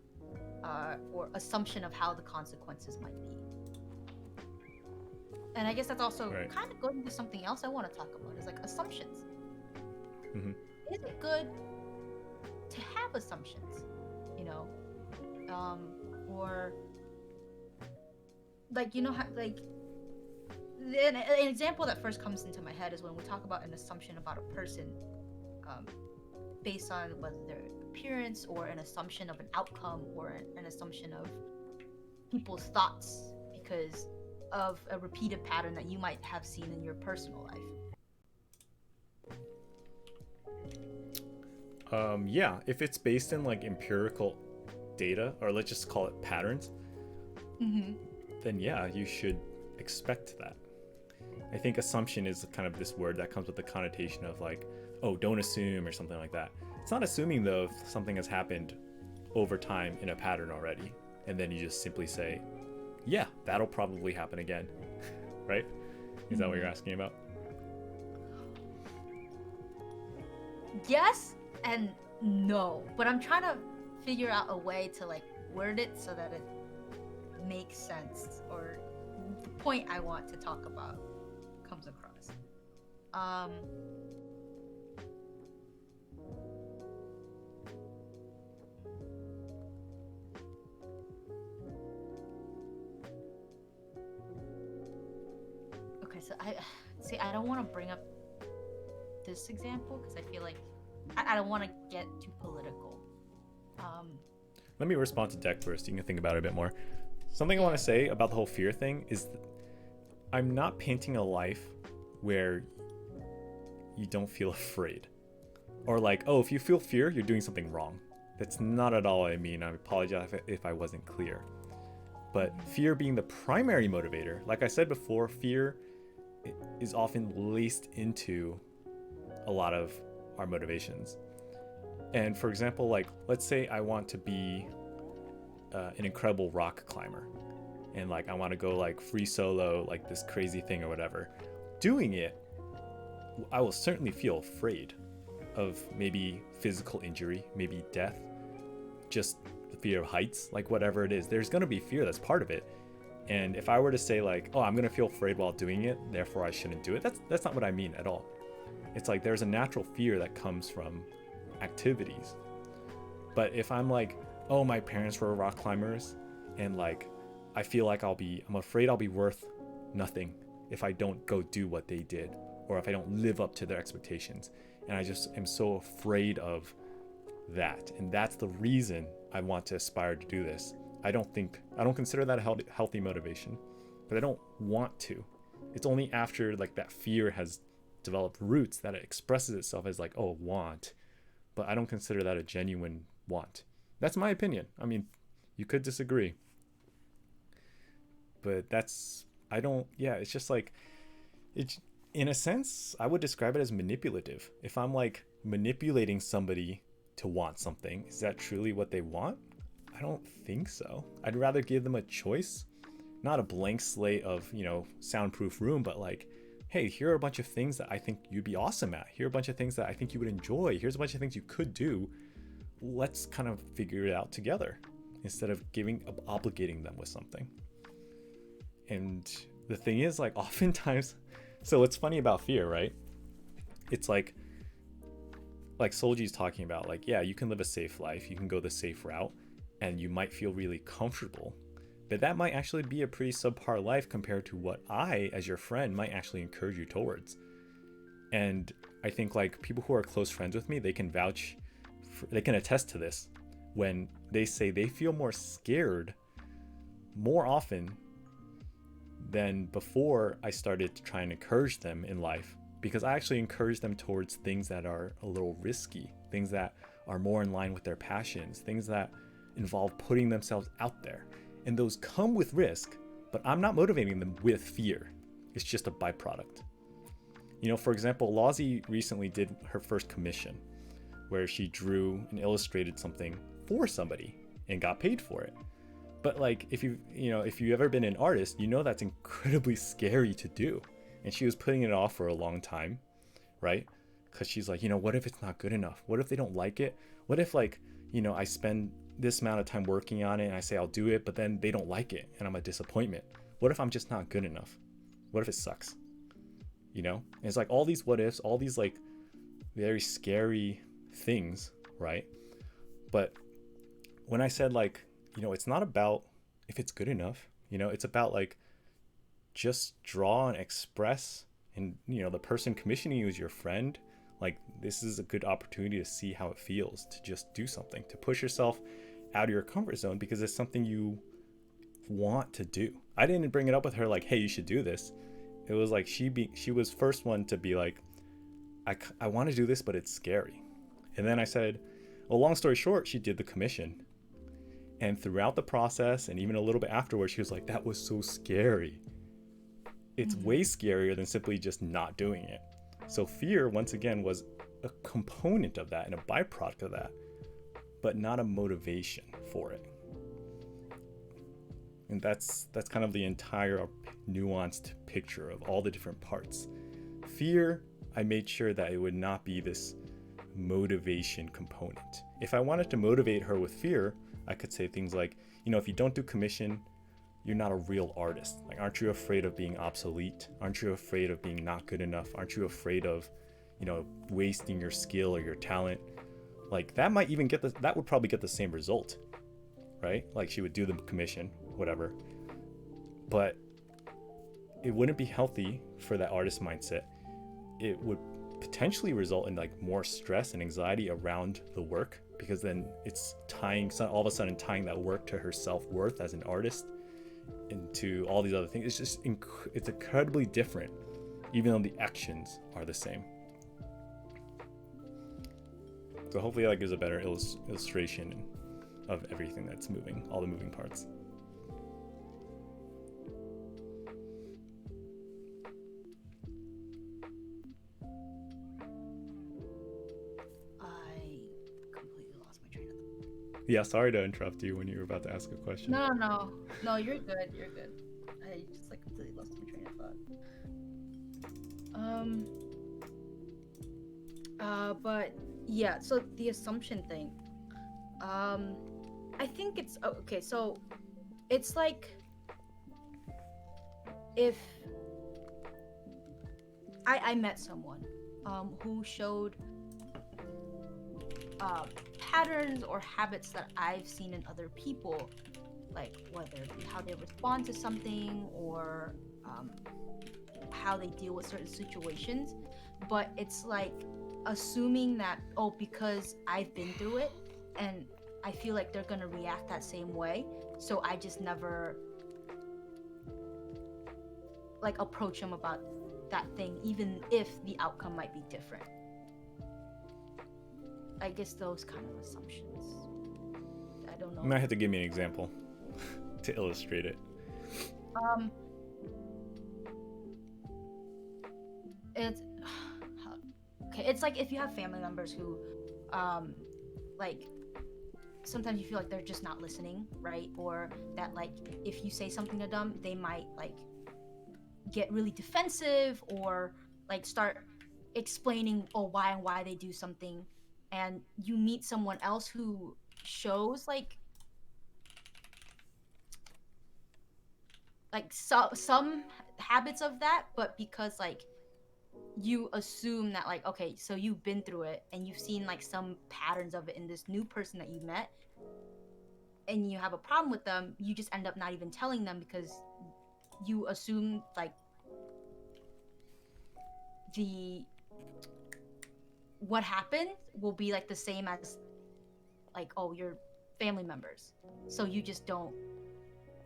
or assumption of how the consequences might be. And I guess that's also Right. kind of going into something else I want to talk about is like assumptions. Mm-hmm. Is it good to have assumptions? You know, um, or like how like an example that first comes into my head is when we talk about an assumption about a person, um, based on whether their appearance or an assumption of an outcome or an assumption of people's thoughts because of a repeated pattern that you might have seen in your personal life. Yeah, if it's based in like empirical data, or let's just call it patterns, Mm-hmm. then yeah, you should expect that. I think assumption is kind of this word that comes with the connotation of like, oh, don't assume or something like that. It's not assuming though if something has happened over time in a pattern already, and then you just simply say, yeah, that'll probably happen again, right? Is that what you're Mm-hmm. asking about? Yes and no, but I'm trying to figure out a way to like word it so that it makes sense or the point I want to talk about comes across. Um, Okay, so I see. I don't want to bring up this example because I feel like I don't want to get too political. Um, Let me respond to Deck first. You can think about it a bit more. Something I want yeah. to say about the whole fear thing is I'm not painting a life where you don't feel afraid. Or like, oh, if you feel fear, you're doing something wrong. That's not at all what I mean. I apologize if I wasn't clear. But fear being the primary motivator, like I said before, fear is often laced into a lot of our motivations. And for example, like, let's say I want to be an incredible rock climber, and like I want to go like free solo, like this crazy thing or whatever. Doing it, I will certainly feel afraid of maybe physical injury, maybe death, just the fear of heights, like whatever it is. There's going to be fear that's part of it. And if I were to say like, oh, I'm going to feel afraid while doing it, therefore I shouldn't do it, that's not what I mean at all. It's like there's a natural fear that comes from activities. But if I'm like, oh, my parents were rock climbers, and like I feel like I'm afraid I'll be worth nothing if I don't go do what they did, or if I don't live up to their expectations. And I just am so afraid of that. And that's the reason I want to aspire to do this. I don't consider that a healthy motivation, but I don't want to. It's only after like that fear has developed roots that it expresses itself as like, oh, want. But I don't consider that a genuine want. That's my opinion. I mean, you could disagree, but it's just like, it's, in a sense, I would describe it as manipulative. If I'm like manipulating somebody to want something, is that truly what they want? I don't think so. I'd rather give them a choice, not a blank slate of, soundproof room, but like, hey, here are a bunch of things that I think you'd be awesome at. Here are a bunch of things that I think you would enjoy. Here's a bunch of things you could do. Let's kind of figure it out together instead of obligating them with something. And the thing is, like, oftentimes, so what's funny about fear, right? It's like Solji's talking about, like, yeah, you can live a safe life, you can go the safe route, and you might feel really comfortable, but that might actually be a pretty subpar life compared to what I, as your friend, might actually encourage you towards. And I think like people who are close friends with me, they can they can attest to this when they say they feel more scared more often than before I started to try and encourage them in life, because I actually encourage them towards things that are a little risky, things that are more in line with their passions, things that involve putting themselves out there. And those come with risk, but I'm not motivating them with fear. It's just a byproduct. For example, Lozzie recently did her first commission where she drew and illustrated something for somebody and got paid for it. But like, if you've ever been an artist, that's incredibly scary to do. And she was putting it off for a long time, right? Because she's like, what if it's not good enough? What if they don't like it? What if like, I spend this amount of time working on it and I say I'll do it, but then they don't like it and I'm a disappointment? What if I'm just not good enough? What if it sucks? And it's like all these what ifs, all these like very scary things, right? But when I said like, it's not about if it's good enough, it's about like just draw and express, and the person commissioning you is your friend. Like, this is a good opportunity to see how it feels to just do something, to push yourself out of your comfort zone because it's something you want to do. I didn't bring it up with her like, hey, you should do this. It was like she was first one to be like, I want to do this, but it's scary. And then I said, well, long story short, she did the commission. And throughout the process, and even a little bit afterwards, she was like, that was so scary. It's way scarier than simply just not doing it. So fear, once again, was a component of that and a byproduct of that, but not a motivation for it. And that's kind of the entire nuanced picture of all the different parts. Fear, I made sure that it would not be this motivation component. If I wanted to motivate her with fear, I could say things like, if you don't do commission, you're not a real artist. Like, aren't you afraid of being obsolete? Aren't you afraid of being not good enough? Aren't you afraid of, wasting your skill or your talent? Like, that might even that would probably get the same result, right? Like, she would do the commission, whatever. But it wouldn't be healthy for that artist mindset. It would potentially result in like more stress and anxiety around the work, because then it's all of a sudden tying that work to her self-worth as an artist and to all these other things. It's just it's incredibly different, even though the actions are the same. So hopefully that gives a better illustration of everything that's moving, all the moving parts. I completely lost my train of thought. Yeah, sorry to interrupt you when you were about to ask a question. No, you're good. You're good. I just like completely lost my train of thought. But yeah. So the assumption thing. I think it's okay. So it's like if I met someone who showed patterns or habits that I've seen in other people, like whether it be how they respond to something or how they deal with certain situations. But it's like assuming that, oh, because I've been through it and I feel like they're gonna react that same way, so I just never like approach them about that thing, even if the outcome might be different. I guess those kind of assumptions. I don't know. You might have to give me an example to illustrate it. It's okay. It's like if you have family members who, like, sometimes you feel like they're just not listening, right? Or that like if you say something to them, they might like get really defensive or like start explaining why they do something, and you meet someone else who shows like some habits of that, but because like you assume that like, okay, so you've been through it and you've seen like some patterns of it in this new person that you met, and you have a problem with them, you just end up not even telling them because you assume like the what happened will be like the same as like, oh, your family members, so you just don't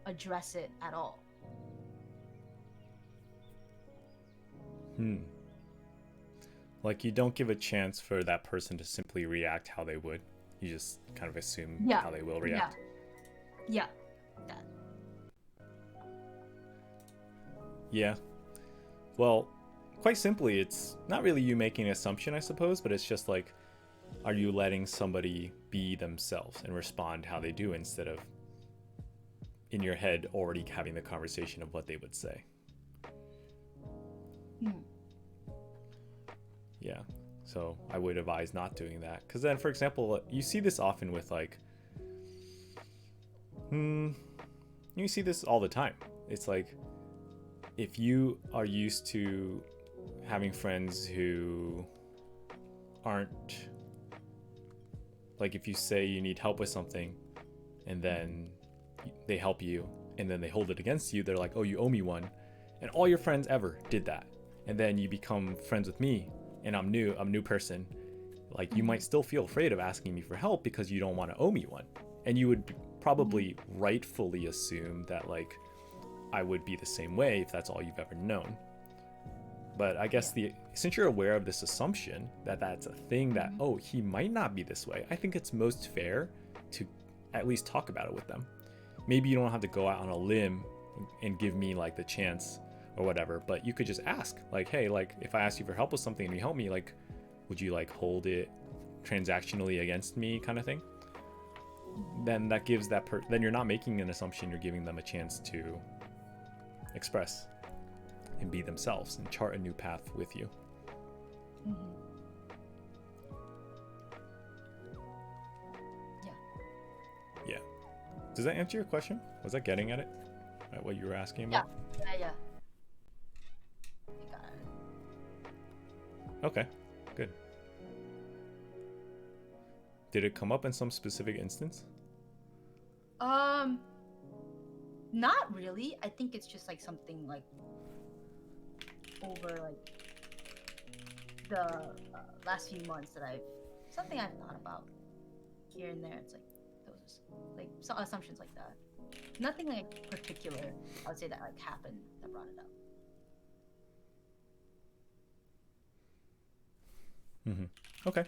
address it at all. Like you don't give a chance for that person to simply react how they would. You just kind of assume how they will react. Yeah. That. Yeah. Well, quite simply, it's not really you making an assumption, I suppose, but it's just like, are you letting somebody be themselves and respond how they do instead of in your head already having the conversation of what they would say? Yeah. So I would advise not doing that. Because then, for example, you see this often with like, you see this all the time. It's like, if you are used to having friends who aren't, like if you say you need help with something and then they help you and then they hold it against you, they're like, oh, you owe me one. And all your friends ever did that. And then you become friends with me and I'm a new person. Like you might still feel afraid of asking me for help because you don't want to owe me one. And you would probably rightfully assume that like I would be the same way if that's all you've ever known. But I guess since you're aware of this assumption that that's a thing that, oh, he might not be this way, I think it's most fair to at least talk about it with them. Maybe you don't have to go out on a limb and give me like the chance or whatever, but you could just ask like, hey, like if I ask you for help with something and you help me, like, would you like hold it transactionally against me kind of thing? Then that gives then you're not making an assumption, you're giving them a chance to express and be themselves and chart a new path with you. Yeah. Does that answer your question? Was that getting at it? At what you were asking about? Yeah. I got it. Okay, good. Did it come up in some specific instance? Not really. I think it's just like something like over like the last few months that something I've thought about here and there. It's like those like some assumptions like that. Nothing like particular. I would say that like happened that brought it up. Mm-hmm. Okay.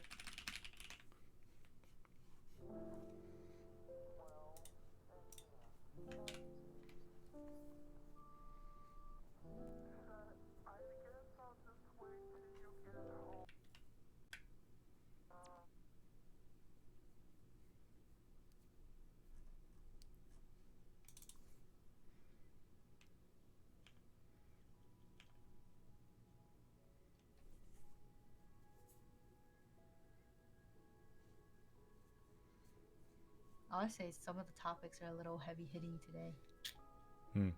I would say some of the topics are a little heavy hitting today, Hmm.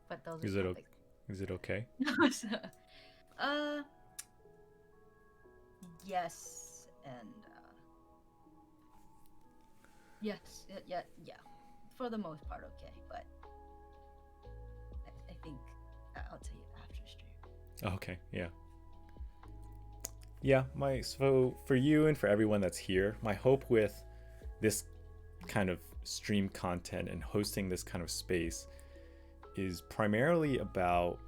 but those are Is it topics. is it okay? So, uh, yes, and yes, yeah, for the most part, okay. But I think I'll tell you after stream. Okay. Yeah. Yeah. So for you and for everyone that's here, my hope with this kind of stream content and hosting this kind of space is primarily about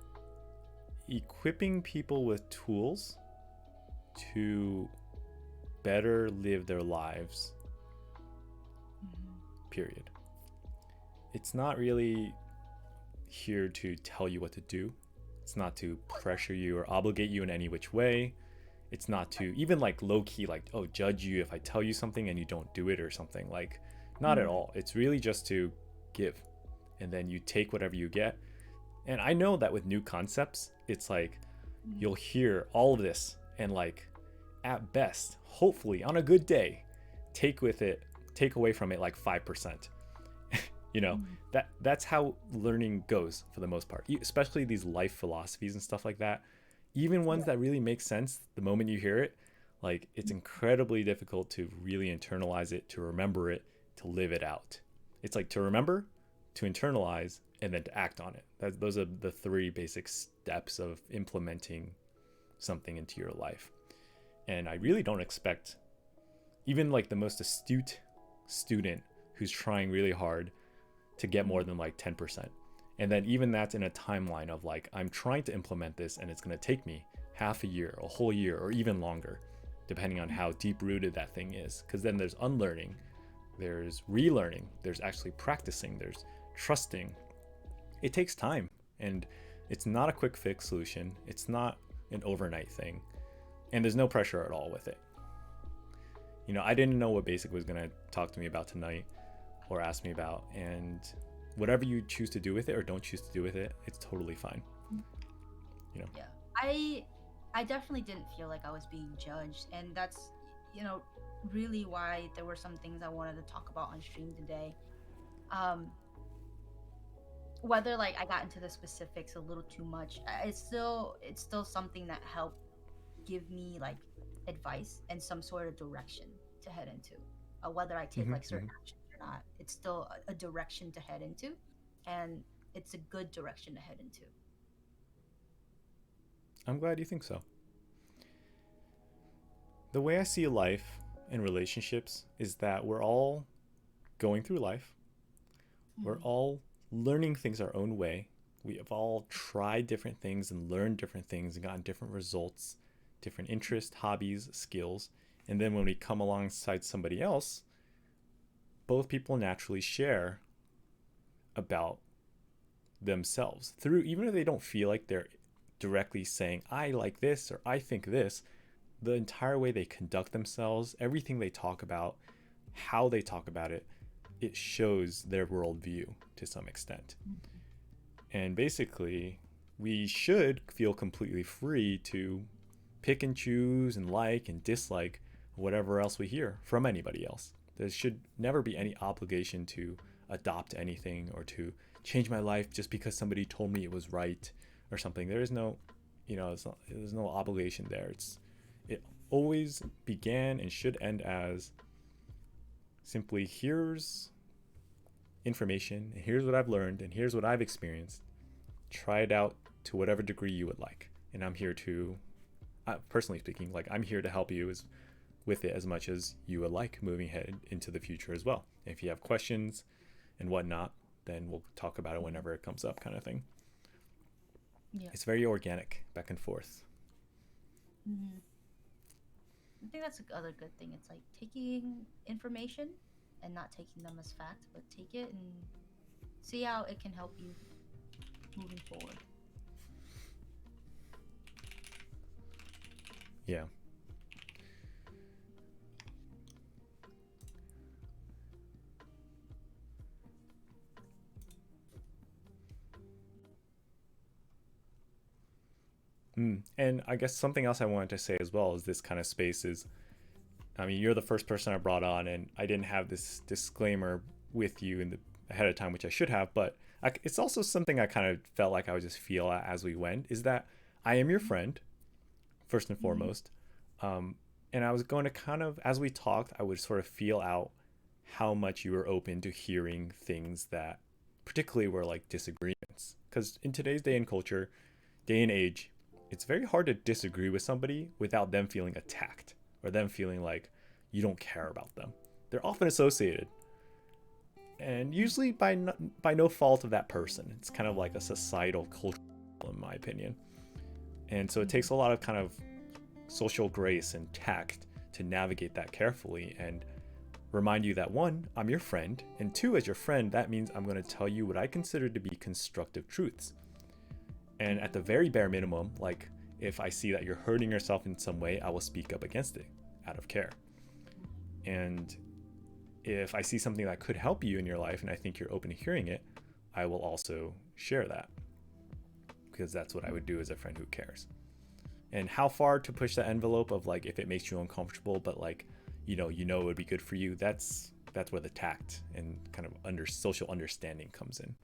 equipping people with tools to better live their lives, period. It's not really here to tell you what to do. It's not to pressure you or obligate you in any which way. It's not to even like low key, like, oh, judge you if I tell you something and you don't do it or something. Like, not at all. It's really just to give. And then you take whatever you get. And I know that with new concepts, it's like you'll hear all of this and like at best, hopefully on a good day, take away from it like 5%. You know, that's how learning goes for the most part, especially these life philosophies and stuff like that. Even ones that really make sense the moment you hear it, like it's incredibly difficult to really internalize it, to remember it, to live it out. It's like to remember, to internalize, and then to act on it. Those are the three basic steps of implementing something into your life. And I really don't expect even like the most astute student who's trying really hard to get more than like 10%. And then even that's in a timeline of like, I'm trying to implement this and it's going to take me half a year, a whole year, or even longer, depending on how deep rooted that thing is. Because then there's unlearning, there's relearning, there's actually practicing, there's trusting. It takes time, and it's not a quick fix solution. It's not an overnight thing, and there's no pressure at all with it. You know, I didn't know what Basic was going to talk to me about tonight or ask me about, and whatever you choose to do with it or don't choose to do with it, it's totally fine. You know. Yeah, I definitely didn't feel like I was being judged, and that's really why there were some things I wanted to talk about on stream today. Whether like I got into the specifics a little too much, it's still something that helped give me like advice and some sort of direction to head into. Whether I take like certain actions or not, it's still a direction to head into, and it's a good direction to head into. I'm glad you think so. The way I see life and relationships is that we're all going through life. We're all learning things our own way. We have all tried different things and learned different things and gotten different results, different interests, hobbies, skills. And then when we come alongside somebody else, both people naturally share about themselves through, even if they don't feel like they're directly saying, I like this or I think this, the entire way they conduct themselves, everything they talk about, how they talk about it, it shows their worldview to some extent. And basically, we should feel completely free to pick and choose and like and dislike whatever else we hear from anybody else. There should never be any obligation to adopt anything or to change my life just because somebody told me it was right or something. There is no, there's no obligation there. It always began and should end as simply here's information, and here's what I've learned, and here's what I've experienced. Try it out to whatever degree you would like. and I'm here to, personally speaking, like I'm here to help you with it as much as you would like moving ahead into the future as well. If you have questions and whatnot, then we'll talk about it whenever it comes up, kind of thing. Yeah. It's very organic, back and forth. Hmm. I think that's the other good thing. It's like taking information and not taking them as fact, but take it and see how it can help you moving forward. Yeah. And I guess something else I wanted to say as well is this kind of space is, I mean, you're the first person I brought on, and I didn't have this disclaimer with you in the ahead of time, which I should have. But it's also something I kind of felt like I would just feel as we went, is that I am your friend first and Mm-hmm. foremost. Um, and I was going to kind of, as we talked, I would sort of feel out how much you were open to hearing things that particularly were like disagreements. Because in today's day and age, it's very hard to disagree with somebody without them feeling attacked or them feeling like you don't care about them. They're often associated, and usually by no fault of that person. It's kind of like a societal culture, in my opinion. And so it Mm-hmm. takes a lot of kind of social grace and tact to navigate that carefully and remind you that one, I'm your friend, and two, as your friend, that means I'm going to tell you what I consider to be constructive truths. And at the very bare minimum, like if I see that you're hurting yourself in some way, I will speak up against it out of care. And if I see something that could help you in your life and I think you're open to hearing it, I will also share that, because that's what I would do as a friend who cares. And how far to push the envelope of like if it makes you uncomfortable, but like it would be good for you. That's where the tact and kind of social understanding comes in.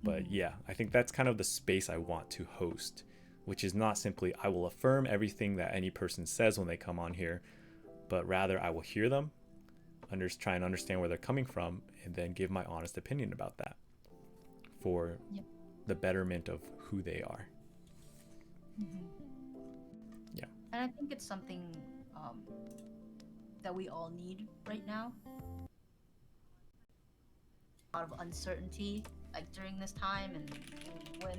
But Mm-hmm. yeah, I think that's kind of the space I want to host, which is not simply I will affirm everything that any person says when they come on here, but rather I will hear them, try and understand where they're coming from, and then give my honest opinion about that for Yeah. the betterment of who they are. Mm-hmm. Yeah. And I think it's something um, that we all need right now. A lot of uncertainty, like during this time, and when,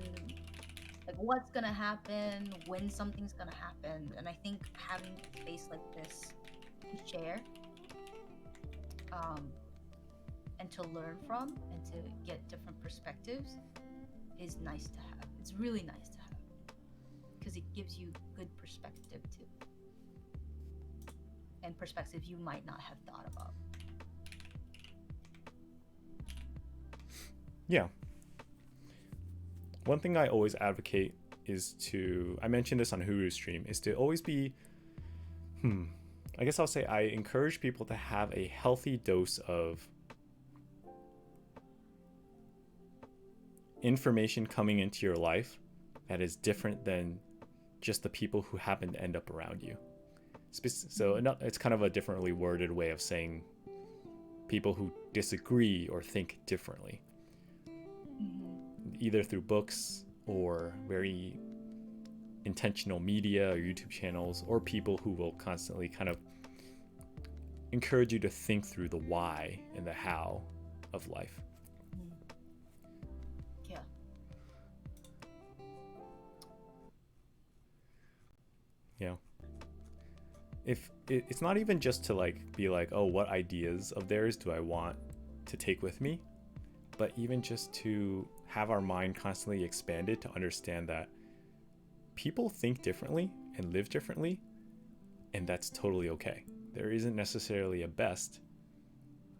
like, what's gonna happen, when something's gonna happen. And I think having a space like this to share um, and to learn from and to get different perspectives is nice to have. It's really nice to have because it gives you good perspective too, and perspective you might not have thought about. Yeah. One thing I always advocate is to, I mentioned this on Huru's stream, is to always be, I guess I'll say I encourage people to have a healthy dose of information coming into your life that is different than just the people who happen to end up around you. So it's kind of a differently worded way of saying people who disagree or think differently, Mm-hmm. either through books or very intentional media or YouTube channels, or people who will constantly kind of encourage you to think through the why and the how of life. Mm-hmm. Yeah. You know, if it's not even just to like be like, oh, what ideas of theirs do I want to take with me, but even just to have our mind constantly expanded to understand that people think differently and live differently, and that's totally okay. There isn't necessarily a best.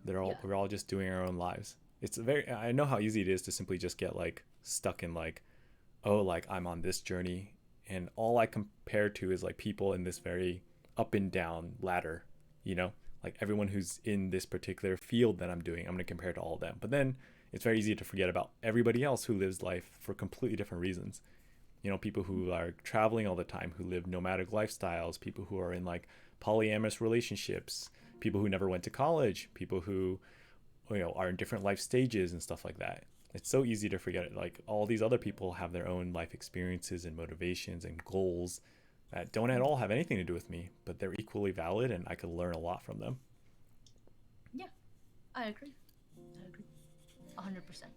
Yeah. We're all just doing our own lives. I know how easy it is to simply just get like stuck in like, oh, like I'm on this journey and all I compare to is like people in this very up and down ladder, you know? Like everyone who's in this particular field that I'm doing, I'm going to compare to all of them. But then it's very easy to forget about everybody else who lives life for completely different reasons. People who are traveling all the time, who live nomadic lifestyles, people who are in like polyamorous relationships, people who never went to college, people who are in different life stages and stuff like that. It's so easy to forget it. Like all these other people have their own life experiences and motivations and goals that don't at all have anything to do with me, but they're equally valid and I could learn a lot from them. Yeah, I agree. I agree. 100%.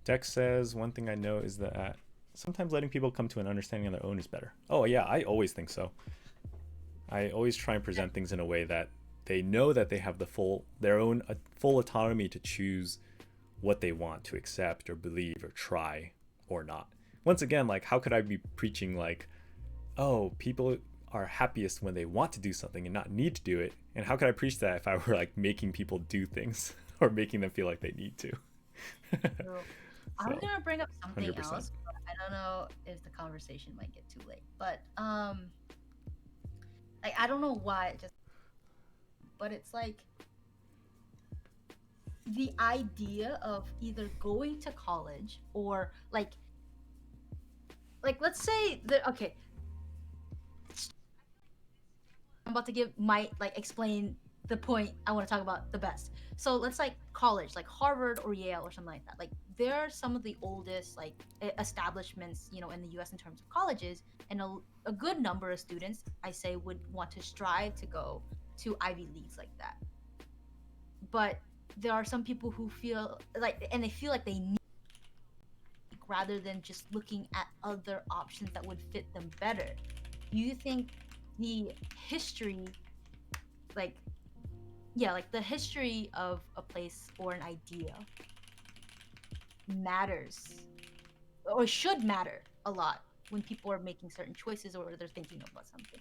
Dex says one thing I know is that sometimes letting people come to an understanding on their own is better. Oh yeah, I always think so. I always try and present things in a way that they know that they have their own full autonomy to choose what they want to accept or believe or try or not. Once again, like how could I be preaching like, oh, people are happiest when they want to do something and not need to do it? And how could I preach that if I were like making people do things or making them feel like they need to? So I was So, gonna bring up something 100%. else, but I don't know if the conversation might get too late. But like I don't know why it just, but it's like the idea of either going to college or like let's say that okay, I'm about to give my like explain the point I want to talk about the best. So let's like college, like Harvard or Yale or something like that. Like they're some of the oldest like establishments, you know, in the U.S. in terms of colleges, and a good number of students, I say, would want to strive to go to Ivy Leagues like that. But there are some people who feel like, and they feel like they need rather than just looking at other options that would fit them better. Do you think the history, like yeah, like the history of a place or an idea matters or should matter a lot when people are making certain choices or they're thinking about something?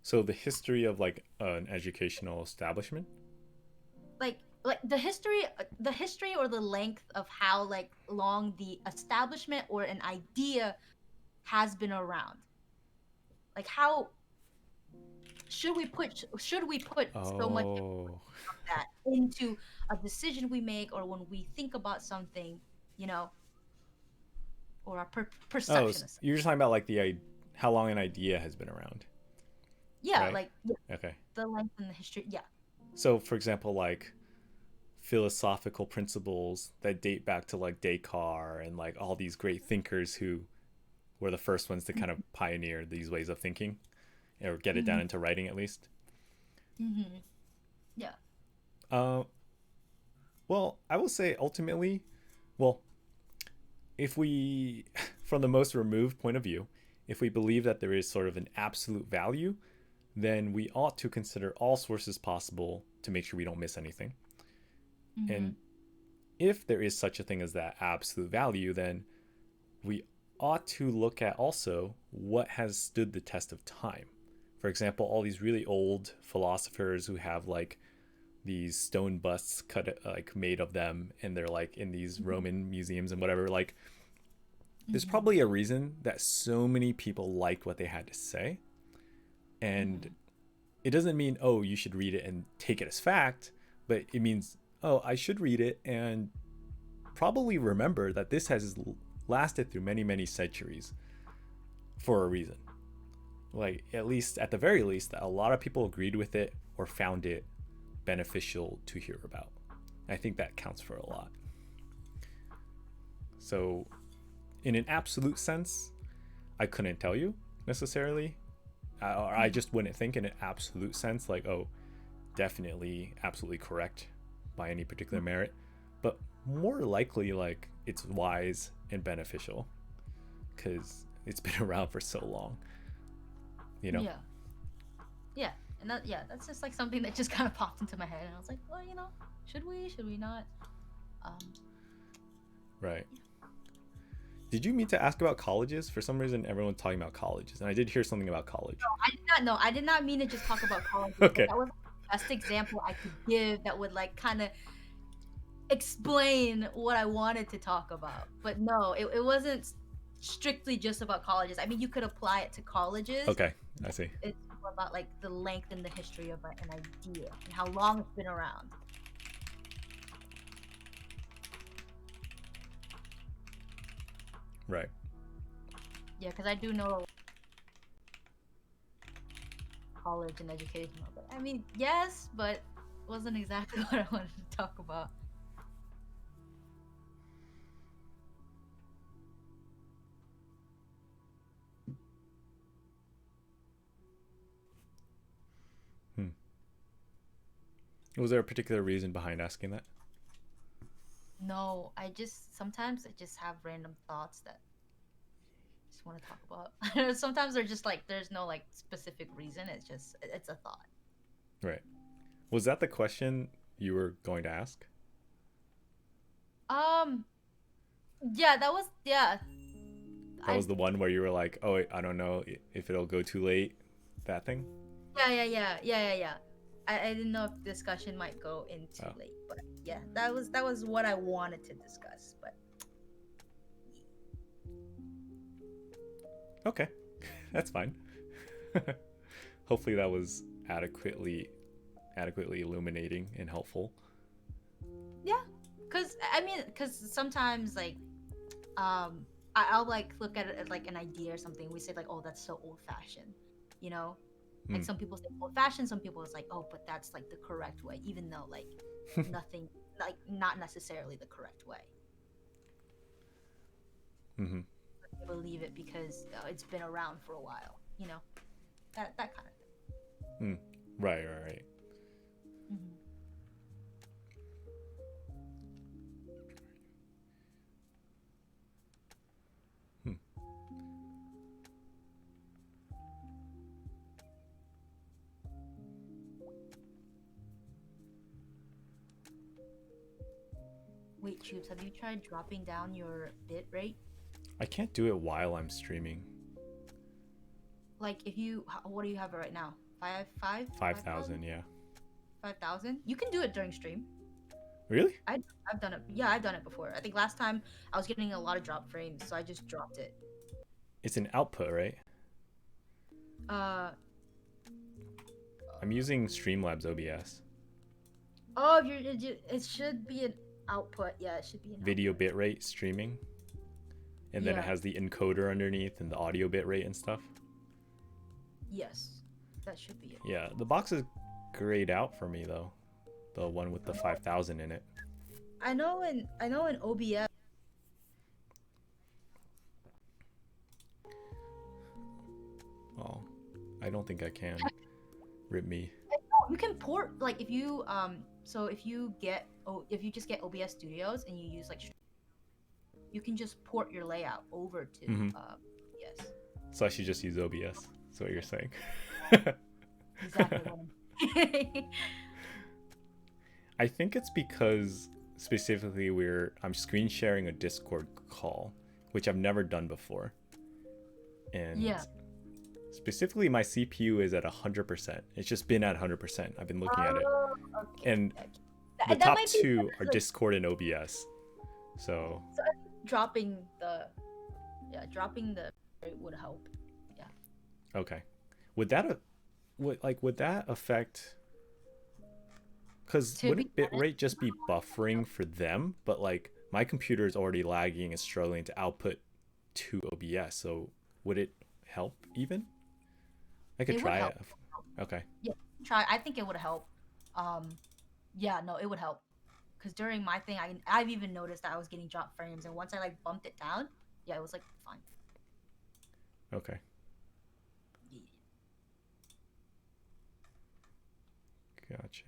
So the history of like an educational establishment. Like the history or the length of how like long the establishment or an idea has been around. Like how should we put so much Oh, of that into a decision we make or when we think about something, you know, or our oh, perception of something. you're just talking about like how long an idea has been around, Yeah, right? like yeah, Okay. the length and the history. Yeah. So, for example, like philosophical principles that date back to like Descartes and like all these great thinkers who were the first ones to kind of pioneer these ways of thinking or get it down Mm-hmm. into writing at least. Mm-hmm. Yeah. Uh, well, I will say ultimately, well, if we, from the most removed point of view, if we believe that there is sort of an absolute value, then we ought to consider all sources possible to make sure we don't miss anything. Mm-hmm. And if there is such a thing as that absolute value, then we ought to look at also what has stood the test of time. For example, all these really old philosophers who have like these stone busts cut like made of them and they're like in these Roman museums and whatever, like there's Mm-hmm. probably a reason that so many people liked what they had to say. And Mm-hmm. it doesn't mean, oh, you should read it and take it as fact, but it means, oh, I should read it and probably remember that this has lasted through many, many centuries for a reason. Like, at least, at the very least, that a lot of people agreed with it or found it beneficial to hear about. I think that counts for a lot. So, in an absolute sense, I couldn't tell you necessarily. Or I just wouldn't think in an absolute sense, like, oh, definitely, absolutely correct by any particular merit. But more likely, like, it's wise and beneficial because it's been around for so long, you know? Yeah. Yeah. And that yeah, that's just like something that just kind of popped into my head and I was like, well, you know, should we not? Um Right. Did you mean to ask about colleges? For some reason, everyone's talking about colleges, and I did hear something about college. I did not know. I did not mean to just talk about colleges, but Okay. that was the best example I could give that would like kind of explain what I wanted to talk about. But no, it wasn't strictly just about colleges. I mean, you could apply it to colleges. Okay. I see. It's more about like the length and the history of an idea and how long it's been around. Right. Yeah, because I do know a lot of college and educational. But I mean, yes, but wasn't exactly what I wanted to talk about. Hmm. Was there a particular reason behind asking that? No, sometimes I just have random thoughts that I just want to talk about. Sometimes they're just like there's no like specific reason. It's a thought. Right. Was that the question you were going to ask? Um, yeah, that was yeah. That I was the one where you were like, "Oh, I don't know if it'll go too late." That thing. yeah. I didn't know if the discussion might go in too Oh, late, but yeah, that was what I wanted to discuss. But okay, that's fine. Hopefully, that was adequately illuminating and helpful. yeah, cause sometimes like I'll like look at it as like an idea or something. We say like, oh, that's so old fashioned, you know. Like Hmm. some people say old fashioned, some people it's like, oh, but that's like the correct way, even though like nothing, like not necessarily the correct way. Mm-hmm. I believe it because it's been around for a while, you know, that kind of Mm. Right. Right. Right. thing. Hmm. Hmm. Wait, Choobs, have you tried dropping down your bit rate? I can't do it while I'm streaming. Like, what do you have it right now? 5,000. Yeah. 5,000? You can do it during stream. Really? I've done it. Yeah, I've done it before. I think last time I was getting a lot of drop frames, so I just dropped it. It's an output, right? Uh, I'm using Streamlabs OBS. oh, it should be an output. Yeah, it should be an Video output. bitrate streaming, and then it Yeah, has the encoder underneath and the audio bitrate and stuff. yes, that should be it. Yeah, the box is grayed out for me though. The one with the 5,000 in it. I know in OBS. Oh, I don't think I can. Rip me. You can port like if you so if you just get OBS Studios and you use like you can just port your layout over to Mm-hmm. yes. So I should just use OBS. That's what you're saying. Exactly what I'm I think it's because specifically I'm screen sharing a Discord call, which I've never done before. And Yeah. specifically my CPU is at 100%. It's just been at 100%. I've been looking at it. Oh, okay. And Okay. the That top might be two are like, Discord and OBS. So dropping the dropping the rate would help. Yeah. okay. Would that would that affect, because To be wouldn't honest, bitrate just be buffering for them? But like my computer is already lagging and struggling to output to OBS. So would it help even? I could it would try help. it. Okay. Yeah. Try. I think it would help. Um yeah, no, it would help. Because during my thing I've even noticed that I was getting drop frames and once I like bumped it down, yeah, it was like fine. Okay. Yeah. Gotcha.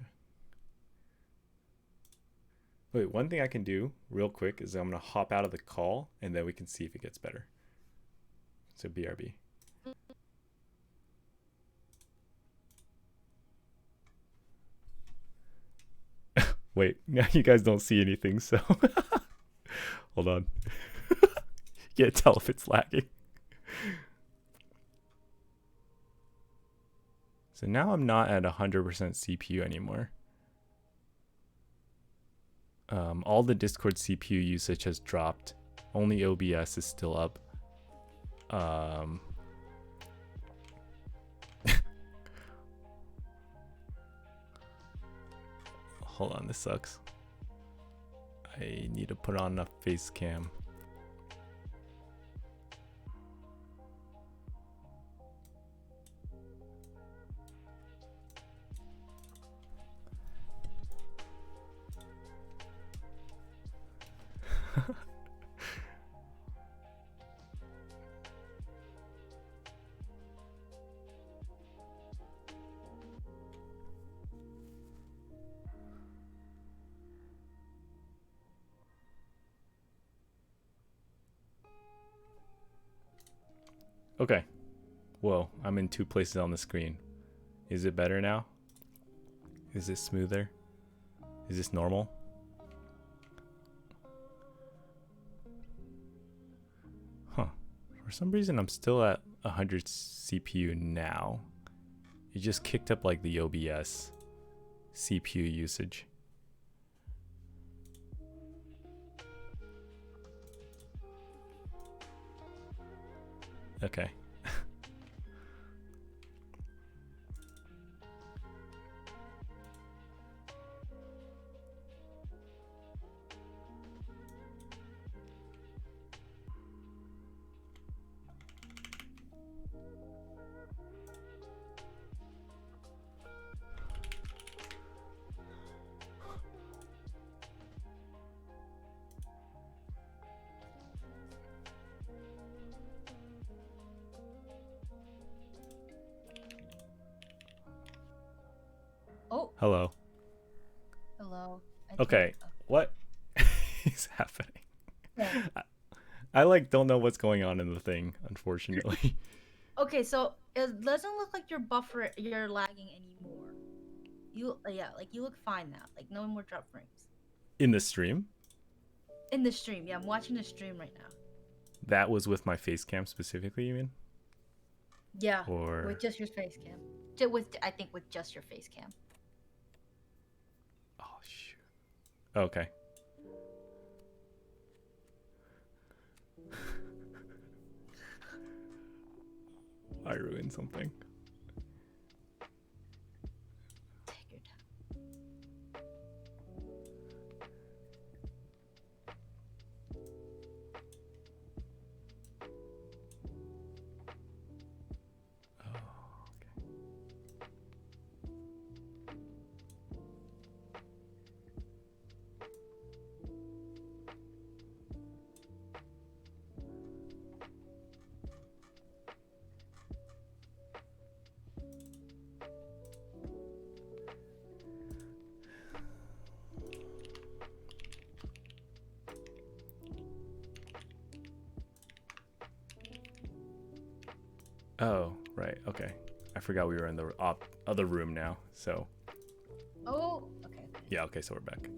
Wait, one thing I can do real quick is I'm gonna hop out of the call and then we can see if it gets better. So BRB. Wait, now you guys don't see anything, so hold on. Can't tell if it's lagging. So now I'm not at 100% CPU anymore. All the Discord CPU usage has dropped. Only OBS is still up. Hold on, this sucks. I need to put on a face cam. Okay. Whoa, I'm in two places on the screen. Is it better now? Is this smoother? Is this normal? Huh. For some reason, I'm still at 100 CPU now. It just kicked up like the OBS CPU usage. Okay. Oh, Hello. hello. I think. Okay. What is happening? Okay. I like don't know what's going on in the thing, unfortunately. Okay, so it doesn't look like you're lagging anymore. Yeah, like you look fine now. Like no more drop frames. In the stream, In the stream, yeah, I'm watching the stream right now. that was with my face cam specifically, you mean? Yeah, with Or just your face cam. I think with just your face cam. oh shoot. Okay. I ruined something. Take your time. Oh, okay. Oh, right. Okay. I forgot we were in the other room now. So, Oh, okay. yeah, okay, so we're back.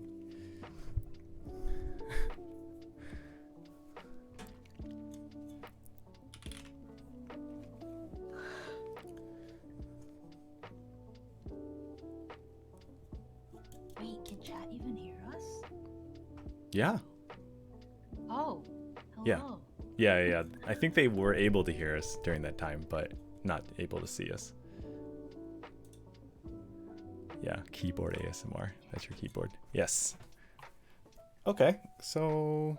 Wait, can chat even hear us? Yeah. Oh, Yeah. hello. Yeah. I think they were able to hear us during that time, but not able to see us. Yeah, keyboard ASMR. That's your keyboard. Yes. Okay, so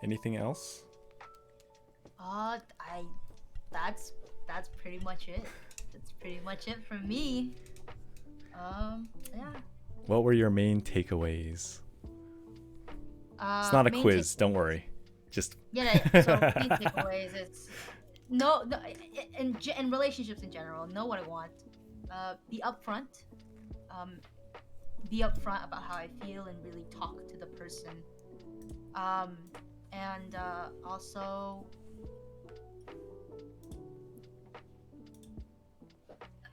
anything else? I that's pretty much it. That's pretty much it for me. Yeah. What were your main takeaways? It's not a Main quiz, don't worry. Just yeah. So main takeaways, it's no, in relationships in general, know what I want. Be upfront. Um, be upfront about how I feel and really talk to the person. And also,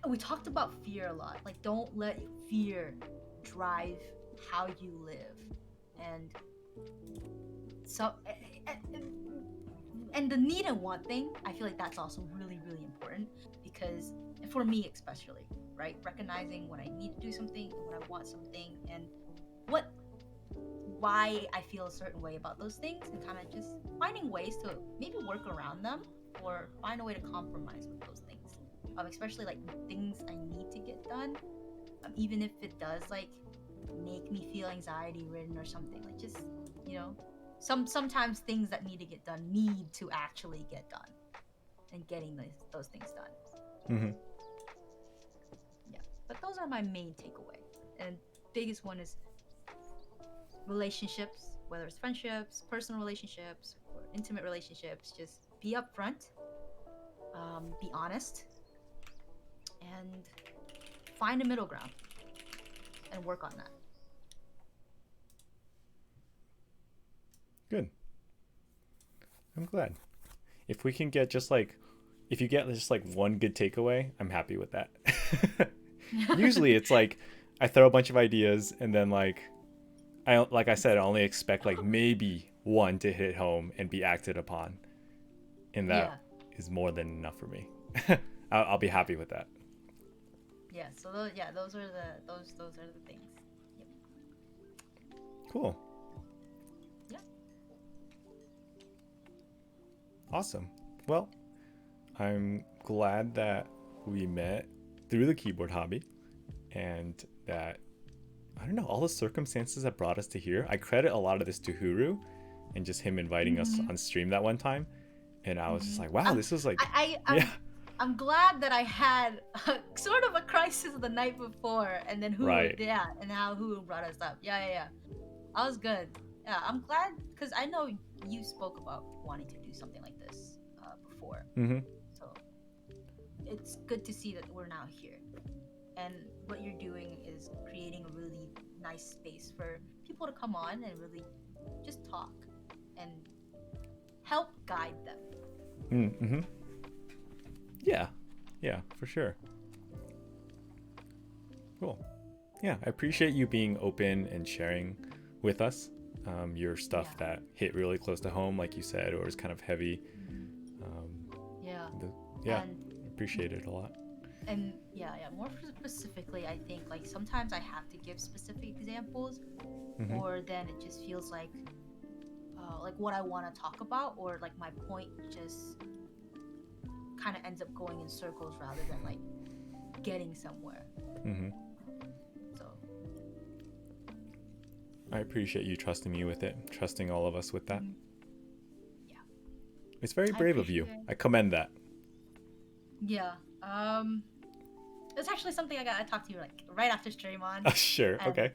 we talked about fear a lot. Like, don't let fear drive how you live. And so, and the need and want thing, I feel like that's also really, really important because for me especially, right? Recognizing when I need to do something and when I want something and why I feel a certain way about those things and kind of just finding ways to maybe work around them or find a way to compromise with those things. Especially like things I need to get done, even if it does like make me feel anxiety ridden or something. Like just sometimes things that need to get done need to actually get done, and getting those things done. Mm-hmm. Yeah, but those are my main takeaway, and biggest one is relationships, whether it's friendships, personal relationships, or intimate relationships. Just be upfront, be honest, and find a middle ground and work on that. Good. I'm glad. if we can get just like, if you get just like one good takeaway, I'm happy with that. Usually it's like I throw a bunch of ideas and then like I said, I only expect like maybe one to hit home and be acted upon, and that Yeah. is more than enough for me. I'll be happy with that. Yeah. So those are the things. Yep. Cool. Yeah. Awesome. Well, I'm glad that we met through the keyboard hobby, and that, I don't know, all the circumstances that brought us to here. I credit a lot of this to Huru and just him inviting us Mm-hmm. on stream that one time. And I was just Mm-hmm. like, wow, this is like, yeah, I'm glad that I had sort of a crisis the night before, and then right. and how who brought us up. Yeah. That was good. Yeah, I'm glad because I know you spoke about wanting to do something like this before. Mm-hmm. So it's good to see that we're now here. And what you're doing is creating a really nice space for people to come on and really just talk and help guide them. Mm-hmm. Yeah. Yeah, for sure. Cool. Yeah, I appreciate you being open and sharing with us your stuff Yeah. that hit really close to home, like you said, or is kind of heavy. Yeah. Yeah, And I appreciate it a lot. more specifically, I think like sometimes I have to give specific examples, Mm-hmm. or then it just feels like what I want to talk about, or like my point just kind of ends up going in circles rather than like getting somewhere. Mm-hmm. So I appreciate you trusting me with it, trusting all of us with that. yeah, It's very I brave of you. appreciate. I commend that. Yeah. It's actually something I talked to you like right after stream on. Sure. And Okay.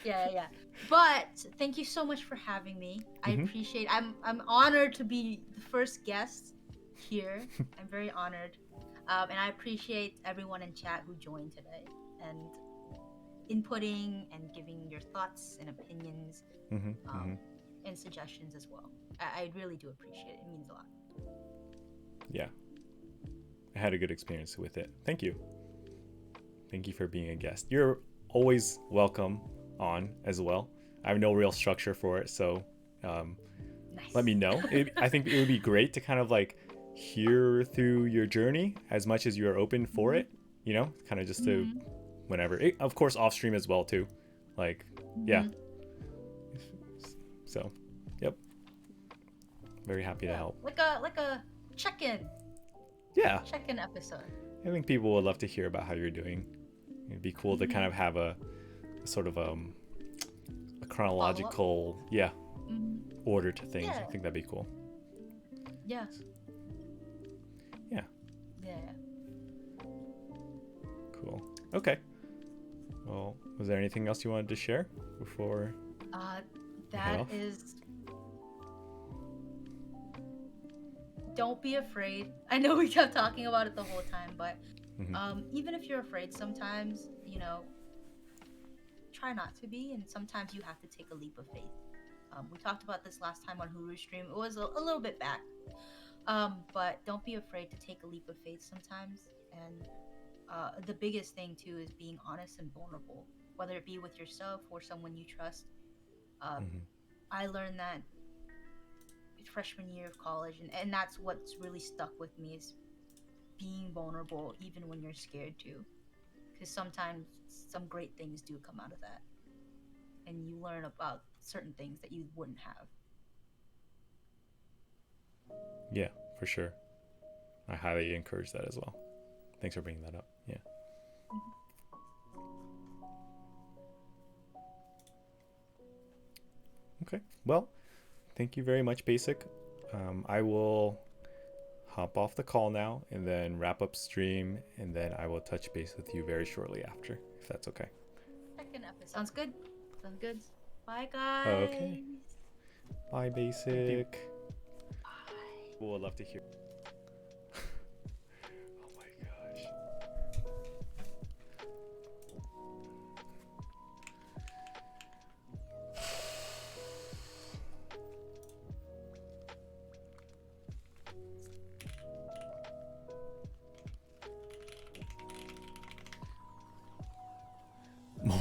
yeah. But thank you so much for having me. I Mm-hmm. appreciate. I'm honored to be the first guest here. I'm very honored, and I appreciate everyone in chat who joined today and inputting and giving your thoughts and opinions, Mm-hmm. Mm-hmm. and suggestions as well. I really do appreciate it. It means a lot. Yeah. I had a good experience with it. Thank you. Thank you for being a guest. You're always welcome on as well. I have no real structure for it, so Nice. let me know. I think it would be great to kind of like hear through your journey as much as you are open for it, kind of just to whenever. Of course, off stream as well, too. Like, yeah. So, yep. Very happy to help. Like a check-in. Yeah. Check-in episode. I think people would love to hear about how you're doing. It'd be cool to kind of have a sort of a chronological, order to things. Yeah. I think that'd be cool. Yeah. Yeah. Yeah. Cool. Okay. Well, was there anything else you wanted to share before? That is. Don't be afraid. I know we kept talking about it the whole time, but even if you're afraid, sometimes try not to be, and sometimes you have to take a leap of faith. We talked about this last time on Hulu's stream. It was a little bit back, but don't be afraid to take a leap of faith sometimes. And the biggest thing too is being honest and vulnerable, whether it be with yourself or someone you trust. I learned that freshman year of college, and that's what's really stuck with me is being vulnerable even when you're scared to, because sometimes some great things do come out of that, and you learn about certain things that you wouldn't have. Yeah, for sure. I highly encourage that as well. Thanks for bringing that up. Yeah. Okay. Well, thank you very much, Basic. I will hop off the call now and then wrap up stream, and then I will touch base with you very shortly after, if that's okay. Second episode. Sounds good. Sounds good. Bye, guys. Okay. Bye, Basic. Bye. We'll love to hear. Oh my gosh.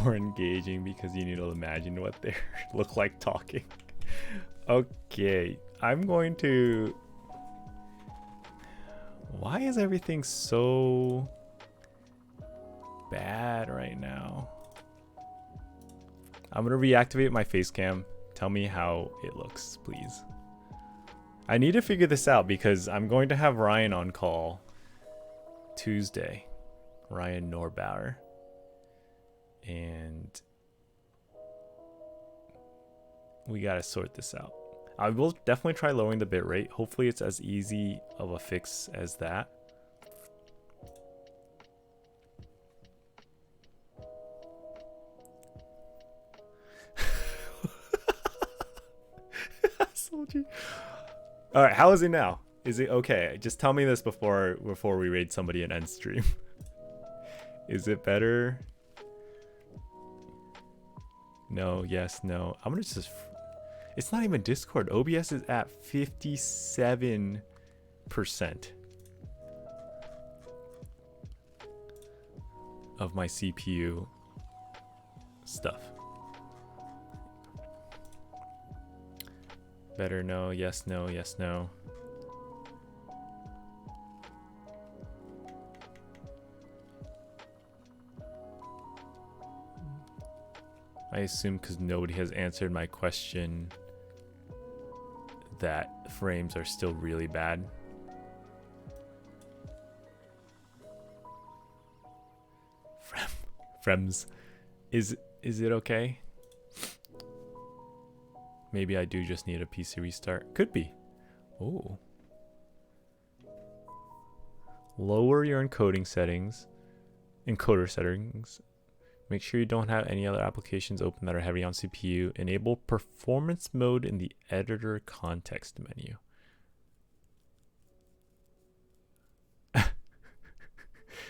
more engaging because you need to imagine what they look like talking. Okay, I'm going to... Why is everything so bad right now? I'm gonna reactivate my face cam. Tell me how it looks, please. I need to figure this out because I'm going to have Ryan on call Tuesday. Ryan Norbauer. And we gotta sort this out. I will definitely try lowering the bitrate. Hopefully it's as easy of a fix as that. All right, how is it now? Is it okay? Just tell me this before we raid somebody and end stream. Is it better? No, yes, no. I'm gonna just... It's not even Discord. OBS is at 57% of my CPU stuff. Better no, yes, no, yes, no. I assume because nobody has answered my question that frames are still really bad. Frems. Is it okay? Maybe I do just need a PC restart. Could be. Oh. Lower your encoder settings. Make sure you don't have any other applications open that are heavy on CPU. Enable performance mode in the editor context menu.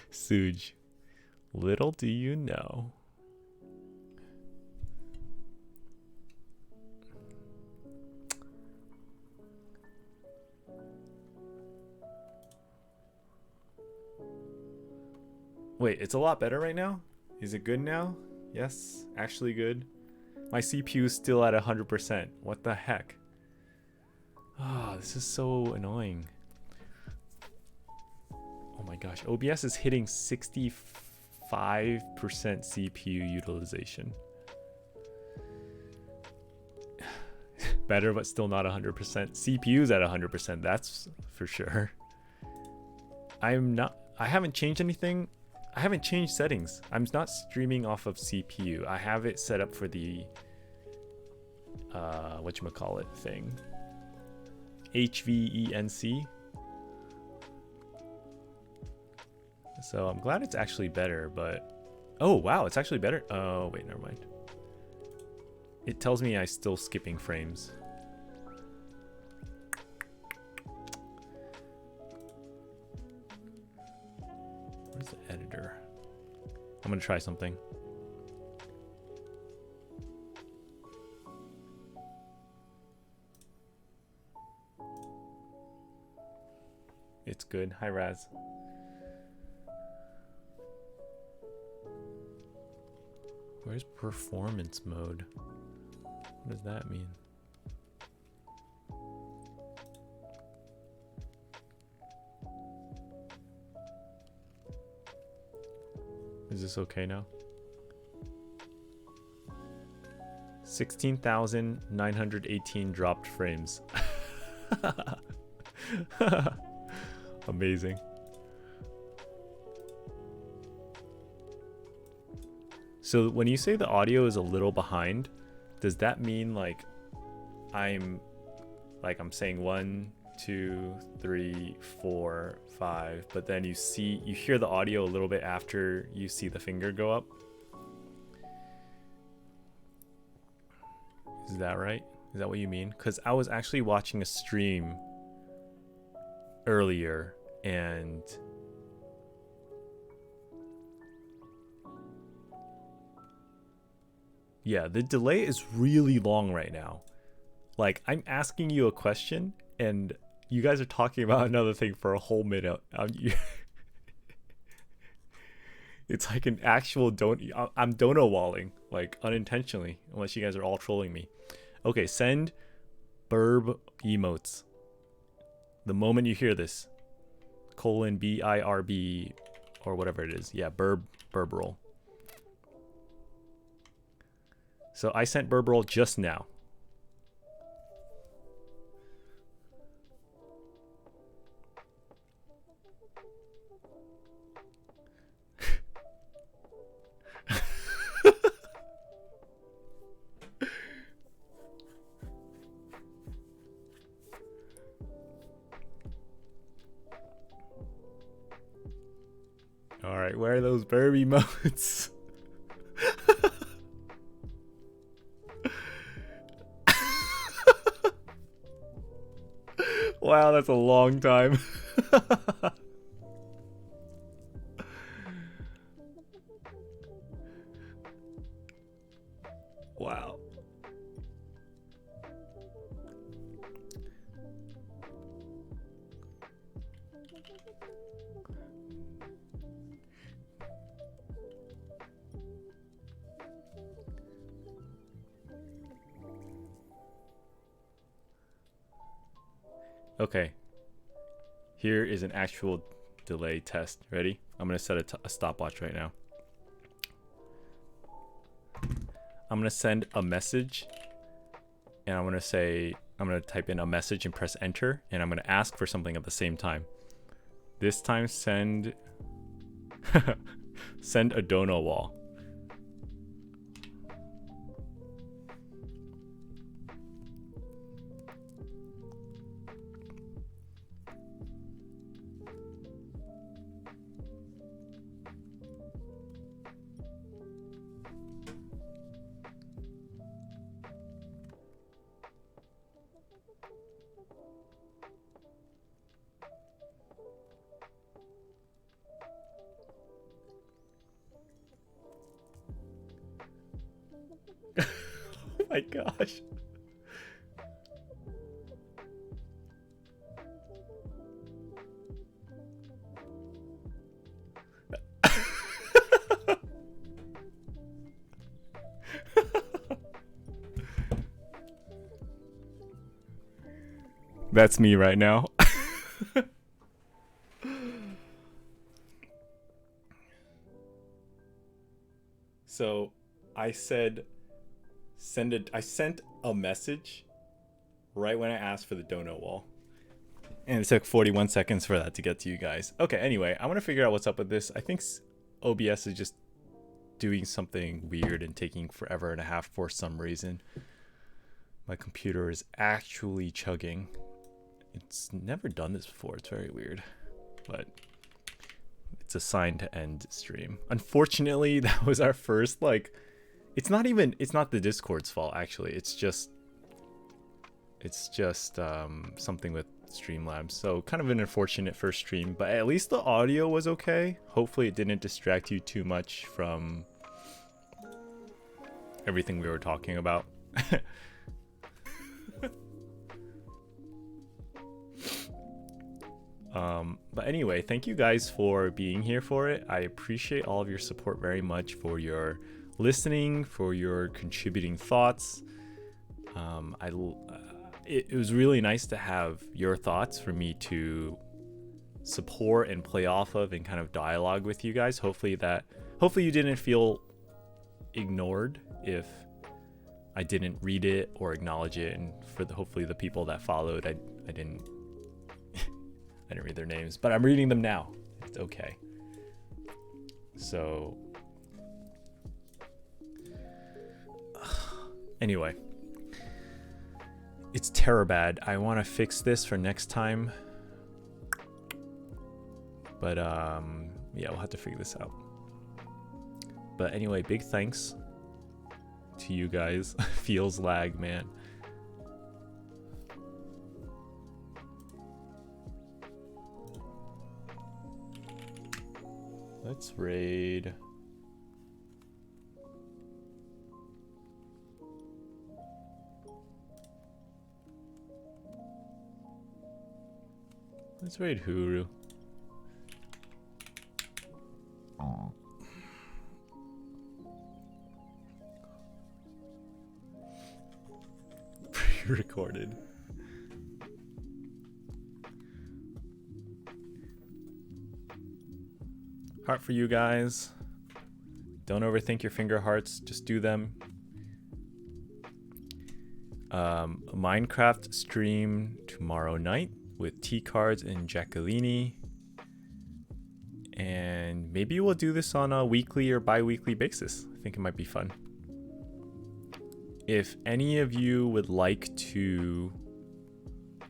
Suj. Little do you know. Wait, it's a lot better right now? Is it good now? Yes, actually good. My CPU is still at 100%. What the heck? Ah, this is so annoying. Oh my gosh, OBS is hitting 65% CPU utilization. Better, but still not 100%. CPU's at 100%, that's for sure. I haven't changed anything. I haven't changed settings. I'm not streaming off of CPU. I have it set up for the whatchamacallit thing. HVENC. So I'm glad it's actually better, but oh wow, it's actually better. Oh wait, never mind. It tells me I'm still skipping frames. Where's the editor? I'm gonna try something. It's good. Hi Raz. Where's performance mode? What does that mean? Is this okay now? 16,918 dropped frames. Amazing. So when you say the audio is a little behind, does that mean like I'm saying 1, 2, 3, 4, 5, but then you hear the audio a little bit after you see the finger go up? Is that right? Is that what you mean? Because I was actually watching a stream earlier and yeah, the delay is really long right now. Like, I'm asking you a question and you guys are talking about another thing for a whole minute. It's like an actual I'm dono walling, like unintentionally, unless you guys are all trolling me. Okay, send burb emotes. The moment you hear this, colon BIRB or whatever it is. Yeah, burb roll. So I sent burb roll just now. All right, where are those burb emotes? Wow, that's a long time. Wow. Okay. Here is an actual delay test. Ready? I'm going to set a stopwatch right now. I'm going to send a message and I'm going to type in a message and press enter, and I'm going to ask for something at the same time. This time send send a dono wall. Oh my gosh. That's me right now. So I said I sent a message right when I asked for the dono wall. And it took 41 seconds for that to get to you guys. Okay, anyway, I want to figure out what's up with this. I think OBS is just doing something weird and taking forever and a half for some reason. My computer is actually chugging. It's never done this before. It's very weird. But it's a sign to end stream. Unfortunately, that was our first, like... It's not the Discord's fault, actually. It's just something with Streamlabs. So kind of an unfortunate first stream, but at least the audio was okay. Hopefully it didn't distract you too much from everything we were talking about. But anyway, thank you guys for being here for it. I appreciate all of your support very much, for your listening, for your contributing thoughts. It was really nice to have your thoughts for me to support and play off of and kind of dialogue with you guys. Hopefully you didn't feel ignored if I didn't read it or acknowledge it, and for hopefully the people that followed, I didn't I didn't read their names, but I'm reading them now. It's okay. So anyway, it's bad. I want to fix this for next time, but yeah, we'll have to figure this out. But anyway, big thanks to you guys. Feels lag, man. Let's raid. Let's raid Huru. recorded. Heart for you guys. Don't overthink your finger hearts. Just do them. Minecraft stream tomorrow night with T-Cards and Jacqueline. And maybe we'll do this on a weekly or bi-weekly basis. I think it might be fun. If any of you would like to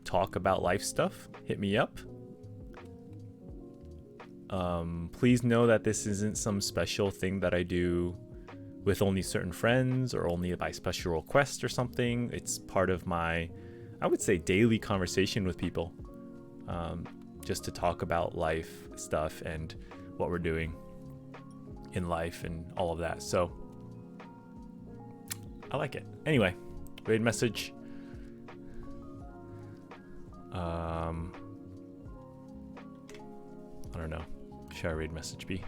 talk about life stuff, hit me up. Please know that this isn't some special thing that I do with only certain friends or only by special request or something. It's part of my, I would say, daily conversation with people, just to talk about life stuff and what we're doing in life and all of that. So I like it. Anyway, raid message. I don't know. Should I raid message B?